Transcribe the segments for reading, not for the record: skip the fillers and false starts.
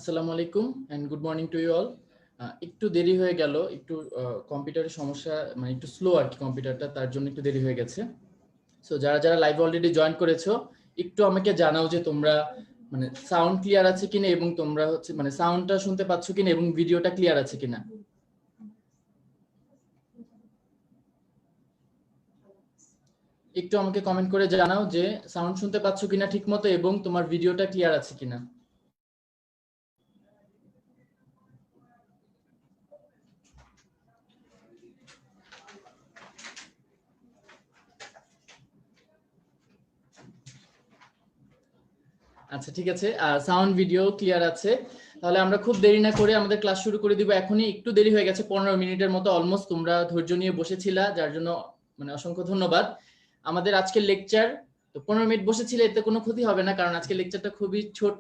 আসসালামু আলাইকুম and good morning to you all. একটু দেরি হয়ে গেল, একটু কম্পিউটারের সমস্যা, মানে একটু স্লো আর কি কম্পিউটারটা, তার জন্য একটু দেরি হয়ে গেছে। সো যারা যারা লাইভ অলরেডি জয়েন করেছো একটু আমাকে জানাও যে তোমরা মানে সাউন্ড ক্লিয়ার আছে কিনা এবং তোমরা হচ্ছে মানে সাউন্ডটা শুনতে পাচ্ছ কিনা এবং ভিডিওটা ক্লিয়ার আছে কিনা। একটু আমাকে কমেন্ট করে জানাও যে সাউন্ড শুনতে পাচ্ছ কিনা ঠিকমতো এবং তোমার ভিডিওটা ক্লিয়ার আছে কিনা। আচ্ছা ঠিক আছে, সাউন্ড ভিডিও ক্লিয়ার আছে। তাহলে আমরা খুব দেরি না করে আমাদের ক্লাস শুরু করে দিব। এখনই একটু দেরি হয়ে গেছে, 15 মিনিটের মতো অলমোস্ট। তোমরা ধৈর্য নিয়ে বসেছিলা, যার জন্য মানে অসংখ্য ধন্যবাদ। আমাদের আজকের লেকচার তো 15 মিনিট বসেছিলে, এতে কোনো ক্ষতি হবে না, কারণ আজকের লেকচারটা খুবই ছোট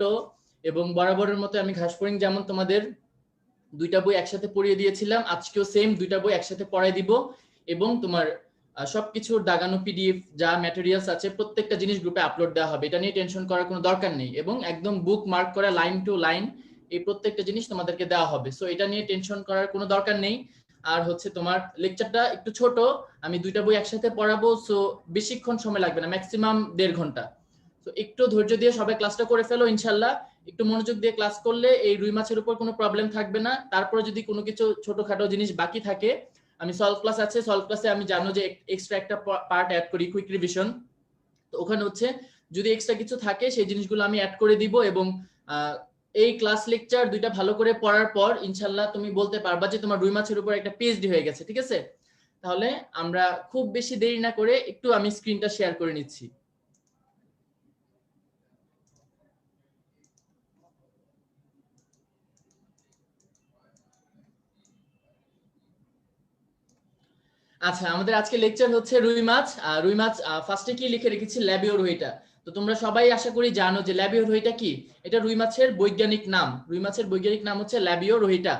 এবং বরাবরের মতো আমি ঘাসফড়িং যেমন তোমাদের দুইটা বই একসাথে পড়িয়ে দিয়েছিলাম, আজকেও সেম দুইটা বই একসাথে পড়াই দিব এবং তোমার সবকিছুর দাগানো পিডিএফ যা ম্যাটেরিয়ালস আছে প্রত্যেকটা জিনিস গ্রুপে আপলোড দেওয়া হবে। এটা নিয়ে টেনশন করার কোনো দরকার নেই এবং একদম বুক মার্ক করা লাইন টু লাইন এই প্রত্যেকটা জিনিস তোমাদেরকে দেওয়া হবে। সো এটা নিয়ে টেনশন করার কোনো দরকার নেই। আর হচ্ছে তোমার লেকচারটা একটু ছোট, আমি দুইটা বই একসাথে পড়াবো, সো বেশিক্ষণ সময় লাগবে না, ম্যাক্সিমাম 1.5 ঘন্টা। তো একটু ধৈর্য দিয়ে সবাই ক্লাসটা করে ফেলো ইনশাল্লাহ। একটু মনোযোগ দিয়ে ক্লাস করলে এই রুই মাছের উপর কোনো প্রবলেম থাকবে না। তারপরে যদি কোনো কিছু ছোটখাটো জিনিস বাকি থাকে, আমি সলভ ক্লাস আছে, সলভ ক্লাসে আমি জানো যে এক্সট্রা একটা পার্ট অ্যাড করি, কুইক রিভিশন। তো ওখানে হচ্ছে যদি এক্সট্রা কিছু থাকে সেই জিনিসগুলো আমি অ্যাড করে দিব এবং এই ক্লাস লেকচার দুইটা ভালো করে পড়ার পর ইনশাল্লাহ তুমি বলতে পারবা যে তোমার রুই মাছের উপর একটা পিএইচডি হয়ে গেছে। ঠিক আছে, তাহলে আমরা খুব বেশি দেরি না করে একটু আমি স্ক্রিনটা শেয়ার করে নিচ্ছি। আচ্ছা, আমাদের আজকে লেকচার হচ্ছে রুই মাছ। রুই মাছ ফার্স্টে কি লিখে রেখেছি, ল্যাবিও রুইটা। তো তোমরা সবাই আশা করি জানো যে ল্যাবিও রুইটা কি। এটা রুই মাছের বৈজ্ঞানিক নাম। রুই মাছের বৈজ্ঞানিক নাম হচ্ছে ল্যাবিও রুইটা।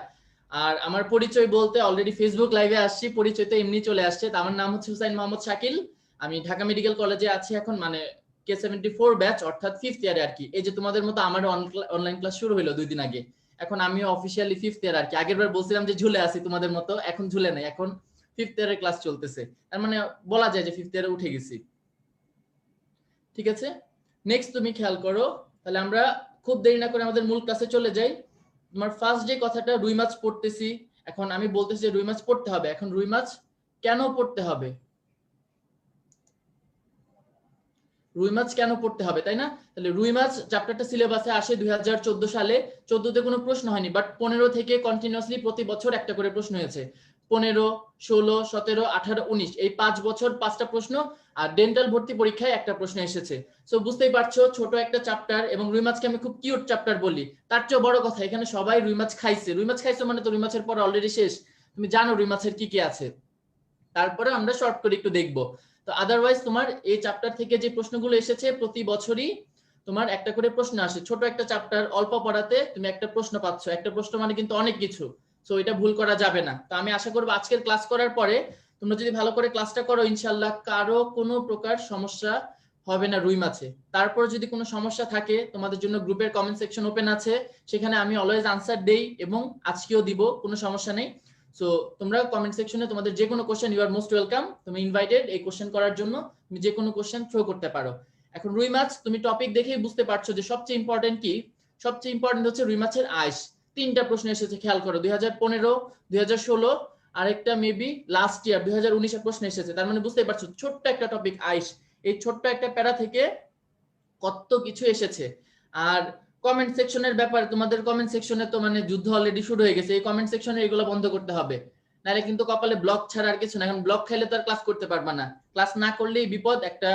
আর আমার পরিচয় বলতে অলরেডি ফেসবুক লাইভে আসছি, পরিচয় তো এমনি চলে আসছে। তো আমার নাম হচ্ছে হুসাইন মোহাম্মদ শাকিল। আমি ঢাকা মেডিকেল কলেজে আছি এখন, মানে K74 ব্যাচ, অর্থাৎ 5th ইয়ারে আর কি। এই যে তোমাদের মতো আমার অনলাইন ক্লাস শুরু হলো 2 দিন আগে। এখন আমিও অফিসিয়ালি 5th ইয়ার আর কি। আগের বার বলছিলাম যে ঝুলে আছি তোমাদের মতো, এখন ঝুলে নাই, এখন 5th ইয়ারের ক্লাস চলতেছে। তার মানে বলা যায় যে 5th ইয়ারে উঠে গেছি। ঠিক আছে, নেক্সট তুমি খেয়াল করো। তাহলে আমরা খুব দেরি না করে আমাদের মূল ক্লাসে চলে যাই। তোমার ফার্স্ট যে কথাটা রুই মাছ পড়তেছি, এখন আমি বলতেছি যে রুই মাছ পড়তে হবে। এখন রুই মাছ কেন পড়তে হবে, রুই মাছ কেন পড়তে হবে, তাই না? তাহলে রুই মাছ চ্যাপ্টারটা সিলেবাসে আসে 2014 সালে। 14তে কোনো প্রশ্ন হয়নি, বাট 15 থেকে কন্টিনিউয়াসলি প্রতি বছর একটা করে প্রশ্ন হয়েছে। 15, 16, 17, 18, 19 এই 5 বছর 5টা প্রশ্ন। আর ডেন্টাল ভর্তি পরীক্ষায় একটা প্রশ্ন এসেছে। সো বুঝতেই পারছো ছোট একটা চ্যাপ্টার, এবং রুই মাছকে আমি খুব কিউট চ্যাপ্টার বলি। তার চেয়ে বড় কথা, এখানে সবাই রুই মাছ খাইছে। রুই মাছ খাইছো মানে তো রুই মাছের পর অলরেডি শেষ। তুমি জানো রুই মাছের কি কি আছে। তারপরে আমরা শর্ট করে একটু দেখবো। তো আদারওয়াইজ তোমার এই চ্যাপ্টার থেকে যে প্রশ্নগুলো এসেছে প্রতি বছরই তোমার একটা করে প্রশ্ন আসে। ছোট একটা চ্যাপ্টার, অল্প পড়াতে তুমি একটা প্রশ্ন পাচ্ছ। একটা প্রশ্ন মানে কিন্তু অনেক কিছু। সো এটা ভুল করা যাবে না। তো আমি আশা করবো আজকের ক্লাস করার পরে তোমরা যদি ভালো করে ক্লাসটা করো ইনশাল্লাহ কারো কোনো প্রকার সমস্যা হবে না রুই মাছে। তারপর যদি কোনো সমস্যা থাকে তোমাদের জন্য গ্রুপের কমেন্ট সেকশন ওপেন আছে, সেখানে আমি অলওয়েজ আনসার দেই এবং আজকেও দিব, কোনো সমস্যা নেই। সো তোমরা কমেন্ট সেকশনে তোমাদের যে কোনো question, you are most welcome, তুমি ইনভাইটেড এই কোশ্চেন করার জন্য। তুমি যে কোনো কোশ্চেন থ্রো করতে পারো। এখন রুই মাছ তুমি টপিক দেখেই বুঝতে পারছো যে সবচেয়ে ইম্পর্টেন্ট কি। সবচেয়ে ইম্পর্টেন্ট হচ্ছে রুই মাছের আইস। 3টা প্রশ্ন এসেছে, খেয়াল করো। 2015, 2016, আরেকটা মেবি লাস্ট ইয়ার 2019 এর প্রশ্ন এসেছে। তার মানে বুঝতেই পারছো ছোট্ট একটা টপিক আইস, এই ছোট্ট একটা প্যারা থেকে কত কিছু এসেছে। আর কমেন্ট সেকশনের ব্যাপারে, তোমাদের কমেন্ট সেকশনে তো মানে যুদ্ধ অলরেডি শুরু হয়ে গেছে। এই কমেন্ট সেকশনে এগুলো বন্ধ করতে হবে, নাহলে কিন্তু কপালে ব্লক ছাড়া আর কিছু না। এখন ব্লক খাইলে তো আর ক্লাস করতে পারবা না। ক্লাস না করলেই বিপদ। একটা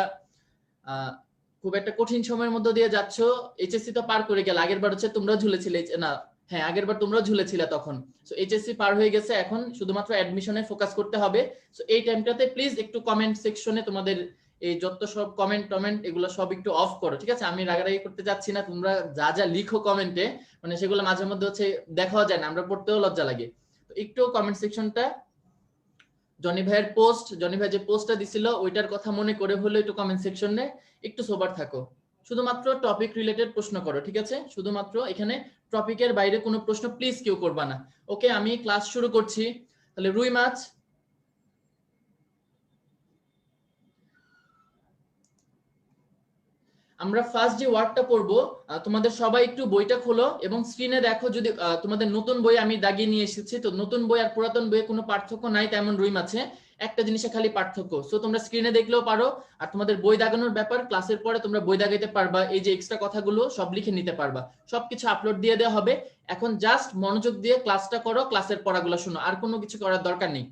খুব একটা কঠিন সময়ের মধ্যে দিয়ে যাচ্ছ। এইচএসসি তো পার করে গেল, আগের বার হচ্ছে তোমরাও ঝুলেছিলে না? হ্যাঁ, আগের বার তোমরাও ঝুলেছিলে তখন। সো এইচএসসি পার হয়ে গেছে, এখন শুধুমাত্র অ্যাডমিশনে ফোকাস করতে হবে। সো এই টাইমটাতে প্লিজ একটু কমেন্ট সেকশনে তোমাদের এই যত সব কমেন্ট এগুলো সব একটু অফ করো, ঠিক আছে? আমি রাগারাগি করতে যাচ্ছি না, তোমরা যা যা লিখো কমেন্টে মানে সেগুলো মাঝে মধ্যে হচ্ছে দেখাও যায় না, আমরা পড়তেও লজ্জা লাগে। তো একটু কমেন্ট সেকশনটা, জনি ভাইয়ের পোস্ট, জনি ভাই যে পোস্টটা দিছিল ওইটার কথা মনে করে হলো একটু কমেন্ট সেকশনে একটু সোবার থাকো। শুধুমাত্র টপিক রিলেটেড প্রশ্ন করো, ঠিক আছে? শুধুমাত্র এখানে টপিকের বাইরে কোনো প্রশ্ন প্লিজ কেউ করবা না। ওকে, আমি ক্লাস শুরু করছি। তাহলে রুই মাছ, আমরা ফার্স্ট যে ওয়ার্ডটা পড়বো, তোমাদের সবাই একটু বইটা খোলো এবং স্ক্রিনে দেখো। যদি তোমাদের নতুন বই আমি দাগিয়ে নিয়ে এসেছি, তো নতুন বই আর পুরাতন বইয়ে কোনো পার্থক্য নাই তেমন রুই মাছে, একটা জিনিসে খালি পার্থক্য। সো তোমরা স্ক্রিনে দেখলেও পারো, আর তোমাদের বই দাগানোর ব্যাপার, ক্লাসের পরে তোমরা বই দাগাইতে পারবা, এই যে এক্সট্রা কথাগুলো সব লিখে নিতে পারবা, সবকিছু আপলোড দিয়ে দেওয়া হবে। এখন জাস্ট মনোযোগ দিয়ে ক্লাসটা করো, ক্লাসের পড়াগুলো শুনো, আর কোনো কিছু করার দরকার নেই।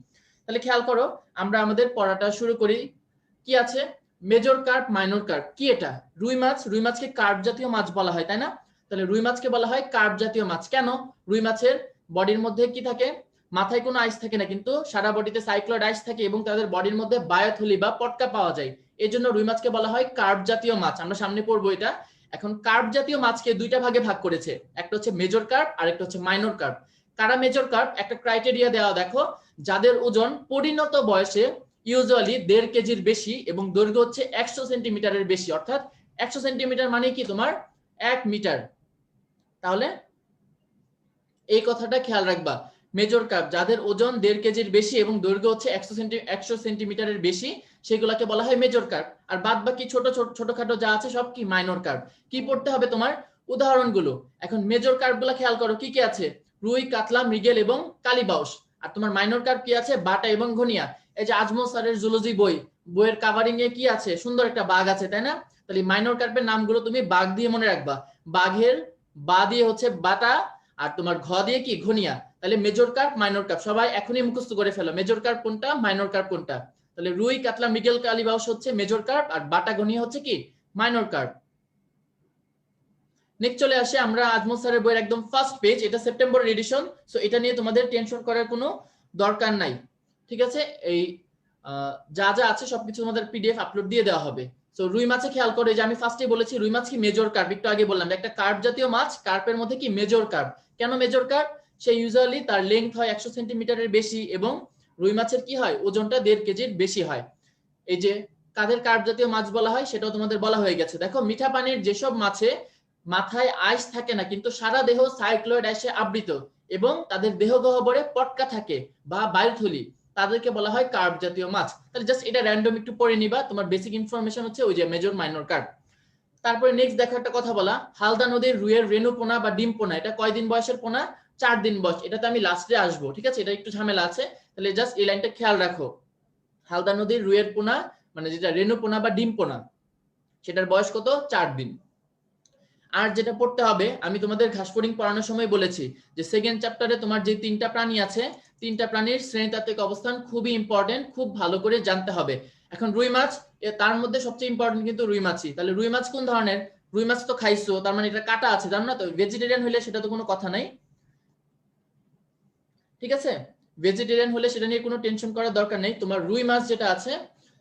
তাহলে খেয়াল করো, আমরা আমাদের পড়াটা শুরু করি। কি আছে? Major carp, minor carp. কি এটা? রুই মাছ, রুই মাছকে কার্প জাতীয় মাছ বলা হয়, তাই না? তাহলে রুই মাছকে বলা হয় কার্প জাতীয় মাছ। কেন? রুই মাছের বডির মধ্যে কি থাকে? মাথায় কোনো আইস থাকে না, কিন্তু সারা বডিতে সাইক্লয়েড আইস থাকে এবং তাদের বডির মধ্যে বায়োথলি বা পটকা পাওয়া যায়। এই জন্য রুই মাছকে বলা হয় কার্প জাতীয় মাছ। আমরা সামনে পড়বো এটা। এখন কার্প জাতীয় মাছকে দুইটা ভাগে ভাগ করেছে, একটা হচ্ছে মেজর কার্প আর একটা হচ্ছে মাইনর কার্প। কারা মেজর কার্প? একটা ক্রাইটেরিয়া দেওয়া দেখো, যাদের ওজন পরিণত বয়সে ইউজুয়ালি 1.5 কেজির বেশি এবং দৈর্ঘ্য হচ্ছে 100 সেন্টিমিটারের বেশি, অর্থাৎ 100 সেন্টিমিটার মানে কি তোমার 1 মিটার। তাহলে এই কথাটা খেয়াল রাখবা, মেজর কার্প যাদের ওজন 1.5 কেজির বেশি এবং দৈর্ঘ্য হচ্ছে 100 সেন্টিমিটারের বেশি, সেগুলোকে বলা হয় মেজর কার্প। আর বাদ বাকি ছোট ছোটখাটো যা আছে সব কি মাইনর কার্প। কি পড়তে হবে তোমার? উদাহরণগুলো। এখন মেজর কার্প গুলো খেয়াল করো, কি কি আছে? রুই, কাতলা, মৃগেল এবং কালীবাউস। আর তোমার মাইনর কার্প কি আছে? বাটা এবং ঘনিয়া। এই যে আজমল স্যারের জুলজি বই, বইয়ের কাভারিং এ কি আছে? সুন্দর একটা বাঘ আছে, তাই না? তাহলে মাইনর কার্পের নামগুলো তুমি বাঘ দিয়ে মনে রাখবা। বাঘের বা দিয়ে হচ্ছে বাটা, আর তোমার ঘ দিয়ে কি? ঘনিয়া। তাহলে মেজর কার্প, মাইনর কার্প সবাই এখনই মুখস্থ করে ফেলো, মেজর কার্প কোনটা, মাইনর কার্প কোনটা। তাহলে রুই, কাতলা, মৃগেল, কালীবাউস হচ্ছে মেজর কার্প, আর বাটা, ঘনিয়া হচ্ছে কি? Minor carp. নেক্সট চলে আসে আমরা আজমল স্যারের বইয়ের একদম ফার্স্ট পেজ, এটা সেপ্টেম্বরের এডিশন, সো এটা নিয়ে তোমাদের টেনশন করার কোনো দরকার নাই, ঠিক আছে? এই যা যা আছে সবকিছু তোমাদের পিডিএফ আপলোড দিয়ে দেওয়া হবে। সো রুই মাছে খেয়াল করে, যে আমি ফার্স্টে বলেছি রুই মাছ কি মেজর কার্প, একটু আগে বললাম একটা কার্প জাতীয় মাছ, কার্পের মধ্যে কি মেজর কার্প। কেন মেজর কার্প? সে ইউজুয়ালি তার লেংথ হয় 100 সেন্টিমিটারের বেশি এবং রুই মাছের কি হয়? ওজনটা 1.5 কেজির বেশি হয়। এই যে কাদের কার্প জাতীয় মাছ বলা হয় সেটাও তোমাদের বলা হয়ে গেছে। দেখো, মিঠা পানির যেসব মাছে মাথায় আইস থাকে না কিন্তু সারা দেহ সাইক্লয়েড আইসে আবৃত এবং তাদের দেহ গহ্বরে পটকা থাকে বা বায়ুথলি, তাদেরকে বলা হয় কার্প জাতীয় মাছ। তাহলে জাস্ট এটা র্যান্ডম একটু পড়ে নিবা, তোমার বেসিক ইনফরমেশন হচ্ছে ওই যে মেজর, মাইনর কার্প। তারপরে নেক্সট দেখো একটা কথা বলা, হালদা নদীর রুইয়ের রেণু পোনা বা ডিম পোনা, এটা কয়দিন বয়সের পোনা? 4 দিন বয়স। এটাতে আমি লাস্টে আসবো, ঠিক আছে? এটা একটু ঝামেলা আছে, তাহলে জাস্ট এই লাইনটা খেয়াল রাখো। হালদা নদীর রুইয়ের পোনা মানে যেটা রেণু পোনা বা ডিম পোনা, সেটার বয়স কত? 4 দিন। আর যেটা পড়তে হবে, আমি তোমাদের ঘাসফড়িং পড়ানোর সময় বলেছি যে সেকেন্ড চ্যাপ্টারে তোমার যে 3টা প্রাণী আছে, 3টা প্রাণীর শ্রেণীতাত্ত্বিক অবস্থান খুবই ইম্পর্টেন্ট, খুব ভালো করে জানতে হবে। এখন রুই মাছ, তার মধ্যে সবচেয়ে ইম্পর্টেন্ট কিন্তু রুই মাছই। তাহলে রুই মাছ কোন ধরনের? রুই মাছ তো খাইছো, তার মানে এটা কাটা আছে, জানো না? তো ভেজিটেরিয়ান হলে সেটা তো কোনো কথা নাই, ঠিক আছে? ভেজিটেরিয়ান হলে সেটা নিয়ে কোনো টেনশন করার দরকার নেই। তোমার রুই মাছ যেটা আছে,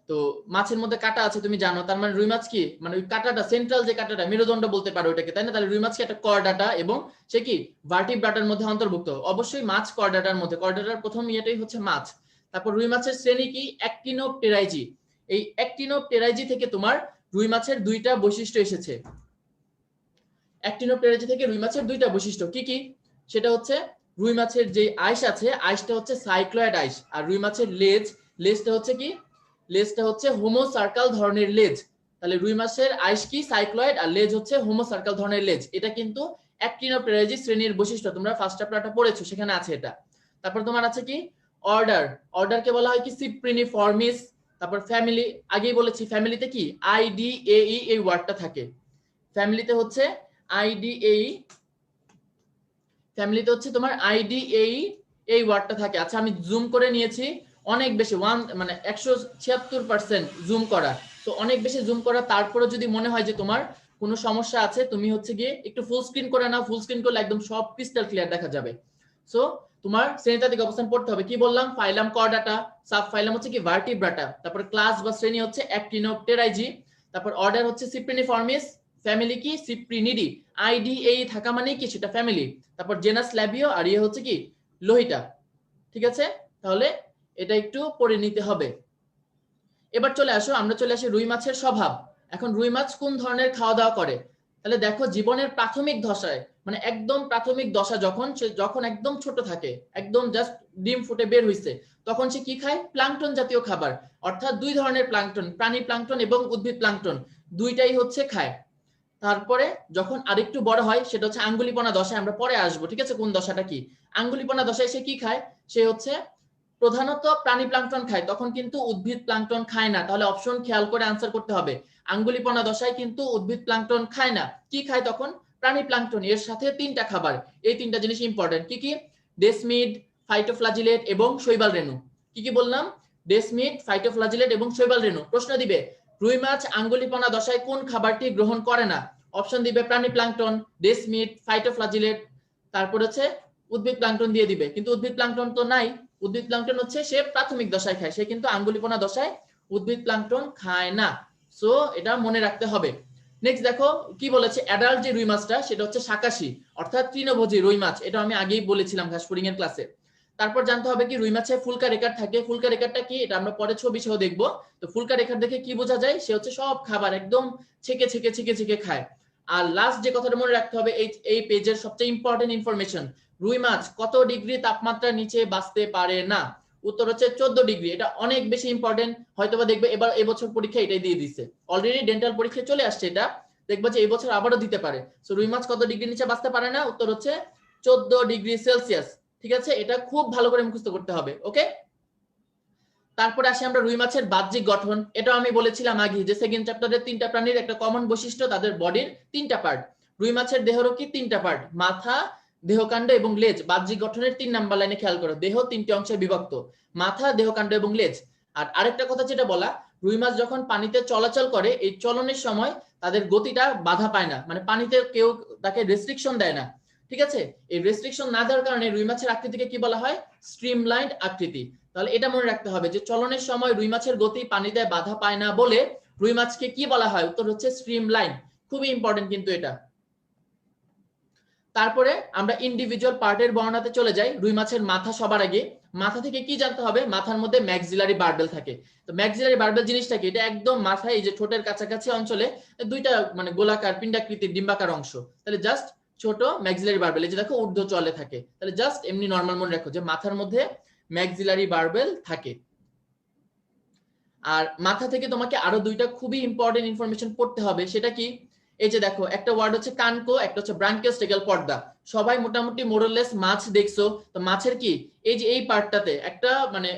তো মাছের মধ্যে কাটা আছে তুমি জানো, তার মানে রুই মাছ কি? মানে ওই কাটাটা, সেন্ট্রাল যে কাটাটা, মেরুদণ্ড বলতে পারো ওটাকে, তাই না? তাহলে রুই মাছ কি একটা কর্ডাটা এবং সে কি ভার্টিব্রাটার মধ্যে অন্তর্ভুক্ত। অবশ্যই মাছ কর্ডাটার মধ্যে, কর্ডাটার প্রথম ইয়েটাই হচ্ছে মাছ। তারপর রুই মাছের শ্রেণী কি? অ্যাক্টিনোপটেরাইজি। এই অ্যাক্টিনোপটেরাইজি থেকে তোমার রুই মাছের 2টা বৈশিষ্ট্য এসেছে। অ্যাক্টিনোপটেরাইজি থেকে রুই মাছের 2টা বৈশিষ্ট্য কি কি? সেটা হচ্ছে রুই মাছের যে আইস আছে, আইসটা হচ্ছে সাইক্লয়েড আইস। আর রুই মাছের লেজটা হচ্ছে কি? লেজটা হচ্ছে হোমো সার্কাল ধরনের লেজ। তাহলে রুই মাছের আইস কি? সাইক্লয়েড, আর লেজ হচ্ছে হোমো সার্কাল ধরনের লেজ। এটা কিন্তু অ্যাক্টিনোপটেরাইজি শ্রেণীর বৈশিষ্ট্য, তোমরা ফার্স্ট চ্যাপ্টারটা পড়েছো, সেখানে আছে এটা। তারপর তোমার আছে কি? অর্ডার। অর্ডারকে বলা হয় কি? সিপ্রিনিফর্মিস। তারপর ফ্যামিলি, আগেই বলেছি ফ্যামিলিতে কি আইডিএই এই ওয়ার্ডটা থাকে। ফ্যামিলিতে হচ্ছে আইডিএই, ফ্যামিলিতে হচ্ছে তোমার আইডিএই এই ওয়ার্ডটা থাকে। আচ্ছা, আমি জুম করে নিয়েছি অনেক বেশি, মানে 176% জুম করা, তো অনেক বেশি জুম করা। তারপরে যদি মনে হয় যে তোমার কোনো সমস্যা আছে, তুমি হচ্ছে গিয়ে একটু ফুল স্ক্রিন করে নাও, ফুল স্ক্রিন করলে একদম সব ক্রিস্টাল ক্লিয়ার দেখা যাবে। সো তোমার শ্রেণীতাত্ত্বিক অবস্থান পড়তে হবে, কি বললাম? ফাইলাম কর্ডাটা, সাব ফাইলাম হচ্ছে কি ভার্টিব্রাটা, তারপর ক্লাস বা শ্রেণী হচ্ছে অ্যাক্টিনোপটেরাইজি, তারপর অর্ডার হচ্ছে সিপ্রিনিফর্মিস, ফ্যামিলি কি? সিপ্রিনিডি। আইডিএই থাকা মানে কি? সেটা ফ্যামিলি। তারপর জেনাস ল্যাবিও, আর ইয়ে হচ্ছে কি? লোহিটা, ঠিক আছে? তাহলে এটা একটু পড়ে নিতে হবে। এবার চলে আসো, আমরা চলে আসি রুই মাছের স্বভাব। এখন রুই মাছ কোন ধরনের খাওয়া দাওয়া করে? তাহলে দেখো জীবনের প্রাথমিক দশায়, মানে একদম প্রাথমিক দশা যখন সে যখন একদম ছোট থাকে, একদম জাস্ট ডিম ফুটে বের হইছে, তখন সে কি খায়? প্লাঙ্কটন জাতীয় খাবার, অর্থাৎ দুই ধরনের প্লাঙ্কটন, প্রাণী প্লাঙ্কটন এবং উদ্ভিদ প্লাঙ্কটন, দুইটাই হচ্ছে খায়। তারপরে যখন আরেকটু বড় হয় সেটা হচ্ছে আঙ্গুলিপনা দশায়, আমরা পরে আসবো, ঠিক আছে, কোন দশাটা কি। আঙ্গুলিপনা দশায় সে কি খায়? সে হচ্ছে প্রধানত প্রাণী প্লাঙ্কটন খায়, তখন কিন্তু উদ্ভিদ প্লাঙ্কটন খায় না। তাহলে অপশন খেয়াল করে আনসার করতে হবে। আঙ্গুলিপনা দশায় কিন্তু উদ্ভিদ প্লাঙ্কটন খায় না, কি খায় তখন? প্রাণী প্লাঙ্কটন। এর সাথে তিনটা খাবার, এই তিনটা জিনিস ইম্পর্টেন্ট। কি কি? ডেসমিড, ফাইটোফ্লাজিলেট এবং শৈবাল রেণু। কি কি বললাম? ডেসমিড, ফাইটোফ্লাজিলেট এবং শৈবাল রেণু। প্রশ্ন দিবে রুই মাছ আঙ্গুলিপনা দশায় কোন খাবারটি গ্রহণ করে না? অপশন দিবে প্রাণী প্লাঙ্কটন, ডেসমিড, ফাইটোফ্লাজিলেট, তারপর হচ্ছে উদ্ভিদ প্লাঙ্কটন দিয়ে দিবে, কিন্তু উদ্ভিদ প্লাঙ্কটন তো নাই। উদ্ভিদ প্লাঙ্কটন হচ্ছে সে প্রাথমিক দশায় খায়, সে কিন্তু আঙ্গুলিপনা দশায় উদ্ভিদ প্লাঙ্কটন খায় না। সো এটা মনে রাখতে হবে। নেক্সট দেখো কি বলেছে, অ্যাডাল্ট যে রুই মাছটা সেটা হচ্ছে শাকাশি, অর্থাৎ তৃণভোজী রুই মাছ। এটা আমি আগেই বলেছিলাম ঘাসফড়িং এর ক্লাসে। তারপর জানতে হবে কি রুই মাছে ফুলকা রেখার থাকে। ফুলকা রেখাটা কি এটা আমরা পরে ছবি সহ দেখবো। তো ফুলকা রেখার দেখে কি বোঝা যায়? সে হচ্ছে সব খাবার একদম ছেকে ছেকে ছেকে ছেকে খায়। আর লাস্ট যে কথাটা মনে রাখতে হবে, এই পেজের সবচেয়ে ইম্পর্টেন্ট ইনফরমেশন, রুই মাছ কত ডিগ্রি তাপমাত্রার নিচে বাঁচতে পারে না? উত্তর হচ্ছে 14 ডিগ্রি। এটা অনেক বেশি ইম্পর্টেন্ট, হয়তোবা দেখবে এবার এবছর পরীক্ষা এটাই দিয়ে দিচ্ছে, অলরেডি ডেন্টাল পরীক্ষায় চলে আসছে এটা, দেখবা যে এই বছর আবারও দিতে পারে। সো রুই মাছ কত ডিগ্রি নিচে বাঁচতে পারে না? উত্তর হচ্ছে 14 ডিগ্রি সেলসিয়াস। ঠিক আছে, এটা খুব ভালো করে মুখস্থ করতে হবে। ওকে, তারপরে আসি আমরা রুই মাছের বাহ্যিক গঠন। এটা আমি বলেছিলাম আগে যে সেকেন্ড চ্যাপ্টারে তিনটা প্রাণীর একটা কমন বৈশিষ্ট্য, তাদের বডির তিনটা পার্ট। রুই মাছের দেহেরও কি তিনটা পার্ট, মাথা, দেহকাণ্ড এবং লেজ। বাহ্যিক গঠনের 3 নাম্বার লাইনে খেয়াল করো, দেহ 3টে অংশে বিভক্ত, মাথা, দেহকাণ্ড এবং লেজ। আর আরেকটা কথা যেটা বলা, রুই মাছ যখন পানিতে চলাচল করে, এই চলনের সময় তাদের গতিটা বাধা পায় না, মানে পানিতে কেউ তাকে রেস্ট্রিকশন দেয় না। ঠিক আছে, এই রেস্ট্রিকশন না দেওয়ার কারণে রুই মাছের আকৃতিকে কি বলা হয়? স্ট্রিমলাইনড আকৃতি। তাহলে এটা মনে রাখতে হবে যে চলনের সময় রুই মাছের গতি পানিতে বাধা পায় না বলে রুই মাছকে কি বলা হয়? উত্তর হচ্ছে স্ট্রিমলাইন। খুবই ইম্পর্টেন্ট কিন্তু এটা। তারপরে আমরা ইন্ডিভিজুয়াল পার্টের বর্ণনাতে চলে যাই। রুই মাছের মাথা সবার আগে। মাথা থেকে কি জানতে হবে? মাথার মধ্যে ম্যাক্সিলারি বার্বেল থাকে। তো ম্যাক্সিলারি বার্বেল জিনিসটা কি? এটা একদম মাথায় এই যে ঠোঁটের কাছাকাছি অঞ্চলে দুইটা মানে গোলাকার পিণ্ডাকৃতির ডিম্বাকার অংশ। তাহলে জাস্ট ছোট ম্যাক্সিলারি বার্বেল, এই যে দেখো ঊর্ধ্ব চলে থাকে। তাহলে জাস্ট এমনি নরমাল মনে রাখো যে মাথার মধ্যে ম্যাক্সিলারি বার্বেল থাকে। আর মাথা থেকে তোমাকে আরো দুইটা খুবই ইম্পর্টেন্ট ইনফরমেশন পড়তে হবে, সেটা কি? এই যে দেখো একটা ওয়ার্ড হচ্ছে কানকো, একটা হচ্ছে ব্রাঙ্কিওস্টেগাল পর্দা। সবাই মোটামুটি মোরলেস মাছ দেখছো, তো মাছের কি এই যে এই পার্টটাতে একটা মানে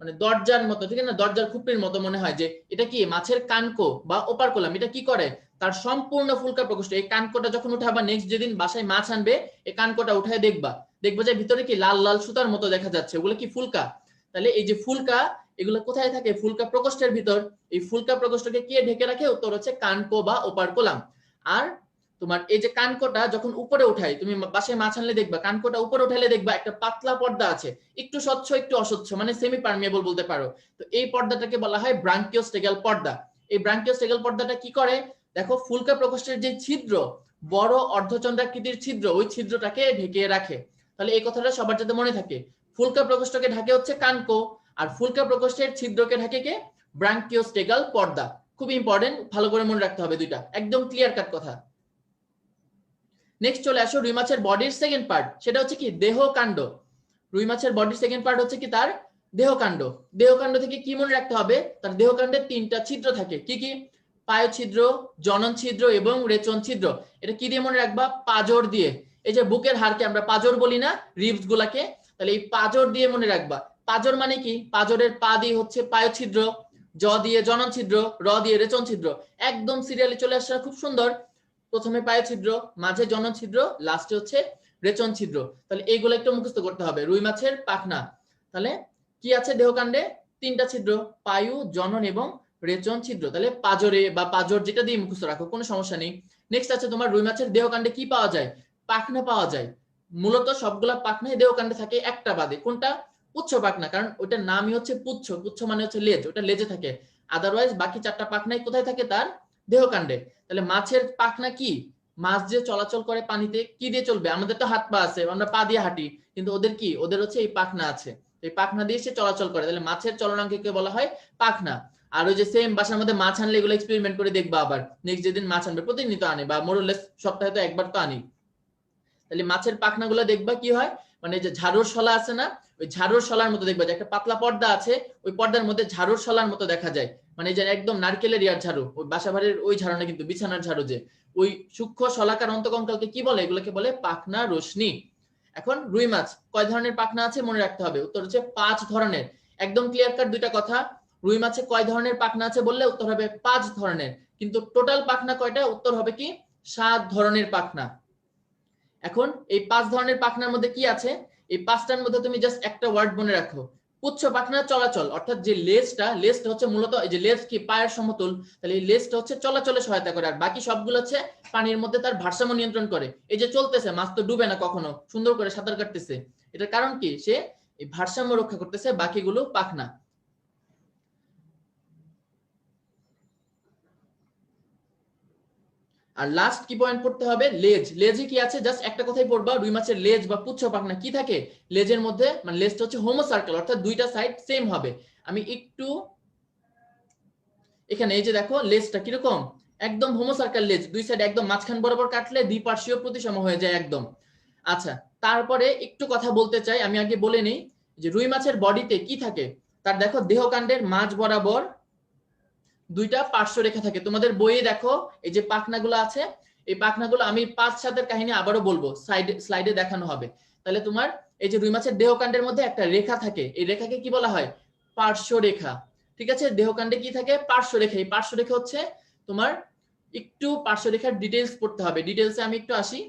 মানে দরজার মতো, ঠিক আছে না, দরজার খুপড়ির মতো মনে হয় যে এটা কি মাছের কানকো বা ওপারকোলাম। এটা কি করে? তার সম্পূর্ণ ফুলকা প্রকোষ্ঠ, এই কানকোটা যখন উঠাবা, নেক্সট যেদিন বাসায় মাছ আনবে এই কানকোটা উঠায় দেখবা, দেখবা যে ভিতরে কি লাল লাল সুতার মতো দেখা যাচ্ছে, ওগুলো কি ফুলকা। তাহলে এই যে ফুলকা, এগুলো কোথায় থাকে? ফুলকা প্রকোষ্ঠের ভিতর। এই ফুলকা প্রকোষ্ঠকে কে ঢেকে রাখে? উত্তর হচ্ছে কানকো বা ওপারকোলাম। আর তোমার এই যে কানকোটা যখন উপরে উঠাই, তুমি বাসায় মাছ আনলে দেখবা কানকোটা উপরে উঠাইলে দেখবা একটা পাতলা পর্দা আছে, একটু স্বচ্ছ একটু অস্বচ্ছ, মানে সেমি পারমিয়েবল বলতে পারো। তো এই পর্দাটাকে বলা হয় ব্রাঙ্কিওস্টেগাল পর্দা। এই ব্রাঙ্কিওস্টেগাল পর্দাটা কি করে? দেখো ফুলকা প্রকোষ্ঠের যে ছিদ্র, বড় অর্ধচন্দ্রাকৃতির ছিদ্র, ওই ছিদ্রটাকে ঢেকে রাখে। তাহলে এই কথাটা সবার যাতে মনে থাকে, ফুলকা প্রকোষ্ঠকে ঢাকে হচ্ছে কানকো, আর ফুলকা প্রকোষ্ঠের ছিদ্রকে ঢাকে কে? ব্রাঙ্কিওস্টেগাল পর্দা। খুব ইম্পর্টেন্ট, ভালো করে মনে রাখতে হবে দুইটা, একদম ক্লিয়ার কাট কথা। নেক্সট চলে আসো রুই মাছের বডির সেকেন্ড পার্ট, সেটা হচ্ছে কি দেহকাণ্ড। রুই মাছের বডির সেকেন্ড পার্ট হচ্ছে কি তার দেহকাণ্ড। দেহকাণ্ড থেকে কি মনে রাখতে হবে? তার দেহকাণ্ডে 3টা ছিদ্র থাকে। কি কি? পায় ছিদ্র, জনন ছিদ্র এবং রেচন ছিদ্র। এটা কি দিয়ে মনে রাখবা? পাজর দিয়ে। এই যে বুকের হাড়কে আমরা পাজর বলি না, রিবস গুলাকে, তাহলে এই পাজর দিয়ে মনে রাখবা। পাজর মানে কি? পাজরের পা দিয়ে হচ্ছে পায় ছিদ্র, জ দিয়ে জনন ছিদ্র, র দিয়ে রেচন ছিদ্র। একদম সিরিয়ালি চলে আসছে, খুব সুন্দর। প্রথমে পায় ছিদ্র, মাঝে জনন ছিদ্র, লাস্টে হচ্ছে রেচন ছিদ্র। তাহলে এইগুলো একটু মুখস্থ করতে হবে। রুই মাছের পাখনা, তাহলে কি আছে দেহকাণ্ডে? 3টা ছিদ্র, পায়ু, জনন এবং রেচন ছিদ্র। তাহলে পাজরে বা পাজর যেটা দিয়ে মুখস্থ রাখো, কোনো সমস্যা নেই। নেক্সট আছে তোমার রুই মাছের দেহকাণ্ডে কি পাওয়া যায়? পাখনা পাওয়া যায়। মূলত সবগুলা পাখনাই দেহকাণ্ডে থাকে, একটা বাদে। কোনটা? পুচ্ছ পাখনা, কারণ ওটার নামই হচ্ছে পুচ্ছ। পুচ্ছ মানে হচ্ছে লেজ, ওটা লেজে থাকে। আদারওয়াইজ বাকি 4টা পাখনাই কোথায় থাকে? তার দেহকাণ্ডে। তাহলে মাছের পাখনা কি? মাছ যে চলাচল করে পানিতে কি দিয়ে চলবে? আমাদের তো হাত পা আছে, আমরা পা দিয়ে হাঁটি, কিন্তু ওদের কি? ওদের হচ্ছে এই পাখনা আছে, এই পাখনা দিয়ে সে চলাচল করে। তাহলে মাছের চলনাঙ্গকে বলা হয় পাখনা। আর ওই যে সেম বাসার মধ্যে মাছ আনলে এগুলো এক্সপেরিমেন্ট করে দেখবা, আবার নেক্সট যেদিন মাছ আনবে, প্রতিদিন তো আনে বা মোরলেস সপ্তাহে তো একবার তো আনি, তাহলে মাছের পাখনাগুলো দেখবা কি হয়, মানে যে ঝাড়ুর শলা আছে না, ওই ঝাড়ুর শলার মতো দেখবা যে একটা পাতলা পর্দা আছে, ওই পর্দার মধ্যে ঝাড়ুর শলার মতো দেখা যায়, মানে যে একদম নারকেলের ইয়ার ঝাড়ু, ওই বাসা বাড়ির ওই ঝাড়ু না কিন্তু বিছানার ঝাড়ু, যে ওই সূক্ষ্ম শলাকার অন্তকঙ্কালকে কি বলে, এগুলোকে বলে পাখনা রশ্মি। এখন রুই মাছ কয় ধরনের পাখনা আছে মনে রাখতে হবে, উত্তর হচ্ছে 5 ধরনের। একদম ক্লিয়ার কাট দুইটা কথা, রুই মাছে কয় ধরনের পাখনা আছে বললে উত্তর হবে 5 ধরনের, কিন্তু টোটাল পাখনা কয়টা, উত্তর হবে কি 7 ধরনের পাখনা। এখন এই 5 ধরনের পাখনার মধ্যে কি আছে, এই 5টার মধ্যে তুমি জাস্ট একটা ওয়ার্ড মনে রাখো, পুচ্ছ পাখনা চলাচল, অর্থাৎ যে লেজটা হচ্ছে মূলত এই যে লেজ কি পায়ের সমতুল, তাহলে এই লেজটা হচ্ছে চলাচলে সহায়তা করে, আর বাকি সবগুলো হচ্ছে পানির মধ্যে তার ভারসাম্য নিয়ন্ত্রণ করে। এই যে চলতেছে, মাছ তো ডুবে না কখনো, সুন্দর করে সাঁতার কাটতেছে, এটার কারণ কি, সে এই ভারসাম্য রক্ষা করতেছে, বাকিগুলো পাখনা। আর লাস্ট কি পয়েন্ট পড়তে হবে, লেজে কি আছে, জাস্ট একটা কথাই পড়বা, রুই মাছের লেজ বা পুচ্ছ পাখনা কি থাকে, লেজের মধ্যে মানে লেজটা হচ্ছে হোমো সার্কেল, অর্থাৎ দুইটা সাইড সেম হবে। আমি একটু এখানে এই যে দেখো লেজটা কিরকম, একদম হোমো সার্কেল লেজ, দুই সাইড একদম মাঝখান বরাবর কাটলে দ্বিপার্শ্বীয় প্রতিসম হয়ে যায় একদম। আচ্ছা, তারপরে একটু কথা বলতে চাই, আমি আগে বলে নেই যে রুই মাছের বডিতে কি থাকে, তার দেখো দেহকাণ্ডের মাঝ বরাবর দুইটা পার্শ্ব রেখা থাকে, তোমাদের বইয়ে দেখো এই যে পাখনাগুলো আছে, এই পাখনাগুলো আমি 5-7 কাহিনী আবারও বলবো, স্লাইডে দেখানো হবে। তাহলে তোমার এই যে রুই মাছের দেহকাণ্ডের মধ্যে একটা রেখা থাকে, এই রেখাকে কি বলা হয়, পার্শ্ব রেখা। ঠিক আছে, দেহকাণ্ডে কি থাকে, পার্শ্ব রেখা। এই পার্শ্ব রেখা হচ্ছে তোমার, একটু পার্শ্ব রেখার ডিটেইলস পড়তে হবে, ডিটেইলসে আমি একটু আসি।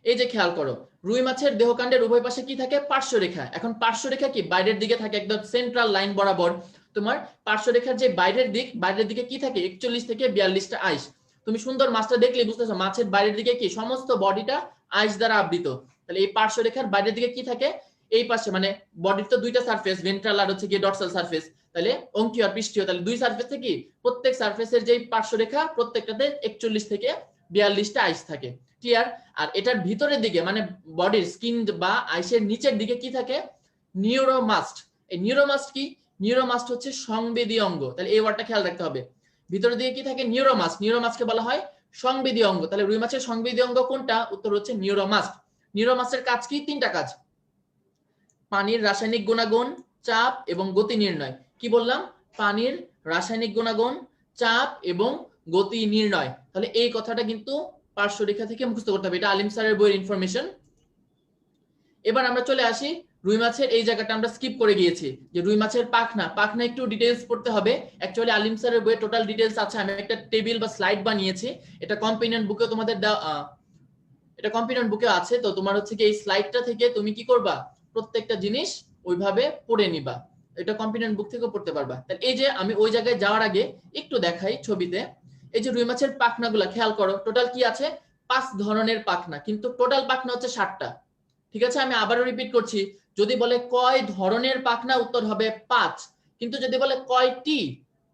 এই যে খেয়াল করো, রুই মাছের দেহকাণ্ডের উভয় পাশে কি থাকে, পার্শ্ব রেখা। এখন পার্শ্ব রেখা কি বাইরের দিকে থাকে, একদম সেন্ট্রাল লাইন বরাবর। তোমার পার্শ্ব রেখার যে বাইরের দিকে কি থাকে, 41 থেকে 42টা আইস। তুমি সুন্দর মাছটা দেখলে বুঝতেছো, মাছের বাইরের দিকে কি সমস্ত বডিটা আইস দ্বারা আবৃত। তাহলে এই পার্শ্ব রেখার বাইরের দিকে কি থাকে, এই পাশে মানে বডির তো দুইটা সারফেস, ভেন্ট্রাল আর হচ্ছে গিয়ে ডর্সাল সারফেস, তাহলে অঙ্কীয় আর পৃষ্ঠীয়, তাহলে দুই সারফেসে কি প্রত্যেক সারফেসের যে পার্শ্ব রেখা প্রত্যেকটাতে 41 থেকে 42টা আইস থাকে। ক্লিয়ার? আর এটার ভিতরের দিকে মানে বডির স্কিন বা আইসের নিচের দিকে কি থাকে, নিউরোমাস্ট। এই নিউরোমাস্ট কি, নিউরোমাস্ট হচ্ছে সংবেদী অঙ্গ, তাহলে এই ওয়ার্ডটা খেয়াল রাখতে হবে। ভিতরের দিকে কি থাকে, নিউরোমাস্ট, নিউরোমাস্টকে বলা হয় সংবেদী অঙ্গ। তাহলে রুই মাছের সংবেদী অঙ্গ কোনটা, উত্তর হচ্ছে নিউরোমাস্ট। নিউরোমাস্টের কাজ কি, 3টা কাজ, পানির রাসায়নিক গুণাগুণ, চাপ এবং গতি নির্ণয়। কি বললাম, পানির রাসায়নিক গুণাগুণ, চাপ এবং গতি নির্ণয়। তাহলে এই কথাটা কিন্তু পার্শ্বরেখা থেকে মুখস্থ করতে হবে, এটা আলিম স্যারের বইয়ের ইনফরমেশন। এবার আমরা চলে আসি রুই মাছের এই জায়গাটা আমরা স্কিপ করে গিয়েছি, যে রুই মাছের পাখনা একটু ডিটেইলস পড়তে হবে। অ্যাকচুয়ালি আলিম স্যারের বইয়ে টোটাল ডিটেইলস আছে, আমি একটা টেবিল বা স্লাইড বানিয়েছি, এটা কম্পেনিয়ন বুকে তোমাদের এটা কম্পেনিয়ন বুকে আছে। তো তোমার হচ্ছে কি এই স্লাইডটা থেকে তুমি কি করবা, প্রত্যেকটা জিনিস ওইভাবে পড়ে নিবা, এটা কম্পেনিয়ন বুক থেকেও পড়তে পারবা। তাহলে এই যে আমি ওই জায়গায় যাওয়ার আগে একটু দেখাই ছবিতে, এই যে রুই মাছের পাখনাগুলো খেয়াল করো, টোটাল কি আছে, 5 ধরনের পাখনা, কিন্তু টোটাল পাখনা হচ্ছে 7টা। ঠিক আছে, আমি আবারও রিপিট করছি, যদি বলে কয় ধরনের পাখনা, উত্তর হবে 5, কিন্তু যদি বলে কয়টি,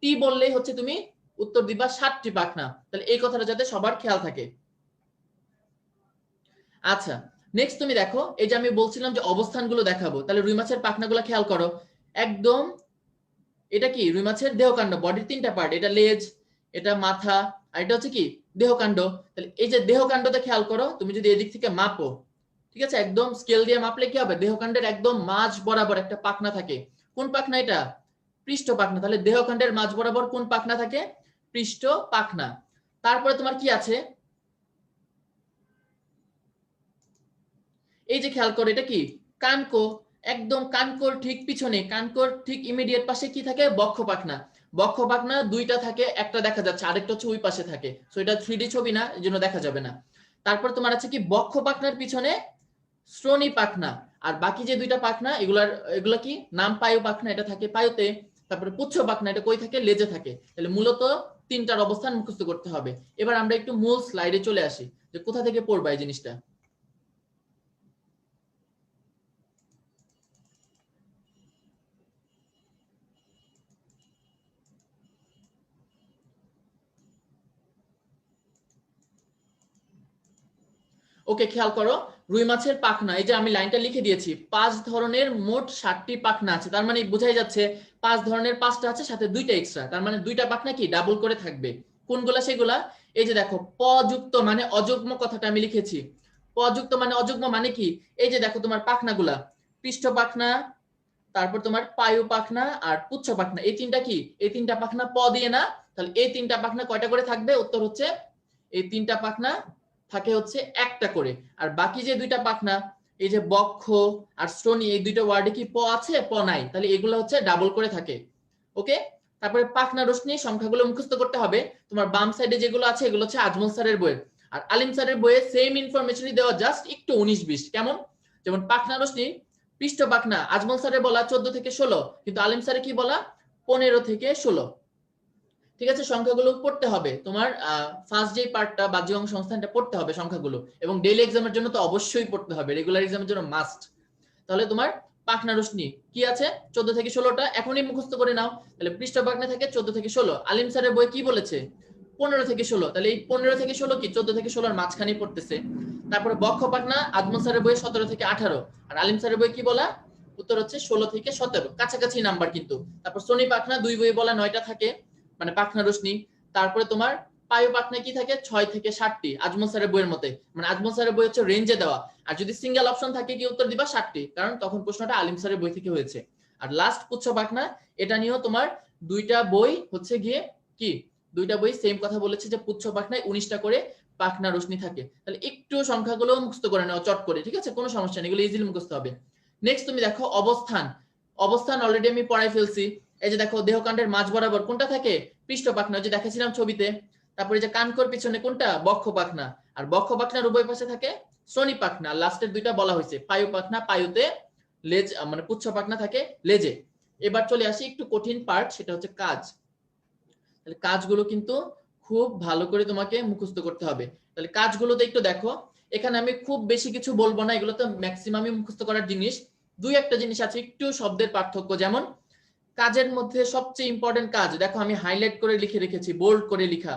টি বললেই হচ্ছে তুমি উত্তর দিবা 7টি পাখনা। তাহলে এই কথাটা যাতে সবার খেয়াল থাকে। আচ্ছা, নেক্সট তুমি দেখো, এই যে আমি বলছিলাম যে অবস্থানগুলো দেখাবো, তাহলে রুই মাছের পাখনাগুলো খেয়াল করো, একদম এটা কি রুই মাছের দেহকাণ্ড, বডির 3টা পার্ট, এটা লেজ, এটা মাথা, আর এটা হচ্ছে কি দেহকাণ্ড। তাহলে এই যে দেহকাণ্ডতে খেয়াল করো, তুমি যদি এদিক থেকে মাপো, ঠিক আছে, একদম স্কেল দিয়ে মাপলে কি হবে, দেহকাণ্ডের একদম মাঝ বরাবর একটা পাখনা থাকে। কোন পাখনা এটা, পৃষ্ঠ পাখনা। তাহলে দেহকাণ্ডের মাঝ বরাবর কোন পাখনা থাকে, পৃষ্ঠ পাখনা। তারপরে তোমার কি আছে, এই যে খেয়াল করো, এটা কি কানকো, একদম কানকোর ঠিক পিছনে, কানকোর ঠিক ইমিডিয়েট পাশে কি থাকে, বক্ষ পাখনা। বক্ষ পাখনা দুইটা থাকে, একটা দেখা যাচ্ছে, আরেকটা হচ্ছে ওই পাশে থাকে, সো এটা 3D ছবি না, এই জন্য দেখা যাবে না। তারপর তোমার আছে কি বক্ষ পাখনার পিছনে শ্রোণী পাখনা, আর বাকি যে দুইটা পাখনা এগুলা কি নাম পায়ু পাখনা, এটা থাকে পায়ুতে। তারপরে পুচ্ছ পাখনা, এটা কই থাকে, লেজে থাকে। তাহলে মূলত 3টার অবস্থান মুখস্থ করতে হবে। এবার আমরা একটু মূল স্লাইডে চলে আসি, যে কোথা থেকে পড়বা এই জিনিসটা। ওকে, খেয়াল করো, রুই মাছের পাখনা, এই যে আমি লাইনটা লিখে দিয়েছি, 5 ধরনের মোট 60টি পাখনা আছে, তার মানে বোঝাই যাচ্ছে 5 ধরনের 5টা আছে, সাথে 2টা এক্সট্রা, তার মানে 2টা পাখনা কি ডাবল করে থাকবে। কোনগুলা সেগুলা? এই যে দেখো, পযুক্ত মানে অযুগ্ম কথাটা আমি লিখেছি। পযুক্ত মানে অযুগ্ম মানে কি? এই যে দেখো তোমার পাখনাগুলা, পৃষ্ঠ পাখনা, তারপর তোমার পায়ু পাখনা আর পুচ্ছ পাখনা, এই তিনটা কি? এই তিনটা পাখনা প দিয়ে না, তাহলে এই তিনটা পাখনা কয়টা করে থাকবে? উত্তর হচ্ছে এই তিনটা পাখনা থাকে হচ্ছে একটা করে। আর বাকি যে 2টা পাখনা, এই যে বক্ষ আর শ্রোণী, এই 2টা ওয়ার্ডে কি প আছে? প নাই, তাহলে এগুলো হচ্ছে ডাবল করে থাকে। ওকে, তারপরে পাখনা রশ্মি সংখ্যাগুলো মুখস্থ করতে হবে। তোমার বাম সাইডে যেগুলো আছে এগুলো হচ্ছে আজমল স্যারের বইয়ের, আর আলিম স্যারের বইয়ে সেম ইনফরমেশনই দেওয়া, জাস্ট একটু 19-20। কেমন? যেমন পাখনা রশ্মি পৃষ্ঠ পাখনা আজমল স্যারের বলা 14 থেকে 16, কিন্তু আলিম স্যারে কি বলা? 15 থেকে 16। ঠিক আছে, সংখ্যাগুলো পড়তে হবে তোমার, ফার্স্ট যে পার্টটা বাহ্যিক অঙ্গ সংস্থানটা পড়তে হবে সংখ্যাগুলো, এবং ডেইলি এক্সামের জন্য তো অবশ্যই পড়তে হবে, রেগুলার এক্সামের জন্য মাস্ট। তাহলে তোমার পাখনা রশ্মি কি আছে? 14 থেকে 16টা এখনই মুখস্থ করে নাও। তাহলে পৃষ্ঠ পাখনা থেকে 14 থেকে 16, আলিম স্যারের বই কি বলেছে? 15 থেকে 16, তাহলে এই 15 থেকে 16 কি 14 থেকে 16 এর মাঝখানেই পড়তেছে। তারপরে বক্ষ পাখনা আজমল স্যারের বই 17 থেকে 18, আর আলিম স্যারের বই কি বলা? উত্তর হচ্ছে 16 থেকে 17, কাছাকাছি নাম্বার কিন্তু। তারপর শনি পাখনা দুই বই বলা 9টা থাকে, মানে পাখনা রশ্মি। তারপরে তোমার পায়ু পাখনা কি থাকে? 6 থেকে 7টি, আজমল স্যারের বইয়ের মতে, মানে আজমল স্যারের বই হচ্ছে রেঞ্জে দেওয়া। আর যদি সিঙ্গেল অপশন থাকে কি উত্তর দিবা 7টি, কারণ তখন প্রশ্নটা আলিম স্যারের বই থেকে হয়েছে। আর লাস্ট পুচ্ছ পাখনা, এটা নিয়েও তোমার 2টা বই হচ্ছে গিয়ে কি, 2টা বই সেম কথা বলেছে যে পুচ্ছ পাখনায় 19টা করে পাখনা রশ্মি থাকে। তাহলে একটু সংখ্যাগুলো মুখস্থ করে নাও চট করে, ঠিক আছে, কোনো সমস্যা নেই, এগুলো ইজিলি মুখস্থ হবে। নেক্সট তুমি দেখো অবস্থান। অবস্থান অলরেডি আমি পড়াই ফেলছি। এই যে দেখো, দেহকাণ্ডের মাঝ বরাবর কোনটা থাকে? পৃষ্ঠ পাখনা, যে দেখাছিলাম ছবিতে। তারপরে যে কানকর পিছনে কোনটা? বক্ষ পাখনা। আর বক্ষ পাখনার উভয় পাশে থাকে শ্রোণী পাখনা। লাস্টের 2টা বলা হয়েছে পায়ু পাখনা, পায়ুতে লেজ, মানে পুচ্ছ পাখনা থাকে লেজে। এবার চলে আসি একটু কঠিন পার্ট, সেটা হচ্ছে কাজ। তাহলে কাজগুলো কিন্তু খুব ভালো করে তোমাকে মুখস্থ করতে হবে। তাহলে কাজগুলোতে একটু দেখো, এখানে আমি খুব বেশি কিছু বলবো না, এগুলো তো ম্যাক্সিমামই মুখস্থ করার জিনিস। 2-1টা জিনিস আছে একটু শব্দের পার্থক্য, যেমন কাজের মধ্যে সবচেয়ে ইম্পর্টেন্ট কাজ, দেখো আমি হাইলাইট করে লিখে রেখেছি, বোল্ড করে লিখা,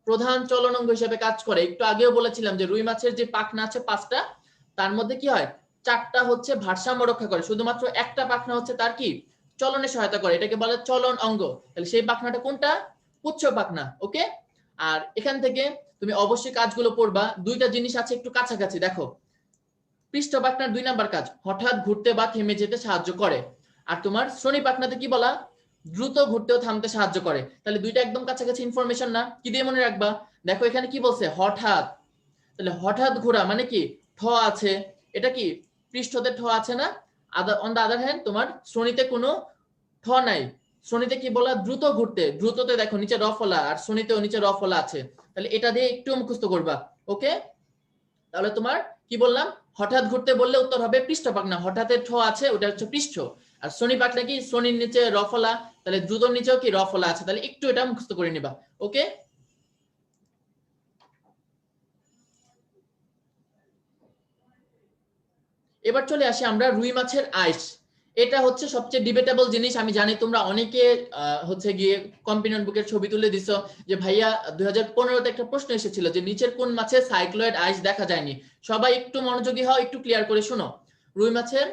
প্রধান চলনাঙ্গ হিসেবে কাজ করে। একটু আগেও বলেছিলাম যে রুই মাছের যে পাখনা আছে 5টা, তার মধ্যে কি হয়? 4টা হচ্ছে ভারসাম্য রক্ষা করে, শুধুমাত্র একটা পাখনা হচ্ছে তার কি চলনে সহায়তা করে, এটাকে বলে চলন অঙ্গ। তাহলে সেই পাখনাটা কোনটা? পুচ্ছ পাখনা। ওকে, আর এখান থেকে তুমি অবশ্যই কাজগুলো পড়বা। 2টা জিনিস আছে একটু কাছাকাছি, দেখো পৃষ্ঠ পাখনার 2 নাম্বার কাজ হঠাৎ ঘুরতে বা থেমে যেতে সাহায্য করে, আর তোমার শ্রোণী পাখনাতে কি বলা? দ্রুত ঘুরতেও থামতে সাহায্য করে। তাহলে 2টা একদম কাছাকাছি ইনফরমেশন না? কি দিয়ে মনে রাখবা? দেখো এখানে কি বলছে? হঠাৎ। তাহলে হঠাৎ ঘোরা মানে কি? ঠ আছে, এটা কি পৃষ্ঠতে ঠ আছে না? অন দা আদার হ্যান্ড তোমার শ্রোণীতে কোনো ঠ নাই। শ্রোণীতে কি বলা? দ্রুত ঘুরতে, দ্রুততে দেখো নিচে র ফলা, আর শ্রোণীতেও নিচে র ফলা আছে। তাহলে এটা দিয়ে একটু মুখস্থ করবা। ওকে, তাহলে তোমার কি বললাম? হঠাৎ ঘুরতে বললে উত্তর হবে পৃষ্ঠ পাখনা, হঠাৎের ঠ আছে ওটা হচ্ছে পৃষ্ঠ। আর শনি পাখনা কি? শনির নিচে রফলা, তাহলে দ্রুতর নিচেও কি রফলা আছে, তাহলে একটু এটা মুখস্থ করে নিবা। ওকে, এবার চলে আসি আমরা রুই মাছের আইস। এটা হচ্ছে সবচেয়ে ডিবেটেবল জিনিস। আমি জানি তোমরা অনেকে হচ্ছে গিয়ে কম্পিনিয়ন বুকের ছবি তুলে দিছো যে ভাইয়া 2015তে একটা প্রশ্ন এসেছিল যে নিচের কোন মাছে সাইক্লয়েড আইস দেখা যায়নি। সবাই একটু মনোযোগী হও, একটু ক্লিয়ার করে শোনো। রুই মাছের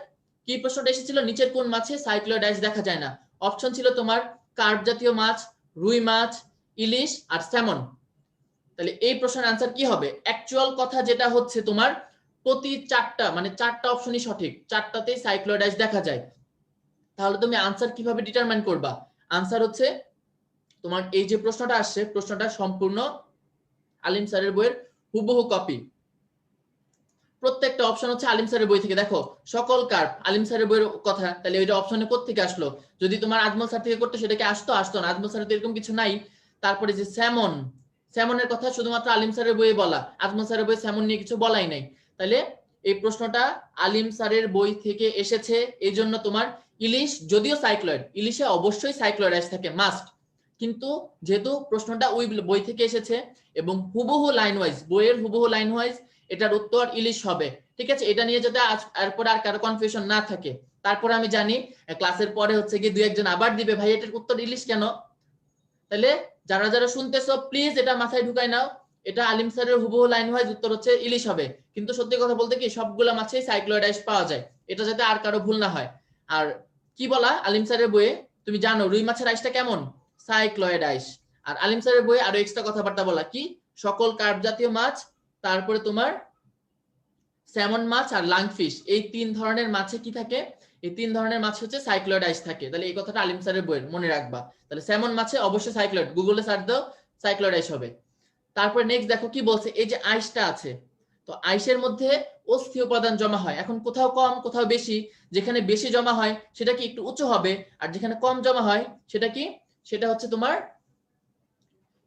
কি প্রশ্নটা এসেছিল? নিচের কোন মাছে সাইক্লয়েড আইস দেখা যায় না? অপশন ছিল তোমার কার্প জাতীয় মাছ, রুই মাছ, ইলিশ আর স্যামন। তাহলে এই প্রশ্নের আনসার কি হবে? অ্যাকচুয়াল কথা যেটা হচ্ছে তোমার প্রতি 4টা, মানে 4টা অপশনই সঠিক, 4টাতেই সাইক্লয়েড আইস দেখা যায়। তাহলে তুমি আনসার কিভাবে ডিটারমাইন করবা? আনসার হচ্ছে তোমার এই যে প্রশ্নটা আসছে, প্রশ্নটা সম্পূর্ণ আলিম স্যারের বইয়ের হুবহু কপি। প্রত্যেকটা অপশন হচ্ছে আলিম স্যারের বই থেকে। দেখো সকল কার্প আলিম স্যারের বইয়ের কথা, তাহলে ওইটা অপশনে কোত্থেকে আসলো? যদি তোমার আজমল স্যার থেকে করতে সেটাকে আসতো না, আজমল স্যারের তো এরকম কিছু নাই। তারপরে যে স্যামন, স্যামনের কথা শুধুমাত্র আলিম স্যারের বইয়ে বলা, আজমল স্যারের বই স্যামন নিয়ে কিছু বলাই নাই। তাহলে এই প্রশ্নটা আলিম স্যারের বই থেকে এসেছে। এই জন্য তোমার ইলিশ যদিও সাইক্লয়েড, ইলিশে অবশ্যই সাইক্লয়েড আইস থাকে মাস্ট, কিন্তু যেহেতু প্রশ্নটা ওই বই থেকে এসেছে এবং হুবহু লাইন ওয়াইজ, বইয়ের হুবহু লাইন ওয়াইজ এটার উত্তর ইলিশ হবে। ঠিক আছে, এটা নিয়ে যাতে এরপরে আর কারো কনফিউশন না থাকে। তারপর আমি জানি ক্লাসের পরে হচ্ছে গিয়ে 2-1 জন আবার দিবে ভাই এটার উত্তর ইলিশ কেন। তাহলে যারা যারা শুনতেছো প্লিজ এটা মাথায় ঢুকাই নাও, এটা আলিম স্যারের হুবহু লাইন ওয়াইজ উত্তর হচ্ছে ইলিশ হবে, কিন্তু সত্যি কথা বলতে কি সবগুলা মাছেই সাইক্লয়েড আইস পাওয়া যায়, এটা যাতে আর কারো ভুল না হয়। আর কি বলা আলিম স্যারের বইয়ে তুমি জানো রুই মাছের আইসটা কেমন, সাইক্লয়েড আইস। আর আলিম স্যারের বইয়ে আরো এক্সট্রা কথাবার্তা বলা কি সকল কার্প জাতীয় মাছ, তারপরে তোমার স্যামন মাছ আর লাংফিশ, এই 3 ধরনের মাছে কি থাকে, এই 3 ধরনের মাছ হচ্ছে সাইক্লয়েড আইস থাকে। তাহলে এই কথাটা আলিম স্যারের বইয়ের মনে রাখবা। তাহলে স্যামন মাছে অবশ্যই সাইক্লয়েড, গুগলে সার্চ দাও সাইক্লয়েড আইস হবে। তারপর নেক্সট দেখো কি বলছে, এই যে আইসটা আছে, তো আইসের মধ্যে অস্থি উপাদান জমা হয়। এখন কোথাও কম কোথাও বেশি, যেখানে বেশি জমা হয় সেটা কি একটু উঁচু হবে, আর যেখানে কম জমা হয় সেটা কি, সেটা হচ্ছে তোমার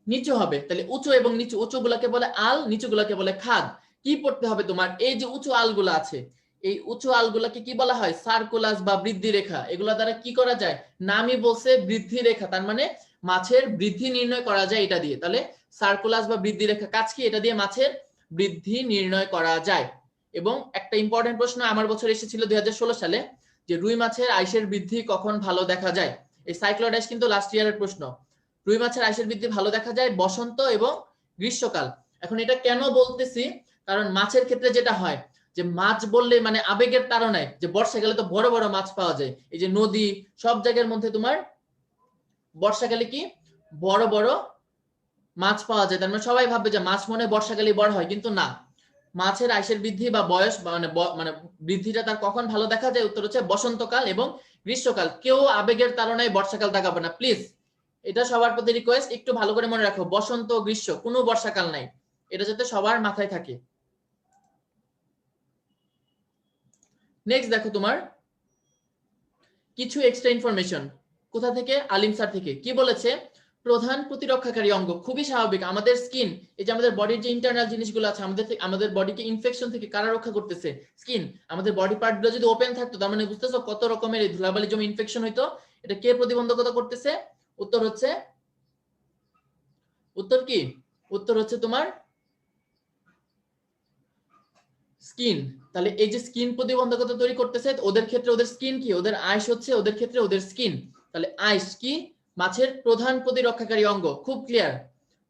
নিচু হবে। তাহলে উঁচু এবং নিচু, উঁচু গুলাকে বলে আল, নিচু গুলাকে বলে খাদ। কি পড়তে হবে তোমার, এই যে উঁচু আলগুলো আছে, এই উঁচু আলগুলাকে কি বলা হয়, সার্কুলাস বা বৃদ্ধি রেখা। এগুলা দ্বারা কি করা যায়, নামই বলছে বৃদ্ধি রেখা, তার মানে মাছের বৃদ্ধি নির্ণয় করা যায় এটা দিয়ে। তাহলে সার্কুলাস বা বৃদ্ধি রেখা কাজ কি, এটা দিয়ে মাছের বৃদ্ধি নির্ণয় করা যায়। এবং একটা ইম্পর্টেন্ট প্রশ্ন আমার বছর এসেছিল 2016 সালে, যে রুই মাছের আইসের বৃদ্ধি কখন ভালো দেখা যায়। এই সাইক্লয়েড আইস কিন্তু লাস্ট ইয়ারের প্রশ্ন। রুই মাছের আইসের বৃদ্ধি ভালো দেখা যায় বসন্ত এবং গ্রীষ্মকাল। এখন এটা কেন বলতেছি, কারণ মাছের ক্ষেত্রে যেটা হয় যে মাছ বললে মানে আবেগের তাড়নায়, যে বর্ষাকালে তো বড় বড় মাছ পাওয়া যায়, এই যে নদী সব জায়গার মধ্যে তোমার বর্ষাকালে কি বড় বড় মাছ পাওয়া যায়, তার মানে সবাই ভাববে যে মাছ মনে বর্ষাকালে বড় হয়, কিন্তু না। মাছের আইসের বৃদ্ধি বা বয়স মানে বৃদ্ধিটা তার কখন ভালো দেখা যায়, উত্তর হচ্ছে বসন্তকাল এবং গ্রীষ্মকাল। কেউ আবেগের তাড়নায় বর্ষাকাল দেখাবে না প্লিজ, এটা সবার প্রতি রিকোয়েস্ট, একটু ভালো করে মনে রাখো বসন্ত গ্রীষ্ম, কোনো বর্ষাকাল নাই, এটা যাতে সবার মাথায় থাকে। নেক্সট দেখো তোমার কিছু এক্সট্রা ইনফরমেশন কোথা থেকে, আলিম স্যার থেকে। কি বলেছে, প্রধান প্রতিরক্ষাকারী অঙ্গ, খুবই স্বাভাবিক আমাদের স্কিন, এই যে আমাদের বডির যে ইন্টারনাল জিনিসগুলো আছে, আমাদের বডিকে ইনফেকশন থেকে কারা রক্ষা করতেছে, স্কিন। আমাদের বডি পার্ট গুলো যদি ওপেন থাকতো, তার মানে বুঝতেছো কত রকমের ধুলাবালি জমে ইনফেকশন হইতো, এটা কে প্রতিবন্ধকতা করতেছে, উত্তর হচ্ছে, উত্তর কি, উত্তর হচ্ছে তোমার স্কিন। তাহলে এই যে স্কিন প্রতিবন্ধকতা তৈরি করতেছে, ওদের ক্ষেত্রে ওদের স্কিন কি, ওদের আইস হচ্ছে ওদের ক্ষেত্রে ওদের স্কিন। তাহলে আইস কি, মাছের প্রধান প্রতিরক্ষাকারী অঙ্গ, খুব ক্লিয়ার।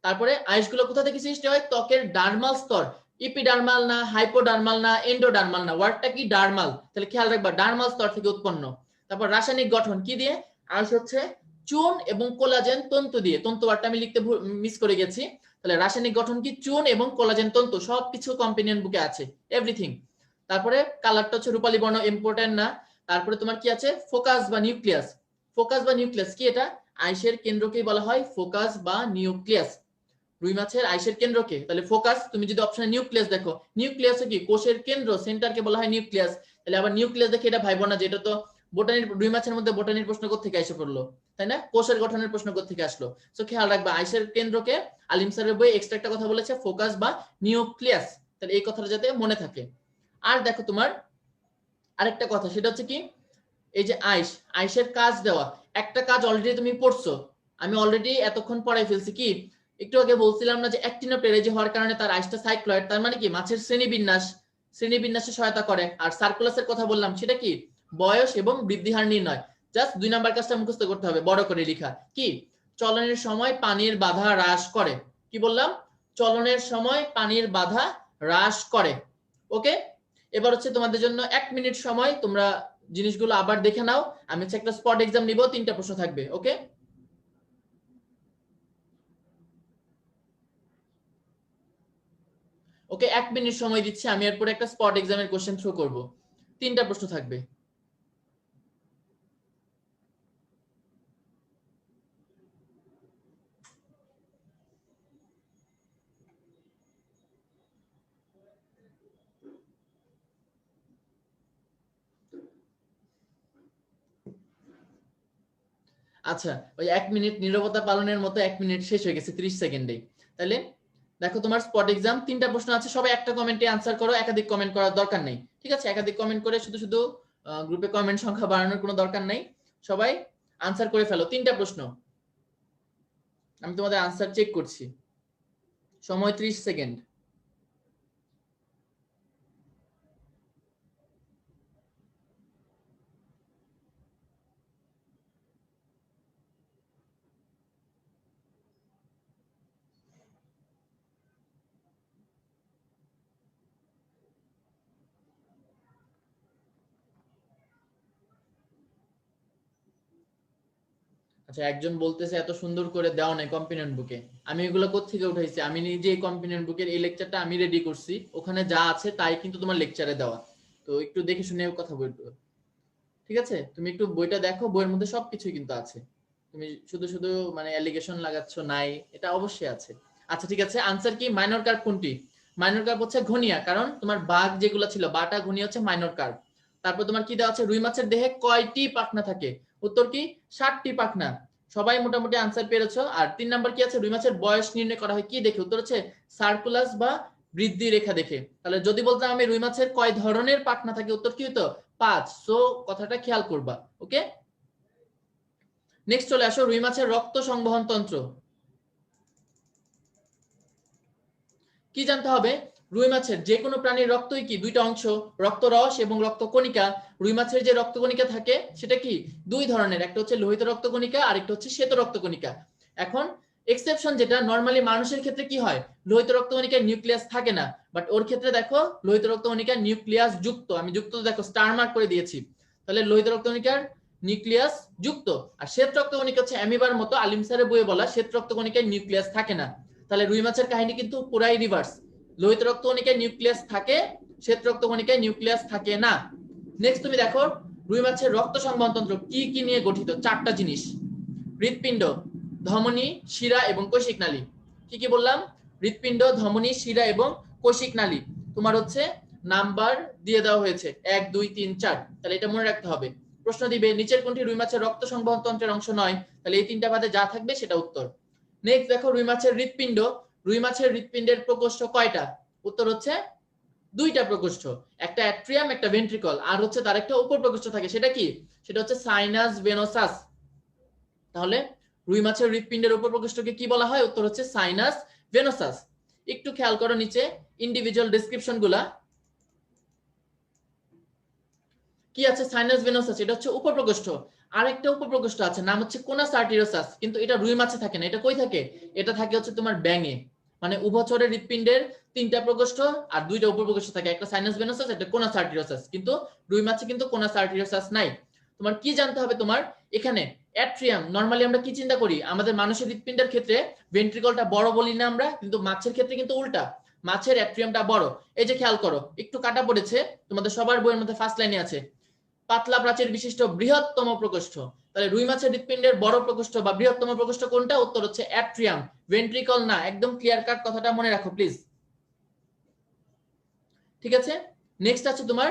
তারপরে আইসগুলো কোথা থেকে সৃষ্টি হয়, ত্বকের ডার্মাল স্তর, ইপিডার্মাল না, হাইপোডার্মাল না, এন্ডোডার্মাল না, ওয়ার্ডটা কি ডার্মাল, তাহলে খেয়াল রাখবা ডার্মাল স্তর থেকে উৎপন্ন। তারপর রাসায়নিক গঠন কি দিয়ে, আইস হচ্ছে চুন এবং কোলাজেন তন্তু দিয়ে, তন্তু ওয়ার্ডটা আমি লিখতে মিস করে গেছি। তাহলে রাসায়নিক গঠন কি চুন এবং কোলাজেন তন্তু, সবকিছু কম্পোনেন্ট বুকে আছে, এভরিথিং। তারপরে কালারটা হচ্ছে রূপালী বর্ণ, ইম্পর্টেন্ট না। তারপরে তোমার কি আছে, ফোকাস বা নিউক্লিয়াস। ফোকাস বা নিউক্লিয়াস কি, এটা আইসের কেন্দ্রকেই বলা হয় ফোকাস বা নিউক্লিয়াস। রুই মাছের আইসের কেন্দ্রকে, তাহলে ফোকাস, তুমি যদি অপশনে নিউক্লিয়াস দেখো, নিউক্লিয়াস কি কোষের কেন্দ্র, সেন্টারকে বলা হয় নিউক্লিয়াস। তাহলে আবার নিউক্লিয়াস দেখে এটা ভাইবো না যে এটা তো বোটানির, রুই মাছের মধ্যে বোটানির প্রশ্ন থেকে এসে পড়লো, তাই না, কোষের গঠনের প্রশ্ন থেকে আসলো। সো খেয়াল রাখবা আইসের কেন্দ্রকে আলিম স্যারের বই এক্সট্রা একটা কথা বলেছে ফোকাস বা নিউক্লিয়াস, তাহলে এই কথাটা যাতে মনে থাকে। আর দেখো তোমার আরেকটা কথা, সেটা হচ্ছে কি, এই যে আইস, আইসের কাজ দেওয়া, একটা কাজ অলরেডি তুমি পড়ছো, আমি অলরেডি এতক্ষণ পড়াই ফেলছি। কি, একটু আগে বলছিলাম না যে অ্যাক্টিনোপ্টেরাইজি হওয়ার কারণে তার আইসটা সাইক্লয়েড, তার মানে কি মাছের শ্রেণীবিন্যাসে সহায়তা করে। আর সার্কুলাসের কথা বললাম, সেটা কি বয়স এবং বৃদ্ধি হার নির্ণয়। জাস্ট 2 নাম্বার কাজটা মুখস্থ করতে হবে, বড় করে লেখা কি, চলনের সময় পানির বাধা হ্রাস করে। কি বললাম, চলনের সময় পানির বাধা হ্রাস করে। ওকে, এবার হচ্ছে তোমাদের জন্য 1 মিনিট সময়, তোমরা জিনিসগুলো আবার দেখে নাও। আমি হচ্ছে একটা স্পট এক্সাম নিব, 3টা প্রশ্ন থাকবে। ওকে, ওকে 1 মিনিট সময় দিচ্ছি, আমি এরপরে একটা স্পট এক্সামের কোশ্চেন থ্রো করব, 3টা প্রশ্ন থাকবে। আচ্ছা, ওই 1 মিনিট নীরবতা পালনের মতো 1 মিনিট শেষ হয়ে গেছে 30 সেকেন্ডে। তাহলে দেখো তোমার স্পট এক্সাম, 3টা প্রশ্ন আছে, সবাই একটা কমেন্টে আনসার করো, একাধিক কমেন্ট করার দরকার নেই, ঠিক আছে, একাধিক কমেন্ট করে শুধু শুধু গ্রুপে কমেন্ট সংখ্যা বাড়ানোর কোনো দরকার নেই, সবাই আনসার করে ফেলো। 3টা প্রশ্ন, আমি তোমাদের আনসার চেক করছি, সময় 30 সেকেন্ড। আচ্ছা, একজন বলতেছে এত সুন্দর করে দেওয়া নাই কম্পিনেন্ট বুকে। আমি এগুলো কোত্থেকে উঠাইছি? আমি নিজে এই কম্পিনেন্ট বুকের এই লেকচারটা আমি রেডি করছি, ওখানে যা আছে তাই কিন্তু তোমার লেকচারে দেওয়া। তো একটু দেখে শুনে কথা বলবো, ঠিক আছে? তুমি একটু বইটা দেখো, বইয়ের মধ্যে সবকিছুই কিন্তু আছে। তুমি শুধু শুধু মানে অ্যালিগেশন লাগাচ্ছ নাই, এটা অবশ্যই আছে। আচ্ছা ঠিক আছে, আনসার কি? মাইনর কার্ভ কোনটি? মাইনর কার্ভ হচ্ছে ঘনিয়া, কারণ তোমার বাঘ যেগুলো ছিল বাটা ঘনিয়া হচ্ছে মাইনর কার্ভ। তারপর তোমার কি দেওয়া আছে? রুই মাছের দেহে কয়টি পাখনা থাকে? উত্তর কি? 60টি পাখনা। সবাই মোটামুটি আনসার পেরেছো। আর 3 নাম্বার কি আছে? রুই মাছের বয়স নির্ণয় করা হয় কি দেখে? উত্তর হচ্ছে সার্কুলাস বা বৃদ্ধি রেখা দেখে। তাহলে যদি বলতাম আমি রুই মাছের কয় ধরনের পাখনা থাকে, উত্তর কি হতো? 5। সো কথাটা খেয়াল করবা। ওকে, নেক্সট চলে আসো, রুই মাছের রক্ত সংবহন তন্ত্র কি জানতে হবে? রুই মাছের যে কোনো প্রাণীর রক্তই কি দুইটা অংশ, রক্তরস এবং রক্তকণিকা। রুই মাছের যে রক্তকণিকা থাকে সেটা কি দুই ধরনের, একটা হচ্ছে লোহিত রক্তকণিকা আর একটা হচ্ছে শ্বেত রক্তকণিকা। এখন এক্সেপশন যেটা, নরমালি মানুষের ক্ষেত্রে কি হয়, লোহিত রক্তকণিকার নিউক্লিয়াস থাকে না, বাট ওর ক্ষেত্রে দেখো লোহিত রক্তকণিকার নিউক্লিয়াস যুক্ত। আমি যুক্ত দেখো স্টার মার্ক করে দিয়েছি। তাহলে লোহিত রক্তকণিকার নিউক্লিয়াস যুক্ত। আর শ্বেত রক্তকণিকা হচ্ছে অ্যামিবার মতো, আলিম স্যারের বইয়ে বলা শ্বেত রক্তকণিকার নিউক্লিয়াস থাকে না। তাহলে রুই মাছের কাহিনী কিন্তু পুরাই রিভার্স, লোহিত রক্তকণিকায় নিউক্লিয়াস থাকে, শ্বেত রক্তকণিকায় নিউক্লিয়াস থাকে না। নেক্সট তুমি দেখো রুই মাছের রক্ত সংবহন তন্ত্র কি কি নিয়ে গঠিত? 4টা জিনিস, হৃৎপিণ্ড, ধমনী, শিরা এবং কৈশিক নালী। কি কি বললাম? হৃৎপিণ্ড, ধমনী, শিরা এবং কৈশিক নালী। তোমার হচ্ছে নাম্বার দিয়ে দেওয়া হয়েছে 1 2 3 4, তাহলে এটা মনে রাখতে হবে। প্রশ্ন দিবে নিচের কোনটি রুই মাছের রক্ত সংবহন তন্ত্রের অংশ নয়? তাহলে এই 3টা বাদে যা থাকবে সেটা উত্তর। নেক্সট দেখো রুই মাছের হৃৎপিণ্ড, রুই মাছের হৃৎপিণ্ডের প্রকোষ্ঠ কয়টা? উত্তর হচ্ছে 2টা প্রকোষ্ঠ, একটা অ্যাট্রিয়াম একটা ভেন্ট্রিকল, আর হচ্ছে তার একটা উপর প্রকোষ্ঠ থাকে, সেটা কি? সেটা হচ্ছে সাইনাস ভেনোসাস। তাহলে রুই মাছের হৃৎপিণ্ডের উপর প্রকোষ্ঠকে কি বলা হয়? উত্তর হচ্ছে সাইনাস ভেনোসাস। একটু খেয়াল করো নিচে ইন্ডিভিজুয়াল ডেসক্রিপশন গুলা কি আছে। সাইনাস ভেনোসাস এটা হচ্ছে উপর প্রকোষ্ঠ। আরেকটা উপর প্রকোষ্ঠ আছে, নাম হচ্ছে কোনাস আর্টেরিওসাস, কিন্তু এটা রুই মাছে থাকে না। এটা কই থাকে? এটা থাকে হচ্ছে তোমার ব্যাঙে। মানে উভচরের হৃৎপিণ্ডের 3টা প্রকোষ্ঠ আর 2টা উপর প্রকোষ্ঠ থাকে, একটা সাইনাস ভেনোসাস একটা কোনাস আর্টেরিওসাস, কিন্তু রুই মাছে কিন্তু কোনাস আর্টেরিওসাস নাই। তোমার কি জানতে হবে? তোমার এখানে অ্যাট্রিয়াম, নরমালি আমরা কি চিন্তা করি, আমাদের মানুষের হৃৎপিণ্ডের ক্ষেত্রে ভেন্ট্রিকলটা বড় বলি না আমরা, কিন্তু মাছের ক্ষেত্রে কিন্তু উল্টা, মাছের অ্যাট্রিয়ামটা বড়। এই যে খেয়াল করো, একটু কাটা পড়েছে, তোমাদের সবার বইয়ের মধ্যে ফার্স্ট লাইনে আছে পাতলা প্রাচীর বিশিষ্ট বৃহত্তম প্রকোষ্ঠ। তাহলে রুই মাছের হৃৎপিণ্ডের বড় প্রকোষ্ঠ বা বৃহত্তম প্রকোষ্ঠ কোনটা? উত্তর হচ্ছে অ্যাট্রিয়াম, ভেন্ট্রিকল না। একদম ক্লিয়ার কাট কথাটা মনে রাখো প্লিজ, ঠিক আছে? নেক্সট আছে তোমার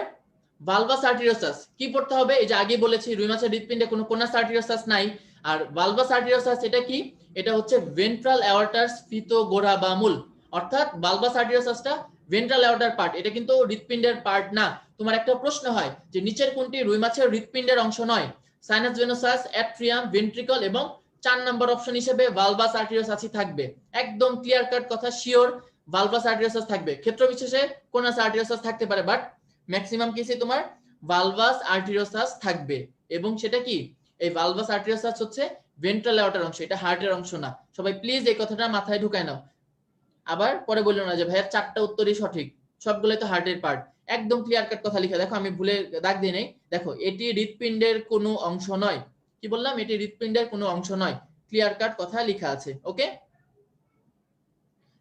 ভালভাস আর্টেরিওসাস। কি পড়তে হবে? এই যে আগে বলেছি রুই মাছের হৃৎপিণ্ডে কোনো কোনাস আর্টেরিওসাস নাই। আর ভালভাস আর্টেরিওসাস এটা কি? এটা হচ্ছে ভেন্ট্রাল অ্যাওর্টার স্ফীত গোড়া বা মূল, অর্থাৎ ভালভাস আর্টেরিওসাসটা ভেন্ট্রাল অ্যাওর্টার পার্ট, এটা কিন্তু হৃৎপিণ্ডের পার্ট না। তোমার একটা প্রশ্ন হয় যে নিচের কোনটি রুই মাছের হৃৎপিণ্ডের অংশ নয়? সাইনাস ভেনোসাস, অ্যাট্রিয়াম, ভেন্ট্রিকল এবং 4 নম্বর অপশন হিসেবে ভালভাস আর্টেরিওসাসই থাকবে। একদম ক্লিয়ার কাট কথা, শিওর ভালভাস আর্টেরিওসাস থাকবে। ক্ষেত্র বিশেষে কোনাস আর্টেরিওসাস থাকতে পারে, বাট ম্যাক্সিমাম কেসে তোমার ভালভাস আর্টেরিওসাস থাকবে। এবং সেটা কি? এই ভালভাস আর্টেরিওসাস হচ্ছে ভেন্ট্রাল অ্যাওর্টার অংশ, এটা হার্টের অংশ না। সবাই প্লিজ এই কথাটা মাথায় ঢুকায় নাও, আবার পরে বললো না যে ভাইয়া 4টা উত্তরই সঠিক, সবগুলোই তো হার্টের পার্ট। একদম ক্লিয়ার কাট কথা লিখে দেখো, আমি ভুলে দাগ দিয়ে নেই। দেখো এটি হৃৎপিণ্ডের কোনো অংশ নয়। কি বললাম? এটি হৃৎপিণ্ডের কোনো অংশ নয়, ক্লিয়ার কাট কথা লেখা আছে। ওকে,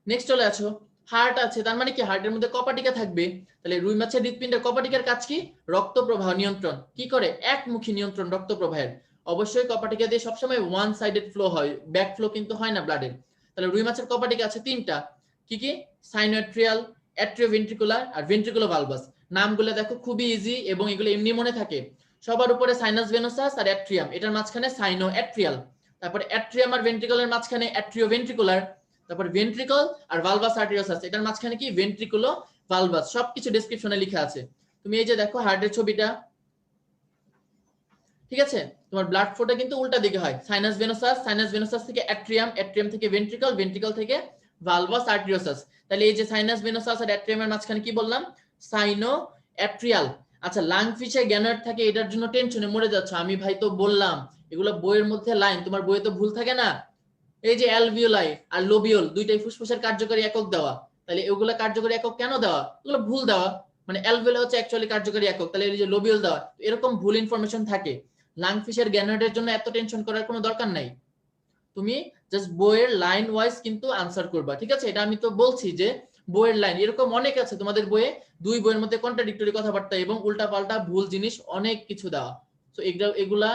নেক্সট চলে আসো, হার্ট আছে, তার মানে কি হার্টের মধ্যে কপাটিকা থাকবে। তাহলে রুই মাছের হৃৎপিণ্ডের কপাটিকার কাজ কি? রক্ত প্রবাহ নিয়ন্ত্রণ। কি করে? একমুখী নিয়ন্ত্রণ রক্ত প্রবাহের। অবশ্যই কপাটিকা দিয়ে সবসময় ওয়ান সাইডেড ফ্লো হয়, ব্যাক ফ্লো কিন্তু হয় না ব্লাডের। তাহলে রুই মাছের কপাটিকা আছে 3টা। কি কি? সাইনোএট্রিয়াল, অ্যাট্রিওভেন্ট্রিকুলার আর ভেন্ট্রিকুলোভালভাস। নামগুলো দেখো খুবই ইজি এবং এগুলো এমনি মনে থাকে। সবার উপরে সাইনাস ভেনোসাস আর অ্যাট্রিয়াম, এটার মাঝখানে সাইনোএট্রিয়াল। তারপরে অ্যাট্রিয়াম আর ভেন্ট্রিকুলার মাঝখানে অ্যাট্রিওভেন্ট্রিকুলার। তারপর ভেন্ট্রিকল আর ভালভাস আর্টেরিওসাস, এটার মাঝখানে কি? ভেন্ট্রিকুলো ভালভাস। সবকিছু ডেসক্রিপশনে লেখা আছে। তুমি এই যে দেখো হার্টের ছবিটা, ঠিক আছে? তোমার ব্লাড ফ্লোটা কিন্তু উল্টা দিকে হয়, সাইনাস ভেনোসাস, সাইনাস ভেনোসাস থেকে অ্যাট্রিয়াম, অ্যাট্রিয়াম থেকে ভেন্ট্রিকল, ভেন্ট্রিকল থেকে ভালভাস আর্টেরিওসাস। তাহলে এই যে সাইনাস ভেনোসাস আর অ্যাট্রিয়ামের মাঝখানে কি বললাম? সাইনো অ্যাট্রিয়াল। আচ্ছা, লাং ফিশে গ্যানার্ড থাকে, এটার জন্য টেনশনে মরে যাচ্ছ। আমি ভাই তো বললাম এগুলো বইয়ের মধ্যে লাইন, তোমার বইয়ে তো ভুল থাকে না। এই যে অ্যালভিওলাই আর লোবিওল দুইটাই ফুসফুসের কার্যকরী একক দেওয়া, তাহলে এগুলো কার্যকরী একক কেন দেওয়া? এগুলো ভুল দেওয়া। মানে অ্যালভিওলাই হচ্ছে অ্যাকচুয়ালি কার্যকরী একক, তাহলে এই যে লোবিওল দেওয়া, এরকম ভুল ইনফরমেশন থাকে। লাংফিশের গ্যানোয়েডের জন্য এত টেনশন করার কোনো দরকার নাই, তুমি জাস্ট বইয়ের লাইন ওয়াইজ কিন্তু আনসার করবা, ঠিক আছে? এটা আমি তো বলছি যে বইয়ের লাইন, এরকম অনেক আছে তোমাদের বইয়ে, দুই বইয়ের মধ্যে কন্ট্রাডিক্টরি কথাবার্তা এবং উল্টাপাল্টা ভুল জিনিস অনেক কিছু দেওয়া। তো এগুলা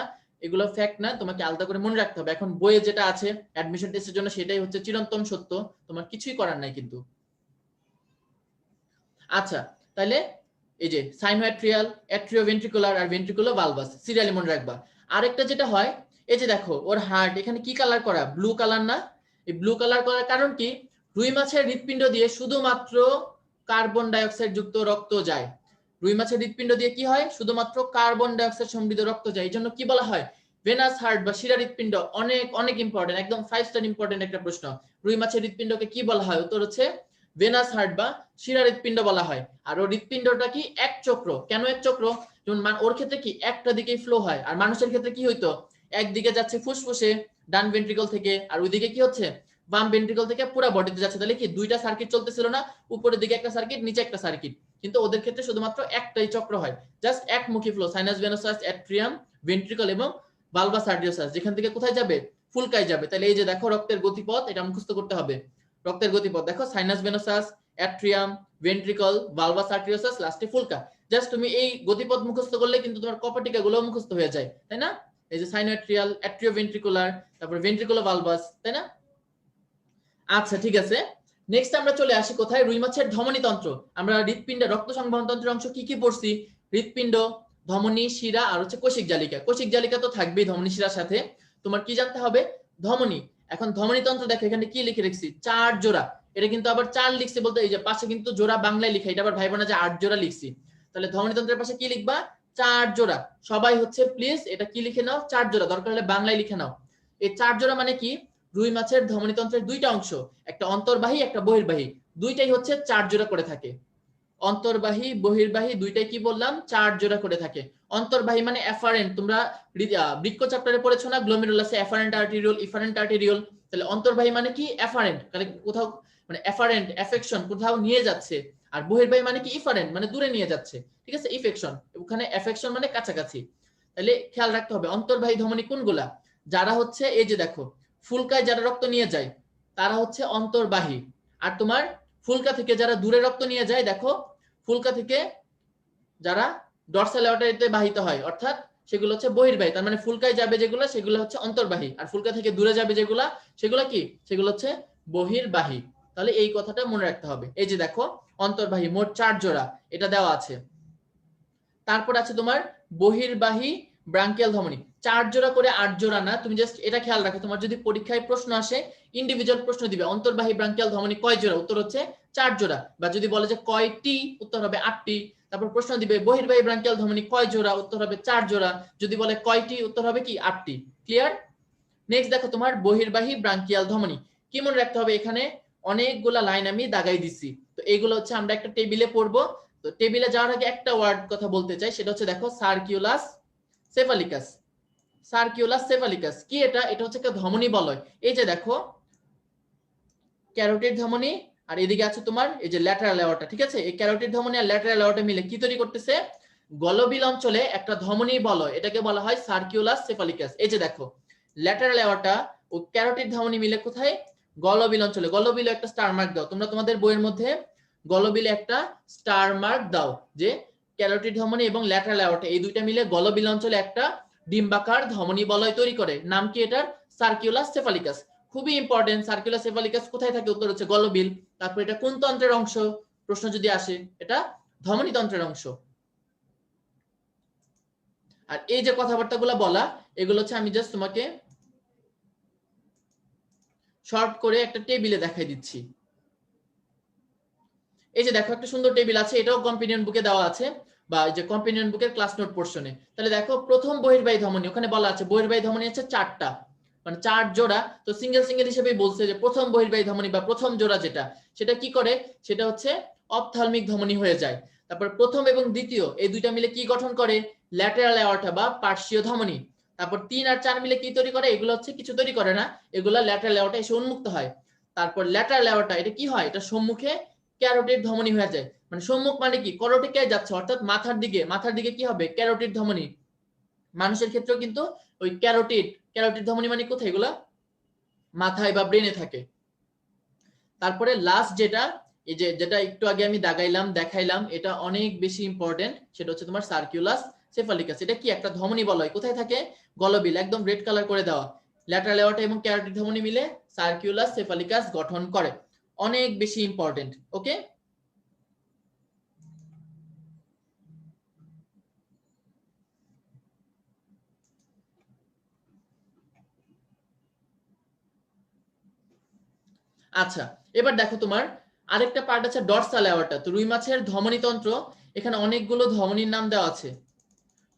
এগুলো ফ্যাক্ট না, তোমাকে আলাদা করে মনে রাখতে হবে। এখন বইয়ে যেটা আছে অ্যাডমিশন টেস্টের জন্য সেটাই হচ্ছে চিরন্তন সত্য, তোমার কিছুই করার নাই কিন্তু। আচ্ছা, তাহলে এই যে সাইনোঅ্যাট্রিয়াল, অ্যাট্রিওভেন্ট্রিকুলার আর ভেন্ট্রিকুলোভালভাস সিরিয়ালি মনে রাখবা। আরেকটা যেটা হয়, এই যে দেখো ওর হার্ট এখানে কি কালার করা, ব্লু কালার না? এই ব্লু কালার করার কারণ কি? রুই মাছের হৃৎপিণ্ড দিয়ে শুধুমাত্র কার্বন ডাইঅক্সাইড যুক্ত রক্ত যায়। রুই মাছের হৃৎপিণ্ড দিয়ে কি হয়? শুধুমাত্র কার্বন ডাইঅক্সাইড সমৃদ্ধ রক্ত যায়। এই জন্য কি বলা হয়? ভেনাস হার্ট বা শিরা হৃৎপিণ্ড। অনেক অনেক ইম্পর্টেন্ট, একদম 5 স্টার ইম্পর্টেন্ট একটা প্রশ্ন। রুই মাছের হৃৎপিণ্ডকে কি বলা হয়? উত্তর হচ্ছে ভেনাস হার্ট বা শিরা হৃৎপিণ্ড বলা হয়। আর ওর হৃৎপিণ্ডটা কি এক চক্র। কেন এক চক্র? যেমন ওর ক্ষেত্রে কি একটা দিকেই ফ্লো হয়, আর মানুষের ক্ষেত্রে কি হইতো? একদিকে যাচ্ছে ফুসফুসে ডান ভেন্ট্রিকল থেকে, আর ওইদিকে কি হচ্ছে বাম ভেন্ট্রিকল থেকে পুরো বডিতে যাচ্ছে। তাহলে কি দুইটা সার্কিট চলতেছিল না? উপরের দিকে একটা সার্কিট, নিচে একটা সার্কিট। কিন্তু ওদের ক্ষেত্রে শুধুমাত্র একটাই চক্র হয়, জাস্ট একমুখী flow. Sinus venosus, atrium, ventricle এবং ভালভাস আর্টিরিওসাস, যেখান থেকে কোথায় যাবে? ফুলকায় যাবে। তাহলে এই যে দেখো রক্তের গতিপথ, এটা মুখস্থ করতে হবে। রক্তের গতিপথ দেখো, সাইনাস ভেনোসাস, অ্যাট্রিয়াম, ভেন্ট্রিকল, ভালভাস আর্টিরিওসাস, লাস্টে ফুলকা। জাস্ট তুমি এই গতিপথ মুখস্থ করলে কিন্তু তোমার কপাটিকা গুলো মুখস্থ হয়ে যায়, তাই না? এই যে সাইনোঅ্যাট্রিয়াল, অ্যাট্রিওভেন্ট্রিকুলার, তারপর ভেন্ট্রিকুলোভালভাস, তাই না? আচ্ছা ঠিক আছে, নেক্সট আমরা চলে আসি কোথায়? রুই মাছের ধমনী তন্ত্র। আমরা হৃৎপিণ্ড, রক্ত সংবহন তন্ত্রের অংশ কি কি পড়ছি? হৃৎপিণ্ড, ধমনী, শিরা আর হচ্ছে কোষিক জালিকা। কোষিক জালিকা তো থাকবেই ধমনী শিরার সাথে। তোমার কি জানতে হবে? ধমনী। এখন ধমনী তন্ত্র দেখো এখানে কি লিখে রেখেছি, 4 জোড়া। এটা কিন্তু আবার 4 লিখছি বলতে এই যে পাশে কিন্তু জোড়া বাংলায় লিখা, এটা আবার ভাইবো না যে 8 জোড়া লিখছি। তাহলে ধমনী তন্ত্রের পাশে কি লিখবা? 4 জোড়া। সবাই হচ্ছে প্লিজ এটা কি লিখে নাও, 4 জোড়া, দরকার হলে বাংলায় লিখে নাও। এই 4 জোড়া মানে কি? রুই মাছের ধমনীতন্ত্রের দুইটা অংশ, একটা অন্তর্বাহী একটা বহির্বাহী, দুইটাই হচ্ছে 4 জোড়া করে থাকে। অন্তর্বাহী বহির্বাহী দুইটাই কি বললাম? 4 জোড়া করে থাকে। অন্তর্বাহী মানে এফারেন্ট, তোমরা বৃক্ক চ্যাপ্টারে পড়েছো না? গ্লোমেরুলাসে এফারেন্ট আর্টেরিওল, ইফারেন্ট আর্টেরিওল। তাহলে অন্তর্বাহী মানে কি? এফারেন্ট, তাহলে কোথাও মানে এফারেন্ট এফেকশন কোথাও নিয়ে যাচ্ছে। আর বহির্বাহী মানে কি? ইফারেন্ট মানে দূরে নিয়ে যাচ্ছে, ঠিক আছে? ইফেকশন, ওখানে এফেকশন মানে কাছাকাছি। তাহলে খেয়াল রাখতে হবে অন্তর্বাহী ধমনী কোনগুলা? যারা হচ্ছে এই যে দেখো ফুলকায় যারা রক্ত নিয়ে যায় তারা হচ্ছে অন্তর্বাহী। আর তোমার ফুলকা থেকে যারা দূরে রক্ত নিয়ে যায়, দেখো ফুলকা থেকে যারা ডরসাল অ্যাওর্টাতে বাহিত হয়, অর্থাৎ সেগুলো হচ্ছে বহির্বাহী। তার মানে ফুলকায় যাবে যেগুলো সেগুলো হচ্ছে অন্তর্বাহী, আর ফুলকা থেকে দূরে যাবে যেগুলা সেগুলো কি? সেগুলো হচ্ছে বহির্বাহী। তাহলে এই কথাটা মনে রাখতে হবে। এই যে দেখো অন্তর্বাহী মোট 4 জোড়া, এটা দেওয়া আছে। তারপর আছে তোমার বহির্বাহী ব্রাঙ্কিয়াল ধমনী, 4 জোড়া করে, 8 জোড়া না। তুমি জাস্ট এটা খেয়াল রাখো, তোমার যদি পরীক্ষায় প্রশ্ন আসে ইন্ডিভিজুয়াল প্রশ্ন দিবে অন্তর্বাহী ব্রাঙ্কিয়াল ধমনী কয় জোড়া, উত্তর হচ্ছে 4 জোড়া। বা যদি বলে যে কয়টি, উত্তর হবে 8টি। তারপর প্রশ্ন দিবে বহির্বাহী ব্রাঙ্কিয়াল ধমনী কয় জোড়া, উত্তর হবে 4 জোড়া। যদি বলে কয়টি, উত্তর হবে কি 8টি। ক্লিয়ার? নেক্সট দেখো তোমার বহির্বাহী ব্রাঙ্কিয়াল ধমনী কি মনে রাখতে হবে? এখানে অনেকগুলা লাইন আমি দাগাই দিছি, তো এইগুলো হচ্ছে আমরা একটা টেবিলে পড়বো। তো টেবিলে যাওয়ার আগে একটা ওয়ার্ড কথা বলতে চাই, সেটা হচ্ছে দেখো সার্কিউলাস সেফালিকাস। সার্কিউলাস সেফালিকাস কি? এটা এটা হচ্ছে একটা ধমনী বলয়। এই যে দেখো ক্যারোটিড ধমনী, আর এদিকে আছে তোমার এই যে ল্যাটারাল অ্যাওর্টা, ঠিক আছে? এই ক্যারোটিড ধমনী আর ল্যাটারাল অ্যাওর্টা মিলে কি তৈরি করতেছে? গলবিল অঞ্চলে একটা ধমনী বলয়, এটাকে বলা হয় সার্কিউলাস সেফালিকাস। এই যে দেখো ল্যাটারাল অ্যাওর্টা ও ক্যারোটিড ধমনী মিলে কোথায়? গলবিল অঞ্চলে। গলবিলে একটা স্টার মার্ক দাও, তোমরা তোমাদের বইয়ের মধ্যে গলবিলে একটা স্টার মার্ক দাও যে ক্যারোটিড ধমনী এবং ল্যাটারাল অ্যাওর্টা এই দুইটা মিলে গলবিল অঞ্চলে একটা ডিম্বাকার ধমনী বলয় তৈরি করে। নাম কি এটার? সার্কিউলাস সেফালিকাস। খুবই ইম্পর্টেন্ট। সার্কুলার সেফালিকাস কোথায় থাকে? উত্তর হচ্ছে গলবিল। তারপর এটা কোন তন্ত্রের অংশ? প্রশ্ন যদি আসে, এটা ধমনী তন্ত্রের অংশ। আর এই যে কথাবার্তাগুলো বলা, এগুলো হচ্ছে আমি জাস্ট তোমাকে শর্ট করে একটা টেবিলে দেখাই দিচ্ছি। এই যে দেখো একটা সুন্দর টেবিল আছে, এটাও কম্পেনিয়ন বুকে দেওয়া আছে, বা এই যে কম্পেনিয়ন বুকের ক্লাস নোট পোর্শনে। তাহলে দেখো প্রথম বহির্বাহী ধমনী, ওখানে বলা আছে বহির্বাহী ধমনী হচ্ছে 4টা, মানে 4 জোড়া। তো সিঙ্গেল সিঙ্গেল হিসেবেই বলছে যে প্রথম বহির্বাহী ধমনী বা প্রথম জোড়া যেটা, সেটা কি করে? সেটা হচ্ছে অপথ্যালমিক ধমনী হয়ে যায়। তারপর প্রথম এবং দ্বিতীয় এই দুইটা মিলে কি গঠন করে? ল্যাটেরাল অ্যাওর্টা বা পার্শ্বীয় ধমনী। তারপর 3 আর 4 মিলে কি তৈরি করে? এগুলো হচ্ছে কিছু তৈরি করে না, এগুলো ল্যাটেরাল অ্যাওর্টা এসে উন্মুক্ত হয়। তারপর ল্যাটারাল অ্যাওর্টা এটা কি হয়? এটা সম্মুখে ক্যারোটিড ধমনী হয়ে যায়। মানে সম্মুখ মানে কি? করোটিকায় যাচ্ছে, অর্থাৎ মাথার দিকে। মাথার দিকে কি হবে? ক্যারোটিড ধমনী। মানুষের ক্ষেত্রেও কিন্তু ওই ক্যারোটিড ধমনী মানে কোথায়, এগুলা মাথায় বা ব্রেনে থাকে। তারপরে লাস্ট যেটা, এই যে যেটা একটু আগে আমি দাগাইলাম দেখাইলাম, এটা অনেক বেশি ইম্পর্টেন্ট, সেটা হচ্ছে তোমার সার্কিউলাস সেফালিকাস। এটা কি একটা ধমনী বলা হয়, কোথায় থাকে, গলবিল, একদম রেড কালার করে দেওয়া। ল্যাটারাল অ্যাওর্টা এবং ক্যারোটিড ধমনী মিলে সার্কিউলাস সেফালিকাস গঠন করে, অনেক বেশি ইম্পর্টেন্ট। ওকে, আচ্ছা এবার দেখো তোমার আরেকটা পার্ট আছে ডরসাল অ্যাওর্টা। তো রুই মাছের ধমনী তন্ত্র, এখানে অনেকগুলো ধমনীর নাম দেওয়া আছে।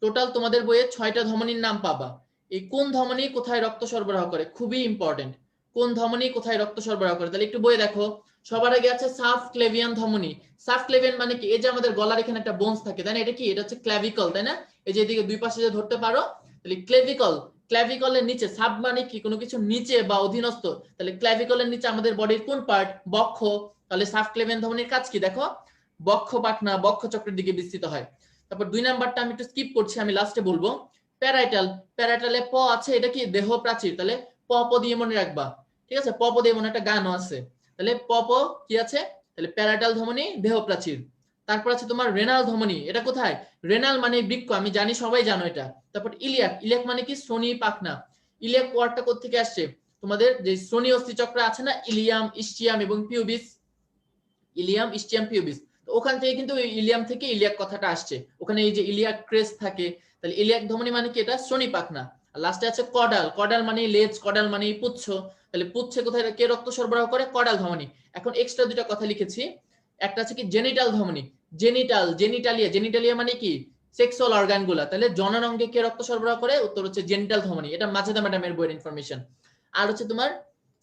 টোটাল তোমাদের বইয়ে 6টা ধমনীর নাম পাবা। এই কোন ধমনী কোথায় রক্ত সরবরাহ করে, খুবই ইম্পর্টেন্ট, কোন ধমনী কোথায় রক্ত সরবরাহ করে। তাহলে একটু বইয়ে দেখো। সবার আগে আছে সাবক্লেভিয়ান ধমনী। সাবক্লেভিয়ান মানে কি, এই যে আমাদের গলার এখানে একটা বোনস থাকে তাই না, এটা কি, এটা হচ্ছে ক্ল্যাভিকল তাই না, এই যে এদিকে দুই পাশে যে ধরতে পারো, তাহলে ক্লেভিকল, ক্ল্যাভিকলের নিচে, সাব মানে কি কোনো কিছু নিচে বা অধীনস্থ, তাহলে ক্ল্যাভিকলের নিচে আমাদের বডির কোন পার্ট, বক্ষ। তাহলে সাবক্লেভিয়ান ধমনীর কাজ কি দেখো, বক্ষ পাটনা, বক্ষ চক্রের দিকে বিস্তৃত হয়। তারপর 2 নাম্বারটা আমি একটু স্কিপ করছি, আমি লাস্টে বলবো। প্যারাইটাল, প্যারাইটালে প আছে, এটা কি দেহ প্রাচীর, তাহলে প প দিয়ে মনে রাখবা, ঠিক আছে, প প দিয়ে মনে একটা গানও আছে, তাহলে প প কি আছে, তাহলে প্যারাইটাল ধমনী দেহ প্রাচীর। তারপর আছে তোমার রেনাল ধমনী, এটা কোথায়, রেনাল মানে বৃক্ক, আমি জানি সবাই জানো এটা। তারপর ইলিয়াক, ইলিয়াক মানে কি শ্রোণী পাখনা। ইলিয়াক ওয়ার্ডটা কোথা থেকে আসছে, তোমাদের যে শ্রোণী অস্থি চক্র আছে না, ইলিয়াম, ইস্টিয়াম এবং পিউবিস, ইলিয়াম, ইস্টিয়াম, পিউবিস, তো ওখান থেকে কিন্তু ইলিয়াম থেকে ইলিয়াক কথাটা আসছে, ওখানে এই যে ইলিয়াক ক্রেস্ট থাকে, তাহলে ইলিয়াক ধমনী মানে কি, এটা শ্রোণী পাখনা। আর লাস্টে আছে কডাল, কডাল মানে লেজ, কডাল মানে পুচ্ছ, তাহলে পুচ্ছে কোথায় কে রক্ত সরবরাহ করে, কডাল ধমনী। এখন এক্সট্রা দুটো কথা লিখেছি, একটা আছে কি জেনিটাল ধমনী, জেনিটাল, জেনিটালিয়া, জেনিটালিয়া মানে কি সেক্সুয়াল অর্গান গুলা, তাহলে জননাঙ্গে কে রক্ত সরবরাহ করে, উত্তর হচ্ছে জেনিটাল ধমনী, এটা মাজেদা ম্যাডামের বইয়ের ইনফরমেশন। আর হচ্ছে তোমার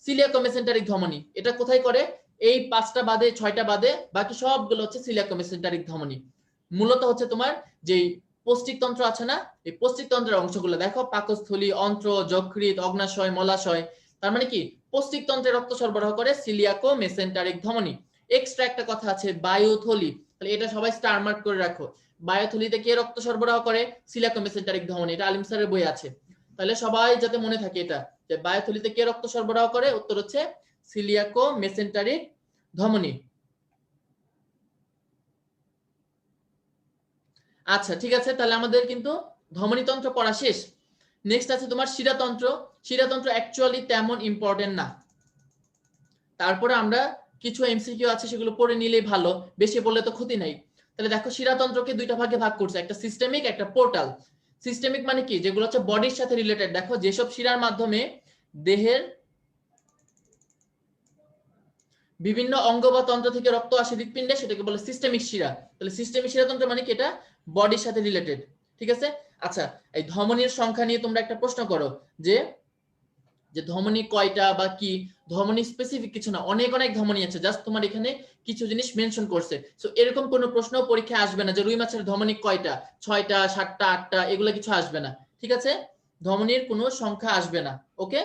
সিলিয়াকো মেসেন্টারিক ধমনী, এটা কোথায় করে, এই 5টা বাদে 6টা বাদে বাকি সবগুলো হচ্ছে সিলিয়াকো মেসেন্টারিক ধমনী। মূলত হচ্ছে তোমার যেই পৌষ্টিক তন্ত্র আছে না, এই পৌষ্টিক তন্ত্রের অংশগুলো দেখো, পাকস্থলী, অন্ত্র, যকৃৎ, অগ্নাশয়, মলাশয়, তার মানে কি পৌষ্টিক তন্ত্রে রক্ত সরবরাহ করে সিলিয়াকো মেসেন্টারিক ধমনী। এক্সট্রা একটা কথা আছে বায়ুথলি, তাহলে এটা সবাই স্টার মার্ক করে রাখো, বায়ুথলিতে কে রক্ত সরবরাহ করে, সিলিয়াকো মেসেন্টারিক ধমনী, এটা আলিম স্যারের বই আছে, তাহলে সবাই যাতে মনে থাকে এটা, যে বায়ুথলিতে কে রক্ত সরবরাহ করে, উত্তর হচ্ছে সিলিয়াকো মেসেন্টারিক ধমনী। আচ্ছা ঠিক আছে, তাহলে আমাদের কিন্তু ধমনীতন্ত্র পড়া শেষ। নেক্সট আছে তোমার শিরাতন্ত্র। শিরাতন্ত্র অ্যাকচুয়ালি তেমন ইম্পর্টেন্ট না, তারপরে আমরা কিছু এমসিকিউ আছে সেগুলো পড়ে নিলেই ভালো, বেশি পড়লে তো ক্ষতি নাই। তাহলে দেখো শিরাতন্ত্রকে 2টা ভাগে ভাগ করছে, একটা সিস্টেমিক, একটা পোর্টাল। সিস্টেমিক মানে কি, যেগুলো হচ্ছে বডির সাথে রিলেটেড, দেখো যেসব শিরার মাধ্যমে দেহের বিভিন্ন অঙ্গ বা তন্ত্র থেকে রক্ত আসে হৃৎপিণ্ডে, সেটাকে বলে সিস্টেমিক শিরা। তাহলে সিস্টেমিক শিরাতন্ত্র মানে কি, এটা বডির সাথে রিলেটেড, ঠিক আছে। আচ্ছা, এই ধমনীর সংখ্যা নিয়ে তোমরা একটা প্রশ্ন করো, যে যে ধমনী কয়টা বা কি, ধমনী স্পেসিফিক কিছু না, অনেক অনেক ধমনী আছে, জাস্ট তোমার এখানে কিছু জিনিস মেনশন করছে। সো এরকম কোনো প্রশ্ন পরীক্ষায় আসবে না যে রুই মাছের ধমনী কয়টা, 6টা, 7টা, 8টা, এগুলো কিছু আসবে না, ঠিক আছে, ধমনীর কোনো সংখ্যা আসবে না। ওকে,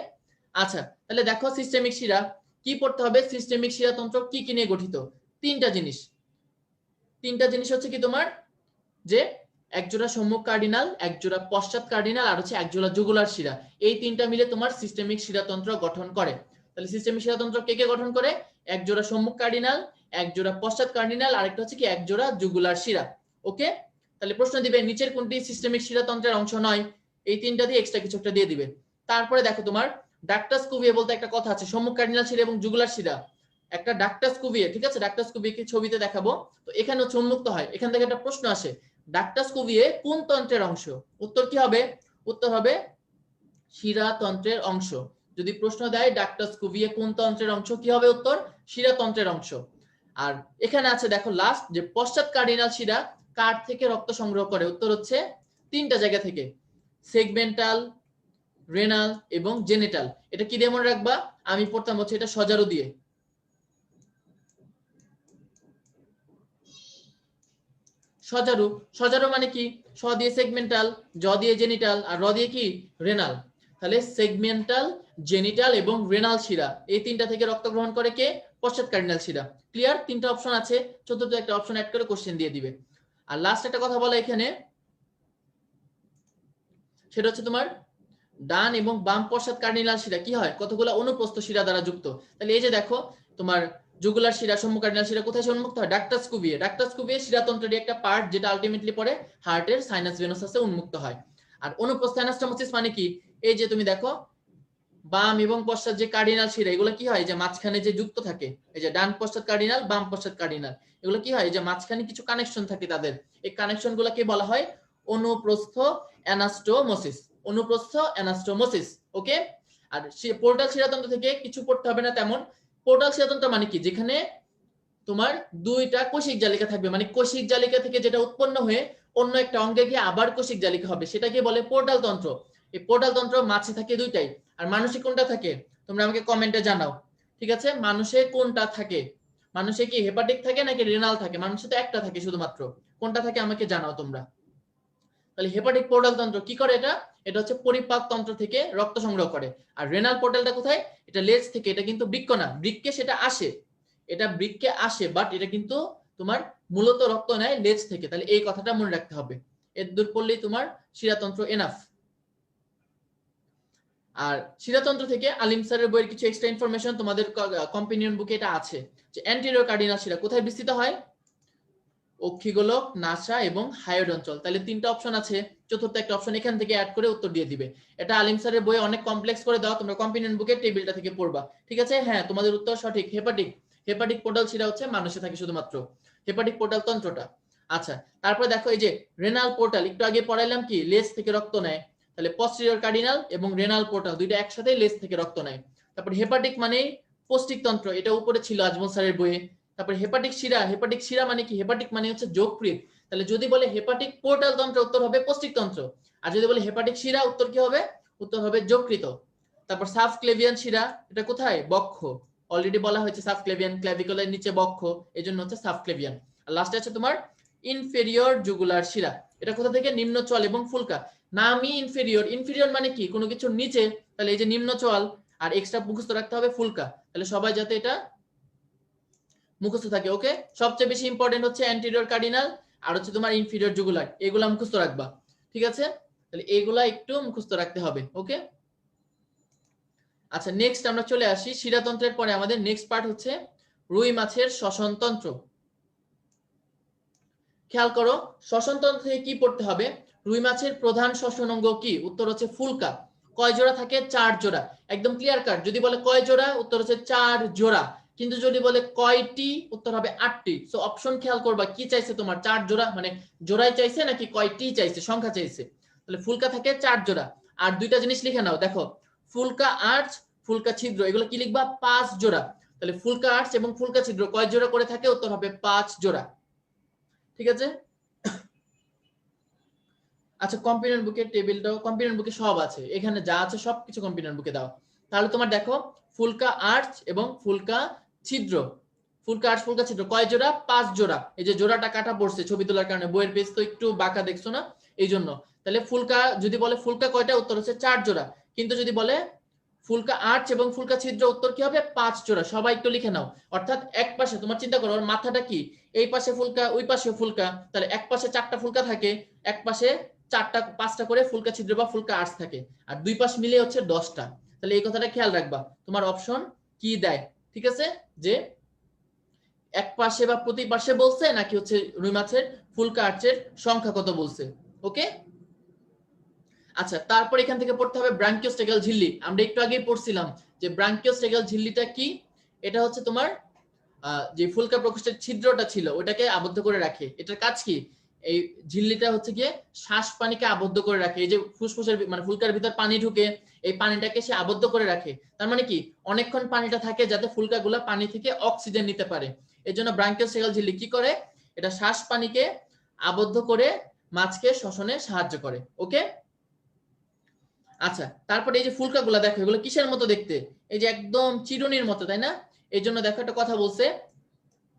আচ্ছা তাহলে দেখো সিস্টেমিক শিরা কি পড়তে হবে, সিস্টেমিক শিরাতন্ত্র কি কি নিয়ে গঠিত, তিনটা জিনিস। তিনটা জিনিস হচ্ছে কি তোমার, যে একজোড়া সম্মুখ কার্ডিনাল, একজোড়া পশ্চাৎ কার্ডিনাল, আর হচ্ছে একজোড়া জুগুলার শিরা, এই তিনটা মিলে তোমার সিস্টেমিক শিরাতন্ত্র গঠন করে। তাহলে সিস্টেমিক শিরাতন্ত্র কে কে গঠন করে, একজোড়া সম্মুখ কার্ডিনাল, একজোড়া পশ্চাৎ কার্ডিনাল, আরেকটা হচ্ছে কি একজোড়া জুগুলার শিরা। ওকে, তাহলে প্রশ্ন দিবে নিচের কোনটি সিস্টেমিক শিরাতন্ত্রের অংশ নয়, এই তিনটা দিয়ে এক্সট্রা কিছু একটা দিয়ে দিবে। তারপরে দেখো তোমার ডাক্টাস কুভিয়ে বলতে একটা কথা আছে, সম্মুখ কার্ডিনাল শিরা এবং জুগুলার শিরা, একটা ডাক্টাস কুভিয়ে, ঠিক আছে, ডাক্টাস কুভিয়ে ছবিতে দেখাবো, তো এখানে হচ্ছে উন্মুক্ত হয়, এখান থেকে একটা প্রশ্ন আসে, ডাক্টাস কুভিয়ে কোন তন্ত্রের অংশ, উত্তর কি হবে, উত্তর হবে শিরাতন্ত্রের অংশ। যদি প্রশ্ন দেয় ডাক্টাস কুভিয়ে কোন তন্ত্রের অংশ, কি হবে উত্তর, শিরাতন্ত্রের অংশ। আর এখানে আছে দেখো লাস্ট, যে পশ্চাৎ কার্ডিনাল শিরা কার থেকে রক্ত সংগ্রহ করে, উত্তর হচ্ছে 3টা জায়গা থেকে, সেগমেন্টাল, রেনাল এবং জেনিটাল। এটা কি দিয়ে মনে রাখবা, আমি পড়তাম হচ্ছে এটা সজারু দিয়ে, সজারু, সজারু মানে কি, স দিয়ে সেগমেন্টাল, জ দিয়ে জেনিটাল, আর র দিয়ে কি রেনাল, তাহলে সেগমেন্টাল, জেনিটাল এবং রেনাল শিরা, এই 3টা থেকে রক্ত গ্রহণ করে কে, পশ্চাৎ কার্ডিনাল শিরা। ক্লিয়ার, 3টা অপশন আছে, চতুর্থ একটা অপশন অ্যাড করে কোশ্চেন দিয়ে দিবে। আর লাস্ট একটা কথা বলা এখানে, সেটা হচ্ছে তোমার ডান এবং বাম পশ্চাৎ কার্ডিনাল শিরা কি হয়, কতগুলো অনুপ্রস্থ শিরা দ্বারা যুক্ত। তাহলে এই যে দেখো তোমার জুগুলার শিরা, সম্মুখ কার্ডিনাল শিরা কোথায় উন্মুক্ত হয়, ডাক্টাস কুভিয়ে। ডাক্টাস কুভিয়ে শিরাতন্ত্রের একটা পার্ট, যেটা আলটিমেটলি পরে হার্টের সাইনাস ভেনাসাসে উন্মুক্ত হয়। আর অনুপ্রস্থ অ্যানাস্টোমোসিস মানে কি, এই যে তুমি দেখো বাম এবং পশ্চাৎ যে কার্ডিনাল শিরা, এগুলো কি হয়, যে মাঝখানে যে যুক্ত থাকে, এই যে ডান পশ্চাৎ কার্ডিনাল, বাম পশ্চাৎ কার্ডিনাল, এগুলো কি হয়, যে মাঝখানে কিছু কানেকশন থাকে তাদের, এই কানেকশন গুলোকে বলা হয় অনুপ্রস্থ অ্যানাস্টোমোসিস। অনুপ্রস্থ অ্যানাস্টোমোসিস, ওকে। আর পোর্টাল শিরাতন্ত্র থেকে কিছু পড়তে হবে না তেমন। পোর্টাল শিরাতন্ত্র মানে কি, যেখানে তোমার দুইটা কোষিক জালিকা থাকবে, মানে কোষিক জালিকা থেকে যেটা উৎপন্ন হয়ে অন্য একটা অঙ্গে গিয়ে আবার কোষিক জালিকা হবে, সেটাকে বলে পোর্টাল তন্ত্র। এই পোর্টাল তন্ত্র মাছে থাকে দুইটাই। আর মানুষে কোনটা থাকে, তোমরা আমাকে কমেন্টে জানাও, ঠিক আছে। মানুষে কোনটা থাকে, মানুষে কি হেপাটিক থাকে নাকি রেনাল থাকে, মানুষে তো একটা থাকে শুধুমাত্র, কোনটা থাকে আমাকে জানাও তোমরা। তাহলে হেপাটিক পোর্টাল তন্ত্র কি করে, এটা হচ্ছে পরিপাক তন্ত্র থেকে রক্ত সংগ্রহ করে। আর রেনাল পোর্টালটা কোথায়, এটা লেজ থেকে, এটা কিন্তু বৃক্ক না, বৃক্কে সেটা আসে, এটা বৃক্কে আসে, বাট এটা কিন্তু তোমার মূলত রক্ত নেয় লেজ থেকে। তাহলে এই কথাটা মনে রাখতে হবে, এর দূর পড়লেই তোমার শিরাতন্ত্র এনাফ। আর শিরাতন্ত্র থেকে আলিম স্যারের বইয়ের কিছু এক্সট্রা ইনফরমেশন তোমাদের কম্পেনিয়ন বুকে এটা আছে, যে অ্যান্টেরিয়র কার্ডিনাল শিরা কোথায় বিস্তৃত হয়, অক্ষিগোলক, নাসা এবং হায়োড অঞ্চল। তাহলে তিনটা অপশন আছে, চতুর্থ একটা অপশন এখান থেকে অ্যাড করে উত্তর দিয়ে দিবে। এটা আলিম স্যারের বইয়ে অনেক কমপ্লেক্স করে দাও, তোমরা কম্পেনিয়ন বুকের টেবিলটা থেকে পড়বা, ঠিক আছে। হ্যাঁ, তোমাদের উত্তর সঠিক, হেপাটিক। হেপাটিক পোর্টাল শিরা হচ্ছে মানুষে থাকে শুধুমাত্র, হেপাটিক পোর্টাল তন্ত্রটা। আচ্ছা, তারপরে দেখো এই যে রেনাল পোর্টাল, একটু আগে পড়াইলাম কি, লেজ থেকে রক্ত নেয়। তাহলে পস্টেরিয়র কার্ডিনাল এবং রেনাল পোর্টাল দুইটা একসাথে লেজ থেকে রক্ত নেয়। তারপর হেপাটিক মানে পৌষ্টিক তন্ত্র, এটা উপরে ছিল আজমল স্যারের বইয়ে। তারপর হেপাটিক শিরা, হেপাটিক শিরা মানে কি, হেপাটিক মানে হচ্ছে যকৃৎ। তাহলে যদি বলে হেপাটিক পোর্টাল তন্ত্র, উত্তর হবে পৌষ্টিক তন্ত্র। আর যদি বলে হেপাটিক শিরা, উত্তর কি হবে, উত্তর হবে যকৃত। তারপর সাবক্লেভিয়ান শিরা, এটা কোথায়, বক্ষ। অলরেডি বলা হয়েছে সাবক্লেভিয়ান, ক্ল্যাভিকুলার নিচে বক্ষ, এজন্য হচ্ছে সাবক্লেভিয়ান। আর লাস্টে আছে তোমার ইনফেরিয়র জুগুলার শিরা, এটা কোথা থেকে, নিম্ন চোয়াল এবং ফুলকা। নামই ইনফেরিয়র, ইনফেরিয়র মানে কি, কোনো কিছুর নিচে, তাহলে এই যে নিম্ন চোয়াল, আর এক্সট্রা মুখস্থ রাখতে হবে ফুলকা। তাহলে সবাই যাতে এটা মুখস্থ থাকে, ওকে। সবচেয়ে বেশি ইম্পর্টেন্ট হচ্ছে অ্যান্টেরিয়র কার্ডিনাল আর হচ্ছে তোমার ইনফেরিয়র জুগুলার, এগুলা মুখস্থ রাখবা, ঠিক আছে। তাহলে এগুলা একটু মুখস্থ রাখতে হবে, ওকে। আচ্ছা, নেক্সট আমরা চলে আসি শিরাতন্ত্রের পরে আমাদের নেক্সট পার্ট হচ্ছে রুই মাছের শ্বসন তন্ত্র। খেয়াল করো, শ্বসন তন্ত্র থেকে কি পড়তে হবে, রুই মাছের প্রধান শ্বসন অঙ্গ কি, উত্তর হচ্ছে ফুলকা। কয় জোড়া থাকে, 4 জোড়া, একদম ক্লিয়ার কাট। যদি বলে কয় জোড়া, উত্তর হচ্ছে 4 জোড়া। কিন্তু যদি বলে কয়টি, উত্তর হবে 8টি। সো অপশন খেয়াল করবা, কি চাইছে তোমার, 4 জোড়া মানে জোড়ায় চাইছে নাকি কয়টি চাইছে, সংখ্যা চাইছে। তাহলে ফুলকা থাকে 4 জোড়া। আর দুইটা জিনিস লিখে নাও, দেখো ফুলকা আর্চ, ফুলকা ছিদ্র, এগুলো কি লিখবা, 5 জোড়া। তাহলে ফুলকা আর্চ এবং ফুলকা ছিদ্র কয় জোড়া করে থাকে, উত্তর হবে 5 জোড়া, ঠিক আছে। আচ্ছা, কম্পিউটার বুকের টেবিলটাও, কম্পিউটার বুকে সব আছে, এখানে যা আছে সবকিছু কম্পিউটার বুকে দাও। তাহলে তোমার দেখো ফুলকা আর্চ এবং ফুলকা ছিদ্র, ফুলকা আর্চ ফুলকা ছিদ্র কয় জোড়া, 5 জোড়া। এই যে জোড়াটা কাটা পড়ছে ছবি তোলার কারণে, বইয়ের পেজ তো একটু বাঁকা দেখছো না, এই জন্য। তাহলে ফুলকা, যদি বলে ফুলকা কয়টা, উত্তর হচ্ছে 4 জোড়া। কিন্তু যদি বলে ফুলকা আর্চ এবং ফুলকা ছিদ্র, উত্তর কি হবে, 5 জোড়া। সবাই একটু লিখে নাও। অর্থাৎ এক পাশে তোমার চিন্তা করো, ওর মাথাটা কি, এই পাশে ফুলকা, ওই পাশে ফুলকা, তাহলে এক পাশে 4টা ফুলকা থাকে, এক পাশে 5টা করে ফুলকা ছিদ্র বা ফুলকা আর্চ থাকে, আর দুই পাশ মিলে হচ্ছে 10টা। তাহলে এই কথাটা খেয়াল রাখবা, তোমার অপশন কি দেয়, ঠিক আছে, যে এক পাশে বা প্রতি পাশে বলছে নাকি হচ্ছে রুই মাছের ফুলকা আর্চের সংখ্যা কত বলছে, ওকে। আচ্ছা, তারপর এখান থেকে পড়তে হবে ব্রাঙ্কিওস্টেগাল ঝিল্লি। আমরা একটু আগেই পড়ছিলাম যে ব্রাঙ্কিওস্টেগাল ঝিল্লিটা কি, এটা হচ্ছে তোমার যে ফুলকা প্রকোষ্ঠের ছিদ্রটা ছিল ওটাকে আবদ্ধ করে রাখে। এটার কাজ কি, এই ঝিল্লিটা হচ্ছে গিয়ে শ্বাস পানিকে আবদ্ধ করে রাখে। এই যে ফুসফুসের মানে ফুলকার ভিতর পানি ঢুকে, এই পানিটাকে সে আবদ্ধ করে রাখে। তার মানে কি, অনেকক্ষণ পানিটা থাকে যাতে ফুলকাগুলা পানি থেকে অক্সিজেন নিতে পারে। এই জন্য ব্রাঙ্কিওস্টেগাল ঝিল্লি কি করে, এটা শ্বাস পানিকে আবদ্ধ করে মাছকে শ্বসনে সাহায্য করে, ওকে। আচ্ছা, তারপরে এই যে ফুলকাগুলা দেখো, এগুলো কিসের মতো দেখতে, এই যে একদম চিরুনির মতো, তাই না। এই জন্য দেখো একটা কথা বলছে,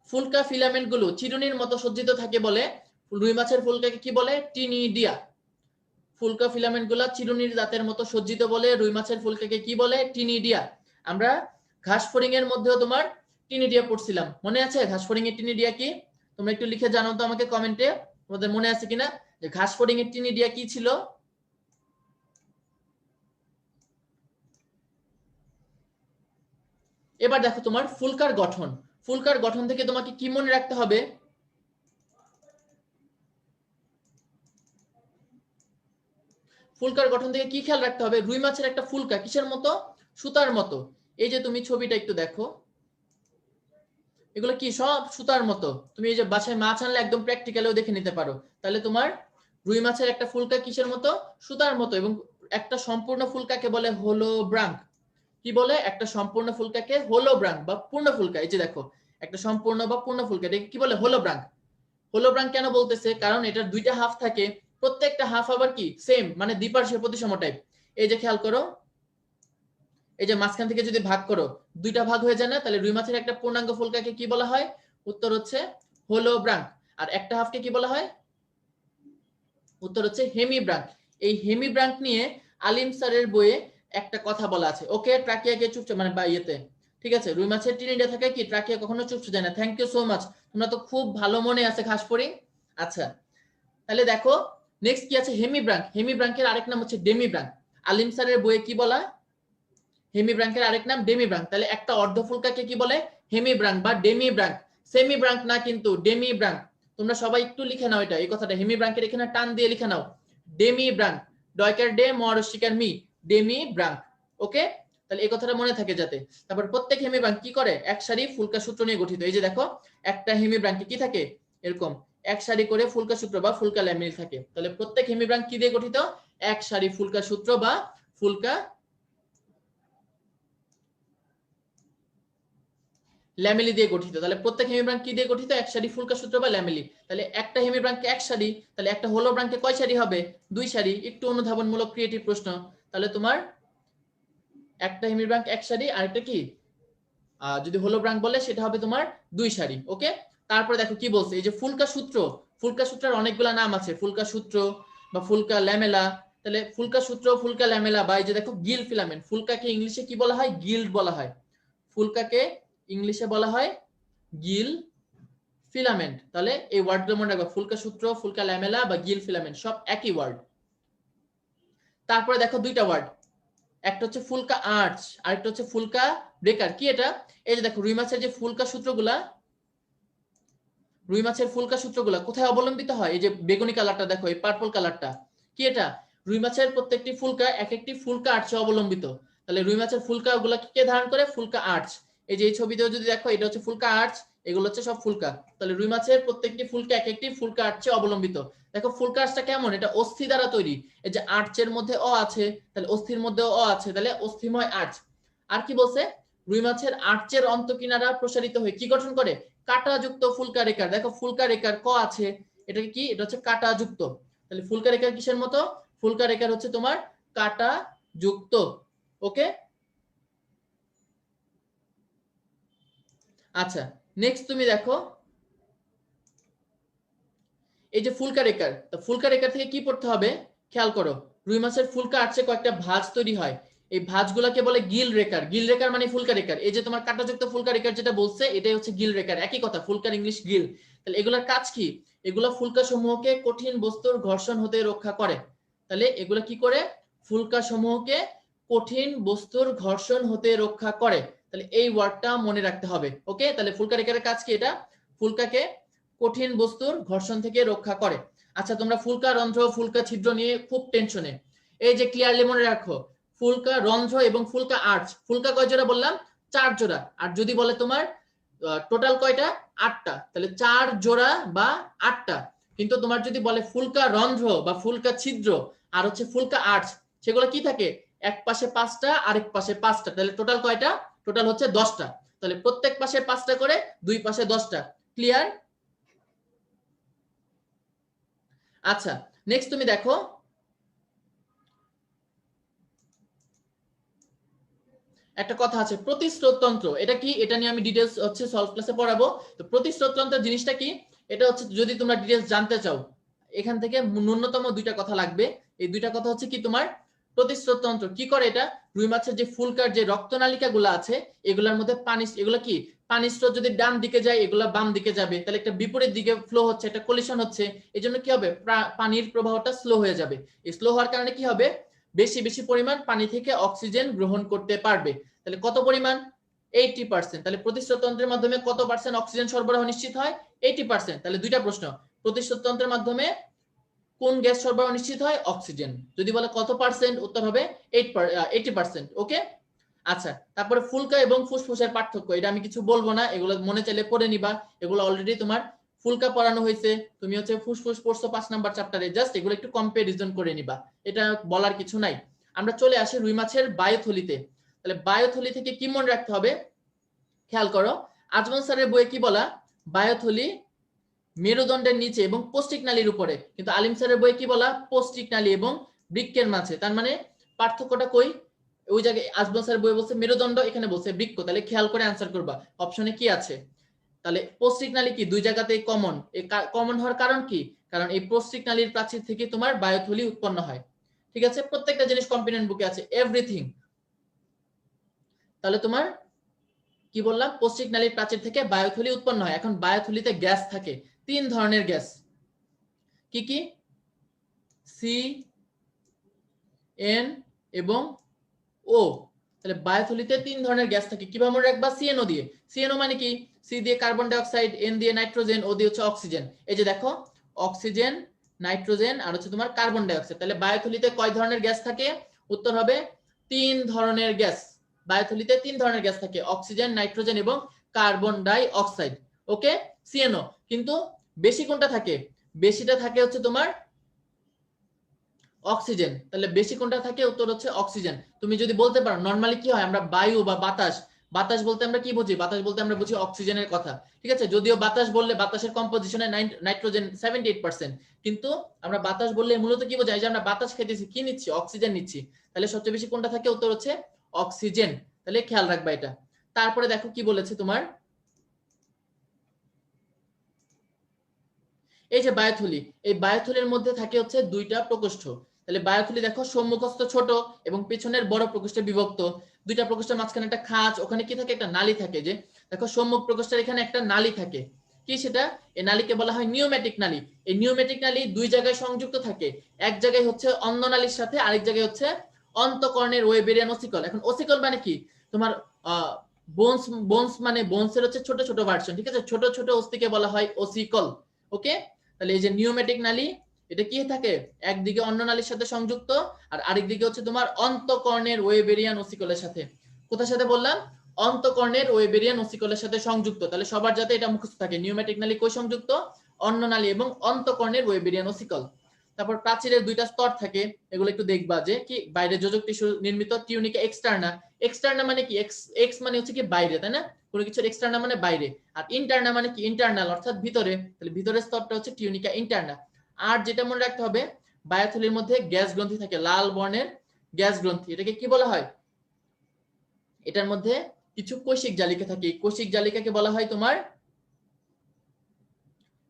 ফুলকা ফিলামেন্ট গুলো চিরুনির মতো সজ্জিত থাকে বলে রুই মাছের ফুলকাকে কি বলে, টিনিডিয়া। ফুলকা ফিলামেন্ট গুলা চিরুনির দাঁতের মতো সজ্জিত বলে রুই মাছের ফুলকাকে কি বলে, টিনিডিয়া। আমরা ঘাসফড়িং এর মধ্যেও তোমার টিনিডিয়া পড়ছিলাম, মনে আছে ঘাসফড়িং এর টিনিডিয়া কি, তোমরা একটু লিখে জানাও তো আমাকে কমেন্টে, তোমাদের মনে আছে কিনা যে ঘাসফড়িং এর টিনিডিয়া কি ছিল। এবার দেখো তোমার ফুলকার গঠন। ফুলকার গঠন থেকে তোমাকে কি মনে রাখতে হবে? ফুলকার গঠন থেকে কি খেয়াল রাখতে হবে? রুই মাছের একটা ফুলকা কিসের মতো? সুতার মতো। এই যে তুমি ছবিটা একটু দেখো, এগুলো কি সব সুতার মতো। তুমি এই যে বাসায় মাছ আনলে একদম প্র্যাকটিক্যালেও দেখে নিতে পারো। তাহলে তোমার রুই মাছের একটা ফুলকা কিসের মতো? সুতার মতো। এবং একটা সম্পূর্ণ ফুলকাকে বলে হোলোব্রাঙ্ক। কি বলে? একটা সম্পূর্ণ ফুলকাকে হোলোব্রাঙ্ক বা পূর্ণ ফুলকা। এই যে দেখো, একটা সম্পূর্ণ বা পূর্ণ ফুলকা, এটাকে কি বলে? হোলোব্রাঙ্ক। হোলোব্রাঙ্ক কেন বলতেছে? কারণ এটার দুইটা হাফ থাকে, প্রত্যেকটা হাফ আবার কি সেম, মানে দ্বিপার্শ্বীয় প্রতিসম টাইপ। এই যে খেয়াল করো, এই যে মাঝখান থেকে যদি ভাগ করো, দুইটা ভাগ হয়ে যায় না? তাহলে রুই মাছের একটা পূর্ণাঙ্গ ফুলকাকে কি বলা হয়? উত্তর হচ্ছে হোলোব্রাঙ্ক। আর একটা হাফকে কি বলা হয়? উত্তর হচ্ছে হেমিব্রাঙ্ক। এই হেমিব্রাঙ্ক নিয়ে আলিম স্যারের বইয়ে একটা কথা বলা আছে। ওকে, ট্রাকিয়াকে চুপচে মানে বা ইয়েতে, ঠিক আছে, রুই মাছের টিনিডা থাকে কি ট্রাকিয়া কখনো চুপচে যায় না। থ্যাংক ইউ সো মাচ, তোমরা তো খুব ভালো মনে আছে খাস পড়ি। আচ্ছা, তাহলে দেখো নেক্সট কি আছে? হেমিব্রাঙ্ক। হেমিব্রাঙ্কের আরেক নাম হচ্ছে ডেমিব্রাঙ্ক। আলিম স্যারের বইয়ে কি বলা? হেমিব্রাঙ্কের আরেক নাম ডেমিব্রাঙ্ক। তাহলে একটা অর্ধফুলকাকে কি বলে? হেমিব্রাঙ্ক বা ডেমিব্রাঙ্ক। সেমিব্রাঙ্ক না কিন্তু, ডেমিব্রাঙ্ক। তোমরা সবাই একটু লিখে নাও এটা, এই কথাটা হেমিব্রাঙ্কের এখানে টান দিয়ে লিখে নাও, ডেমিব্রাঙ্ক। ডয়কার ডে মরশিকার মি, ডেমিব্রাঙ্ক। ওকে, তাহলে এই কথাটা মনে থাকে যাতে। তারপর প্রত্যেক হেমিব্রাঙ্ক কি করে? এক সারি ফুলকা সূত্র নিয়ে গঠিত। এই যে দেখো, একটা হেমিব্রাঙ্কে কি থাকে? এরকম এক সারি করে ফুলকা সূত্র বা ফুলকা ল্যামিল থাকে। তাহলে প্রত্যেক হেমিব্রাঙ্ক কি দিয়ে গঠিত? এক সারি ফুলকা সূত্র বা ফুলকা ল্যামেলি দিয়ে গঠিত। তাহলে প্রত্যেক হেমিব্রাঙ্ক কি দিয়ে গঠিত? এক সারি ফুলকা সূত্র বা ল্যামেলি। তাহলে একটা হেমিব্রাঙ্কে এক সারি, তাহলে একটা হোলোব্রাঙ্কে কয় সারি হবে? দুই সারি। একটু অনুধাবনমূলক ক্রিয়েটিভ প্রশ্ন। তাহলে তোমার একটা হেমিব্রাঙ্ক এক সারি, আরেকটা কি যদি হোলোব্রাঙ্ক বলে সেটা হবে তোমার দুই সারি। ওকে, তারপরে দেখো কি বলছে, এই যে ফুলকা সূত্র। ফুলকা সূত্রের অনেকগুলা নাম আছে, ফুলকা সূত্র বা ফুলকা ল্যামেলা। তাহলে ফুলকা সূত্র, ফুলকা ল্যামেলা, বা এই যে দেখো গিল ফিলামেন্ট। ফুলকাকে ইংলিশে কি বলা হয়? গিল্ড বলা হয়। ফুলকাকে ইংলিশে বলা হয় গিল ফিলামেন্ট। তাহলে এই ওয়ার্ডগুলো মনে রাখবা, ফুলকা সূত্র, ফুলকা ল্যামেলা বা গিল ফিলামেন্ট, সব একই ওয়ার্ড। তারপরে দেখো দুইটা ওয়ার্ড, একটা হচ্ছে ফুলকা আর্চ, আরেকটা হচ্ছে ফুলকা ব্রেকার। কি এটা? এই যে দেখো রুই মাছের যে ফুলকা সূত্রগুলা, রুই মাছের ফুলকা সূত্রগুলা কোথায় অবলম্বিত হয়? এই যে বেগুনি কালারটা দেখো, এই পার্পল কালারটা, কি এটা? রুই মাছের প্রত্যেকটি ফুলকা এক একটি ফুলকা আর্চে অবলম্বিত। তাহলে রুই মাছের ফুলকা গুলা কি ধারণ করে? ফুলকা আর্চ। এই যে এই ছবিতেও যদি দেখো, এটা হচ্ছে ফুলকা আর্চ, এগুলো হচ্ছে সব ফুলকা। তাহলে রুই মাছের প্রত্যেকটি ফুলকা এক একটি ফুলকা আর্চে অবলম্বিত। দেখো ফুলকা আর্চটা কেমন? এটা অস্থি দ্বারা তৈরি। এই যে আর্চের মধ্যে অ আছে, তাহলে অস্থির মধ্যেও অ আছে, তাহলে অস্থিময় আর্চ। আর কি বলছে? রুই মাছের আর্চের অন্ত কিনারা প্রসারিত হয়ে কি গঠন করে? কাঁটাযুক্ত ফুলকা রেখার। দেখো ফুলকা রেখার ক আছে, এটা কি? এটা হচ্ছে কাঁটাযুক্ত। তাহলে ফুলকা রেখার কিসের মতো? ফুলকা রেখার হচ্ছে তোমার কাঁটা যুক্ত। ওকে, আচ্ছা, নেক্সট তুমি দেখো এই যে ফুলকা রেখার, ফুলকা রেখার থেকে কি পড়তে হবে? খেয়াল করো, রুই মাছের ফুলকা আর্চে কয়েকটা ভাঁজ তৈরি হয়। এই ভাঁজগুলোকে বলে গিল রেকার। গিল রেকার মানে ফুলকা রেকার। এই যে তোমার কাঁটাযুক্ত ফুলকা রেকার যেটা বলছে, এটাই হচ্ছে গিল রেকার। একই কথা, ফুলকার ইংলিশ গিল। তাহলে এগুলোর কাজ কি? এগুলো ফুলকা সমূহকে কঠিন বস্তুর ঘর্ষণ হতে রক্ষা করে। তাহলে এগুলো কি করে? ফুলকা সমূহকে কঠিন বস্তুর ঘর্ষণ হতে রক্ষা করে। তাহলে এই ওয়ার্ডটা মনে রাখতে হবে। ওকে, তাহলে ফুলকা রেকারের কাজ কি? এটা ফুলকাকে কঠিন বস্তুর ঘর্ষণ থেকে রক্ষা করে। আচ্ছা, তোমরা ফুলকা রন্ধ্র, ফুলকা ছিদ্র নিয়ে খুব টেনশনে। এই যে ক্লিয়ারলি মনে রাখো, ফুলকা রন্ধ্র এবং ফুলকা আর্চ। ফুলকা কয় জোড়া বললাম? 4 জোড়া। আর যদি বলে তোমার টোটাল কয়টা? 8টা, তাহলে 4 জোড়া বা 8টা। কিন্তু তোমার যদি বলে ফুলকা রন্ধ্র বা ফুলকা ছিদ্র আর হচ্ছে ফুলকা আর্চ, সেগুলো কি থাকে? এক পাশে 5টা, আরেক পাশে 5টা, তাহলে টোটাল কয়টা? টোটাল হচ্ছে 10টা। তাহলে প্রত্যেক পাশে 5টা করে, দুই পাশে 10টা। ক্লিয়ার? আচ্ছা, নেক্সট তুমি দেখো একটা কথা আছে প্রতিস্রোততন্ত্র। এটা কি? এটা নিয়ে আমি ডিটেইলস হচ্ছে সলভ ক্লাসে পড়াবো। তো প্রতিস্রোততন্ত্র জিনিসটা কি? এটা হচ্ছে যদি তোমরা ডিটেইলস জানতে চাও, এখান থেকে ন্যূনতম দুইটা কথা লাগবে। এই দুইটা কথা হচ্ছে কি তোমার প্রতিস্রোততন্ত্র কি করে? এটা রুই মাছের যে ফুলকার যে রক্তনালিকা গুলো আছে, এগুলোর মধ্যে পানি, এগুলো কি পানি স্রোত যদি ডান দিকে যায়, এগুলো বাম দিকে যাবে। তাহলে একটা বিপরীত দিকে ফ্লো হচ্ছে, একটা কলিশন হচ্ছে। এজন্য কি হবে? পানির প্রবাহটা স্লো হয়ে যাবে। এই স্লো হওয়ার কারণে কি হবে? বেশি বেশি পরিমাণ পানি থেকে অক্সিজেন গ্রহণ করতে পারবে। তাহলে কত পরিমাণ? 80%। তাহলে প্রতিস্রোততন্ত্রের মাধ্যমে কত পার্সেন্ট অক্সিজেন সরবরাহ নিশ্চিত হয়? 80%। তাহলে দুইটা প্রশ্ন, প্রতিস্রোততন্ত্রের মাধ্যমে কোন গ্যাস সরবরাহ নিশ্চিত হয়? অক্সিজেন। যদি বলে কত পার্সেন্ট, উত্তর হবে 80%। ওকে, আচ্ছা। তারপরে ফুলকা এবং ফুসফুসের পার্থক্য, এটা আমি কিছু বলবো না, এগুলো মনে চাইলে পড়ে নিবা। এগুলো অলরেডি তোমার ফুলকা পড়ানো হয়েছে, তুমি হচ্ছে ফুসফুস পড়ছো 5 নাম্বার চ্যাপ্টারে, জাস্ট এগুলো একটু কম্পারিজন করে নিবা, এটা বলার কিছু নাই। আমরা চলে আসি রুই মাছের বায়ুথলিতে। তাহলে বায়ুথলি থেকে কি মনে রাখতে হবে? খেয়াল করো, আজমল স্যারের বইয়ে কি বলা? বায়ুথলি মেরুদণ্ডের নিচে এবং পৌষ্টিক নালীর উপরে, কিন্তু আলিম স্যারের বইয়ে কি বলা? পৌষ্টিক নালী এবং বৃক্কের মাঝে। তার মানে পার্থক্যটা কই? ওই জায়গায় আজমল স্যারের বইয়ে বলছে মেরুদণ্ড, এখানে বলছে বৃক্ক। তাহলে খেয়াল করে অ্যান্সার করবা অপশনে কি আছে। তাহলে পৌষ্টিক নালী কি দুই জায়গাতেই কমন। এই কমন হওয়ার কারণ কি? কারণ এই পৌষ্টিক নালীর প্রাচীর থেকে তোমার বায়ুথলি উৎপন্ন হয়। ঠিক আছে, প্রত্যেকটা জিনিস কম্পোনেন্ট বুকে আছে, এভরিথিং। তাহলে তোমার কি বললাম? পৌষ্টিক নালীর প্রাচীর থেকে বায়ুথলি উৎপন্ন হয়। এখন বায়ুথলিতে গ্যাস থাকে, 3 ধরনের গ্যাস। কি কি? সি, এন এবং ও। তাহলে বায়ুথলিতে 3 ধরনের গ্যাস থাকে, কিভাবে মনে রাখবা? সিএনও দিয়ে। সিএনও মানে কি? সি দিয়ে কার্বন ডাই অক্সাইড, এন দিয়ে নাইট্রোজেন, ও দিয়ে হচ্ছে অক্সিজেন। এই যে দেখো, অক্সিজেন, নাইট্রোজেন আর হচ্ছে তোমার কার্বন ডাই অক্সাইড। তাহলে বায়ুথলিতে কয় ধরনের গ্যাস থাকে? উত্তর হবে 3 ধরনের গ্যাস। বায়ুথলিতে 3 ধরনের গ্যাস থাকে, অক্সিজেন, নাইট্রোজেন এবং কার্বন ডাই অক্সাইড। ওকে, সিএনও। কিন্তু বেশি কোনটা থাকে? বেশিটা থাকে হচ্ছে তোমার অক্সিজেন। তাহলে বেশি কোনটা থাকে? উত্তর হচ্ছে অক্সিজেন। তুমি যদি বলতে পারো নরমালি কি হয়, আমরা বায়ু বা বাতাস, বাতাস বলতে আমরা কি বুঝি? বাতাস বলতে আমরা বুঝি অক্সিজেনের কথা, ঠিক আছে? যদিও বাতাস বললে বাতাসের কম্পোজিশনে নাইট্রোজেন 78%, কিন্তু আমরা বাতাস বললে মূলত কি বোঝাই? যে আমরা বাতাস খাইতেছি, কি নিচ্ছি? অক্সিজেন নিচ্ছি। তাহলে সবচেয়ে বেশি কোনটা থাকে? উত্তর হচ্ছে অক্সিজেন। তাহলে খেয়াল রাখবা এটা। তারপরে দেখো কি বলেছে তোমার, এই যে বায়ুথলি, এই বায়ুথলির মধ্যে থাকে হচ্ছে 2টা প্রকোষ্ঠ। তাহলে বায়ুথলি দেখো, সম্মুখস্থ ছোট এবং পিছনের বড় প্রকোষ্ঠে বিভক্ত। 2টা প্রকোষ্ঠের মাঝখানে একটা খাঁজ, ওখানে কি থাকে? একটা নালী থাকে। যে দেখো, সম্মুখ প্রকোষ্ঠের এখানে একটা নালী থাকে, কি সেটা? এই নালীকে বলা হয় নিউমেটিক নালী। এই নিউমেটিক নালী 2 জায়গায় সংযুক্ত থাকে, এক জায়গায় হচ্ছে অন্য নালীর সাথে, আরেক জায়গায় হচ্ছে অন্তঃকর্ণের ওয়েবেরিয়ান ওসিকল। এখন ওসিকল মানে কি? তোমার বোনস, বোনস মানে বোনসের হচ্ছে ছোট ছোট ভার্সন, ঠিক আছে? ছোট ছোট অস্থিকে বলা হয় ওসিকল। ওকে, তাহলে এই যে নিউমেটিক নালী, এটা কি থাকে? একদিকে অন্য নালীর সাথে সংযুক্ত, আর আরেক দিকে হচ্ছে তোমার অন্তঃকর্ণের ওয়েবেরিয়ান ওসিকলের সাথে। কোথার সাথে বললাম? অন্তঃকর্ণের ওয়েবেরিয়ান ওসিকলের সাথে সংযুক্ত। তাহলে সবার যাতে এটা মুখস্থ থাকে, নিউমেটিক নালী কই সংযুক্ত? অন্য নালী এবং অন্তঃকর্ণের ওয়েবেরিয়ান ওসিকল। তারপর প্রাচীরের 2টা স্তর থাকে, এগুলো একটু দেখবা। যে কি? বাইরে যোজক টিস্যু নির্মিত, টিউনিকা এক্সটার্না। এক্সটার্না মানে কি? এক্স মানে হচ্ছে কি? বাইরে, তাই না? কোনো কিছুর এক্সটার্না মানে বাইরে। আর ইন্টারনা মানে কি? ইন্টারনাল, অর্থাৎ ভিতরে। তাহলে ভিতরের স্তরটা হচ্ছে টিউনিকা ইন্টারনা। আর যেটা মনে রাখতে হবে, বায়ুথলির মধ্যে গ্যাস গ্রন্থি থাকে, লাল বর্ণের গ্যাস গ্রন্থি। এটাকে কি বলা হয়? এটার মধ্যে কিছু কৈশিক জালিকা থাকে, কৈশিক জালিকাকে বলা হয় তোমার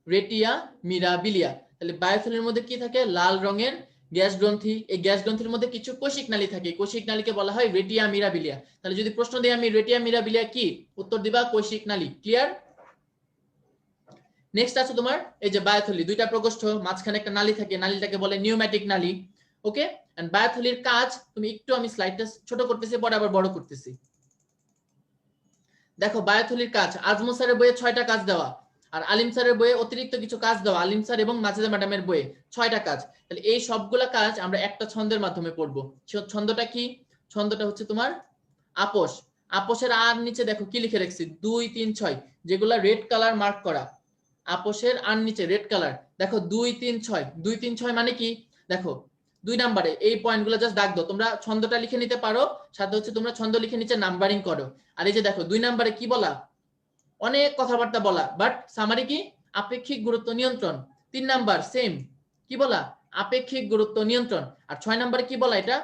রেটিয়া মিরাবিলিয়া। তাহলে বায়ুথলির মধ্যে কি থাকে? লাল রঙের গ্যাস গ্রন্থি। এই গ্যাস গ্রন্থির মধ্যে কিছু কৈশিক নালী থাকে, কৈশিক নালীকে বলা হয় রেটিয়া মিরাবিলিয়া। তাহলে যদি প্রশ্ন দিই আমি, রেটিয়া মিরাবিলিয়া কি? উত্তর দিবা কৈশিক নালী। ক্লিয়ার? নেক্সট আছে তোমার এই যে বায়ুথলি, 2টা প্রকোষ্ঠ, মাঝখানে একটা নালী থাকে, নালীটাকে বলে নিউমেটিক নালী। ওকে, এন্ড বায়ুথলির কাজ, তুমি একটু, আমি স্লাইডটা ছোট করতেছি, পরে আবার বড় করতেছি। দেখো, বায়ুথলির কাজ আজমল স্যারের বইয়ে 6টা কাজ দেওয়া, আর আলিম স্যারের বইয়ে অতিরিক্ত কিছু কাজ দেওয়া। আলিম স্যার এবং মাজেদা ম্যাডামের বইয়ে 6টা কাজ। তাহলে এই সবগুলা কাজ আমরা একটা ছন্দের মাধ্যমে পড়বো। ছন্দটা কি? ছন্দটা হচ্ছে তোমার আপোষ। আপোষের আর নিচে দেখো কি লিখে রাখছি? 2, 3, 6, যেগুলা রেড কালার মার্ক করা। আপোষের আর নিচে রেড কালার দেখো 2, 3, 6। 2, 3, 6 মানে কি? দেখো 2 নম্বরে এই পয়েন্টগুলো জাস্ট দাগ দাও। তোমরা ছন্দটা লিখে নিতে পারো, সাথে হচ্ছে তোমরা ছন্দ লিখে নিচে নাম্বারিং করো। আর এই যে দেখো 2 নম্বরে কি বলা? অনেক কথাবার্তা বলা, বাট সামারি কি? আপেক্ষিক গুরুত্ব নিয়ন্ত্রণ। 3 নাম্বার সেম, কি বলা? আপেক্ষিক গুরুত্ব নিয়ন্ত্রণ। আর 6 নম্বরে কি বলা? এটা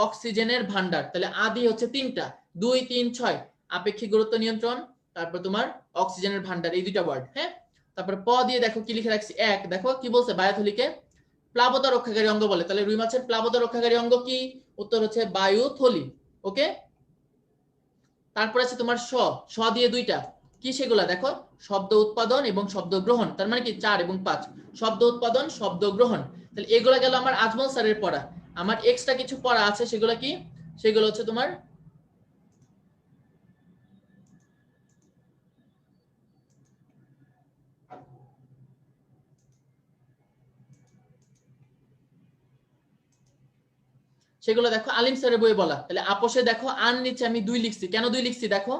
অক্সিজেনের ভান্ডার। তাহলে আদি হচ্ছে 3টা, 2, 3, 6, আপেক্ষিক গুরুত্ব নিয়ন্ত্রণ, তারপর তোমার অক্সিজেনের ভান্ডার, এই 2টা ওয়ার্ড। হ্যাঁ, তারপর প দিয়ে দেখো কি লিখে রাখছি? 1। দেখো কি বলছে? বায়ুথলিকে প্লাবতা রক্ষাকারী অঙ্গ বলে। তাহলে রুই মাছের প্লাবতা রক্ষাকারী অঙ্গ কি? উত্তর হচ্ছে বায়ুথলি। ওকে, তারপর আছে তোমার স, স দিয়ে 2টা, কি সেগুলা? দেখো, শব্দ উৎপাদন এবং শব্দ গ্রহণ। তার মানে কি? 4 এবং 5, শব্দ উৎপাদন, শব্দ গ্রহণ। তাহলে এগুলা গেল আমার আজমল স্যারের পড়া। আমার এক্সট্রা কিছু পড়া আছে, সেগুলো কি? সেগুলো হচ্ছে তোমার সেগুলো দেখো আলিম স্যারের বইয়ে বলা। তাহলে আপোষে দেখো আন নিচে আমি 2 লিখছি, কেন 2 লিখছি দেখো,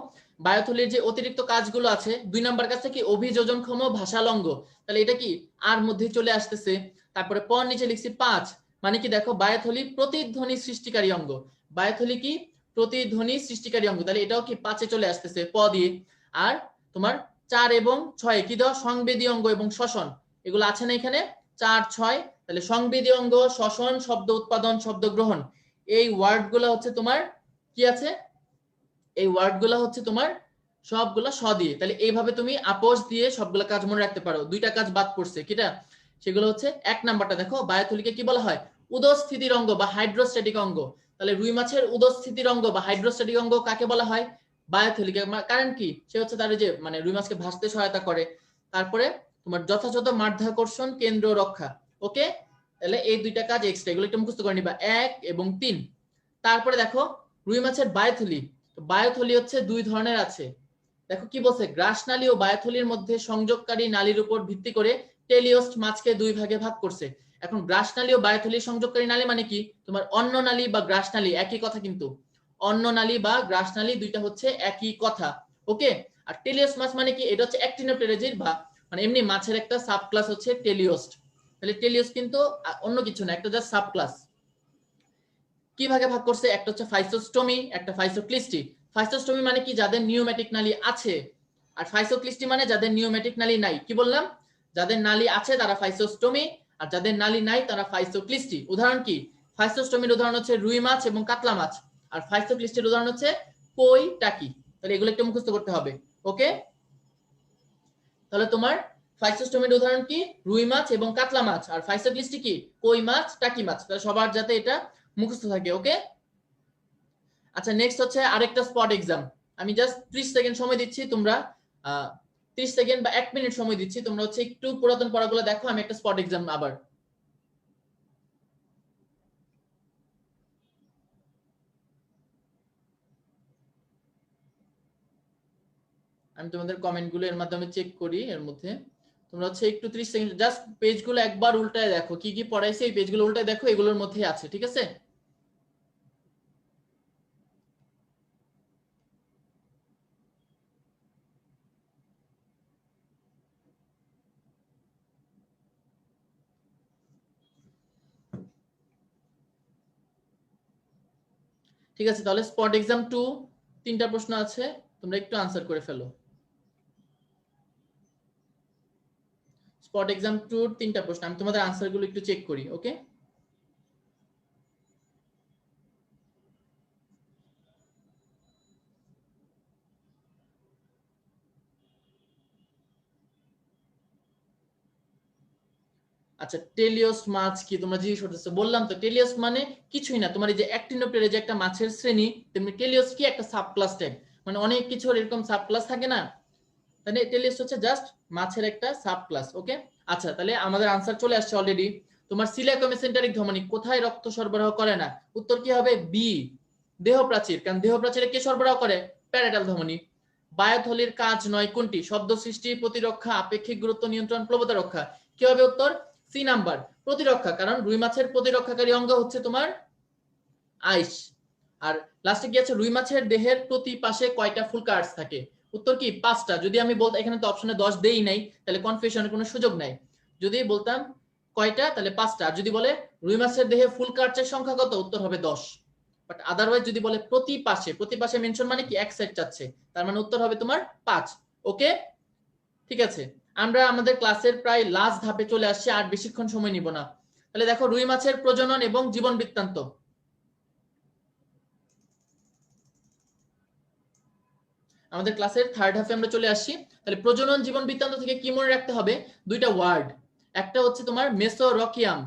বায়োথলির যে অতিরিক্ত কাজগুলো আছে 2 নাম্বার কাছে কি অভিযোজনক্ষম ভাষালঙ্গ, তাহলে এটা কি আর মধ্যে চলে আসতেছে। তারপরে পর নিচে লিখছি 5, মানে কি দেখো বায়োথলি প্রতিধ্বনি সৃষ্টিকারী অঙ্গ, বায়োথলি কি প্রতিধ্বনি সৃষ্টিকারী অঙ্গ, তাহলে এটাও কি 5 এ চলে আসতেছে প দিয়ে। আর তোমার 4 এবং 6 কি দাও সংবেদী অঙ্গ এবং শ্বসন, এগুলো আছে না এখানে 4 6, তাহলে সংবেদী অঙ্গ, শ্বসন, শব্দ উৎপাদন, শব্দ গ্রহণ, এই ওয়ার্ডগুলো হচ্ছে তোমার কি আছে, এই ওয়ার্ডগুলো হচ্ছে তোমার সবগুলা স দিয়ে। তাহলে এইভাবে তুমি আপোষ দিয়ে সবগুলা কাজ মনে রাখতে পারো। 2টা কাজ বাদ পড়ছে কিটা, সেগুলো হচ্ছে 1 নাম্বারটা দেখো বায়োথলিকে কি বলা হয় উদস্থিতির অঙ্গ বা হাইড্রোস্ট্যাটিক অঙ্গ। তাহলে রুই মাছের উদস্থিতির অঙ্গ বা হাইড্রোস্ট্যাটিক অঙ্গ কাকে বলা হয়, বায়োথলিকে। কারণ কি সে হচ্ছে তার যে মানে রুই মাছকে ভাসতে সহায়তা করে। তারপরে তোমার যথাযথ মাধ্যাকর্ষণ কেন্দ্র রক্ষা। ওকে, তাহলে এই 2টা কাজ এক্সট্রা, এগুলো একটু মুখস্থ করে নিবা 1 এবং 3। তারপরে দেখো রুই মাছের বায়োথলি, বায়োথলি হচ্ছে 2 ধরনের আছে। দেখো কি বলছে, গ্রাসনালী ও বায়োথলির মধ্যে সংযোগকারী নালীর উপর ভিত্তি করে টেলিওস্ট মাছকে 2 ভাগে ভাগ করছে। এখন গ্রাসনালী ও বায়োথলির সংযোগকারী নালী মানে কি, তোমার অন্ননালী বা গ্রাসনালী একই কথা, কিন্তু অন্ননালী বা গ্রাসনালী 2টা হচ্ছে একই কথা। ওকে, আর টেলিওস্ট মাছ মানে কি, এটা হচ্ছে অ্যাক্টিনোপ্টেরিজিড বা মানে এমনি মাছের একটা সাব ক্লাস হচ্ছে টেলিওস্ট। তাহলে টেলিওস্ট কিন্তু অন্য কিছু না, একটা জাস্ট সাব ক্লাস। কি ভাগে ভাগ করছে, একটা হচ্ছে ফাইসোস্টোমি, একটা ফাইসোক্লিস্টি। ফাইসোস্টোমি মানে কি যাদের নিওমেটিক নালী আছে, আর ফাইসোক্লিস্টি মানে যাদের নিওমেটিক নালী নাই। কি বললাম, যাদের নালী আছে তারা ফাইসোস্টোমি, আর যাদের নালী নাই তারা ফাইসোক্লিস্টি। উদাহরণ কি, ফাইসোস্টোমির উদাহরণ হচ্ছে রুই মাছ এবং কাতলা মাছ, আর ফাইসোক্লিস্টির উদাহরণ হচ্ছে কই, টাকি। তাহলে এগুলো একটু মুখস্থ করতে হবে। ওকে, তাহলে তোমার ফাইসোস্টোমির উদাহরণ কি রুই মাছ এবং কাতলা মাছ, আর ফাইসোক্লিস্টি কি কই মাছ, টাকি মাছ। তাহলে সবার যাতে এটা মুখস্থ থাকে। ওকে, আচ্ছা নেক্সট হচ্ছে আরেকটা স্পট এক্সাম। আমি জাস্ট 30 সেকেন্ড সময় দিচ্ছি, তোমরা 30 সেকেন্ড বা 1 মিনিট সময় দিচ্ছি, তোমরা হচ্ছে একটু পুরাতন পড়াগুলো দেখো, আমি একটা স্পট এক্সাম আবার। আমি তোমাদের কমেন্টগুলো এর মাধ্যমে চেক করি, এর মধ্যে তোমরা হচ্ছে একটু 30 সেকেন্ড জাস্ট পেজগুলো একবার উল্টায় দেখো, কি কি পড়াইছে এই পেজগুলো উল্টায় দেখো, এগুলোর মধ্যেই আছে, ঠিক আছে। ঠিক আছে, তাহলে স্পট এক্সাম 2 3টা প্রশ্ন আছে, তোমরা একটু আনসার করে ফেলো। স্পট এক্সাম 2 3টা প্রশ্ন, আমি তোমাদের আনসারগুলো একটু চেক করি। ওকে, আচ্ছা টেলিওস মাছ কি তোমরা জিজ্ঞেস করতেছো, বললাম তো টেলিওস মানে কিছুই না, তোমার এই যে অ্যাক্টিনোপ্টেরা যে একটা মাছের শ্রেণী, তেমনি টেলিওস কি একটা সাব ক্লাস টাইপ, মানে অনেক কিছুর এরকম সাব ক্লাস থাকে না, তাহলে টেলিওস হচ্ছে জাস্ট মাছের একটা সাব ক্লাস। ওকে, আচ্ছা তাহলে আমাদের আনসার চলে আসছে অলরেডি। তোমার সিলিয়াক মেসেন্টারিক ধমনী কোথায় রক্ত সরবরাহ করে না, উত্তর কি হবে বি, দেহ প্রাচীর, কারণ দেহ প্রাচীরে কে সরবরাহ করে, প্যারাটাল ধমনী। বায়োথলির কাজ নয় কোনটি, শব্দ সৃষ্টি, প্রতিরক্ষা, আপেক্ষিক গুরুত্ব নিয়ন্ত্রণ, প্লবতা রক্ষা। কি হবে উত্তর, সি নাম্বার প্রতিরক্ষা, কারণ রুই মাছের প্রতিরক্ষাকারী অঙ্গ হচ্ছে তোমার আইস। আর লাস্টে কি আছে, রুই মাছের দেহের প্রতি পাশে কয়টা ফুল কার্ডস থাকে, উত্তর কি 5টা। যদি আমি বলতে, এখানে তো অপশনে 10 দেই নাই, তাহলে কনফিউশনের কোনো সুযোগ নাই। যদি বলতাম কয়টা, তাহলে 5টা। আর যদি বলে রুই মাছের দেহে ফুল কার্ডসের সংখ্যা কত, উত্তর হবে 10। বাট আদারওয়াইজ যদি বলে প্রতি পাশে, প্রতি পাশে মেনশন মানে কি এক সাইড চাচ্ছে, তার মানে উত্তর হবে তোমার 5। ওকে, ঠিক আছে, আমরা আমাদের ক্লাসের প্রায় লাস্ট ধাপে চলে আসছি, আর বেশিক্ষণ সময় নিব না। তাহলে দেখো রুই মাছের প্রজনন এবং জীবন বৃত্তান্ত। আমাদের ক্লাসের থার্ড হাফে আমরা চলে আসছি। তাহলে প্রজনন জীবন বৃত্তান্ত থেকে কি মনে রাখতে হবে, 2টা ওয়ার্ড, একটা হচ্ছে তোমার মেসোরকিয়াম,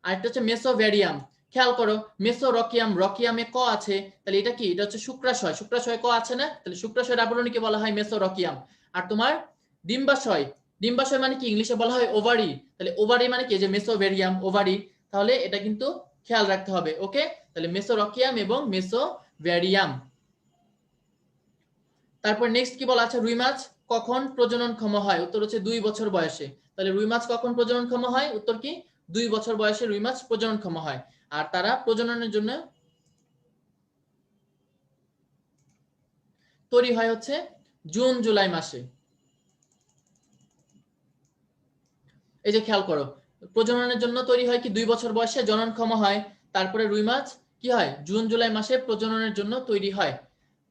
আর একটা হচ্ছে মেসোভ্যারিয়াম। খেয়াল করো মেসোরকিয়াম, রকিয়ামে ক আছে, তাহলে এটা কি, এটা হচ্ছে শুক্রাশয়, শুক্রাশয় ক আছে না, তাহলে শুক্রাশয়ের আবরণীকে বলা হয় মেসোরকিয়াম। আর তোমার ডিম্বাশয়, ডিম্বাশয় মানে কি ইংলিশে বলা হয় ওভারি, তাহলে ওভারি মানে কি যে মেসোভ্যারিয়াম ওভারি, তাহলে এটা কিন্তু খেয়াল রাখতে হবে। ওকে, তাহলে মেসোরকিয়াম এবং মেসোভ্যারিয়াম। তারপর নেক্সট কি বলা আছে, রুই মাছ কখন প্রজননক্ষম হয়, উত্তর হচ্ছে 2 বছর বয়সে। তাহলে রুই মাছ কখন প্রজননক্ষম হয়, উত্তর কি 2 বছর বয়সে রুই মাছ প্রজননক্ষম হয়। আর তারা প্রজননের জন্য তৈরি হয় হচ্ছে জুন জুলাই মাসে। এই যে খেয়াল করো, প্রজননের জন্য তৈরি হয় কি 2 বছর বয়সে জননক্ষম হয়। তারপরে রুই মাছ কি হয় জুন জুলাই মাসে প্রজননের জন্য তৈরি হয়।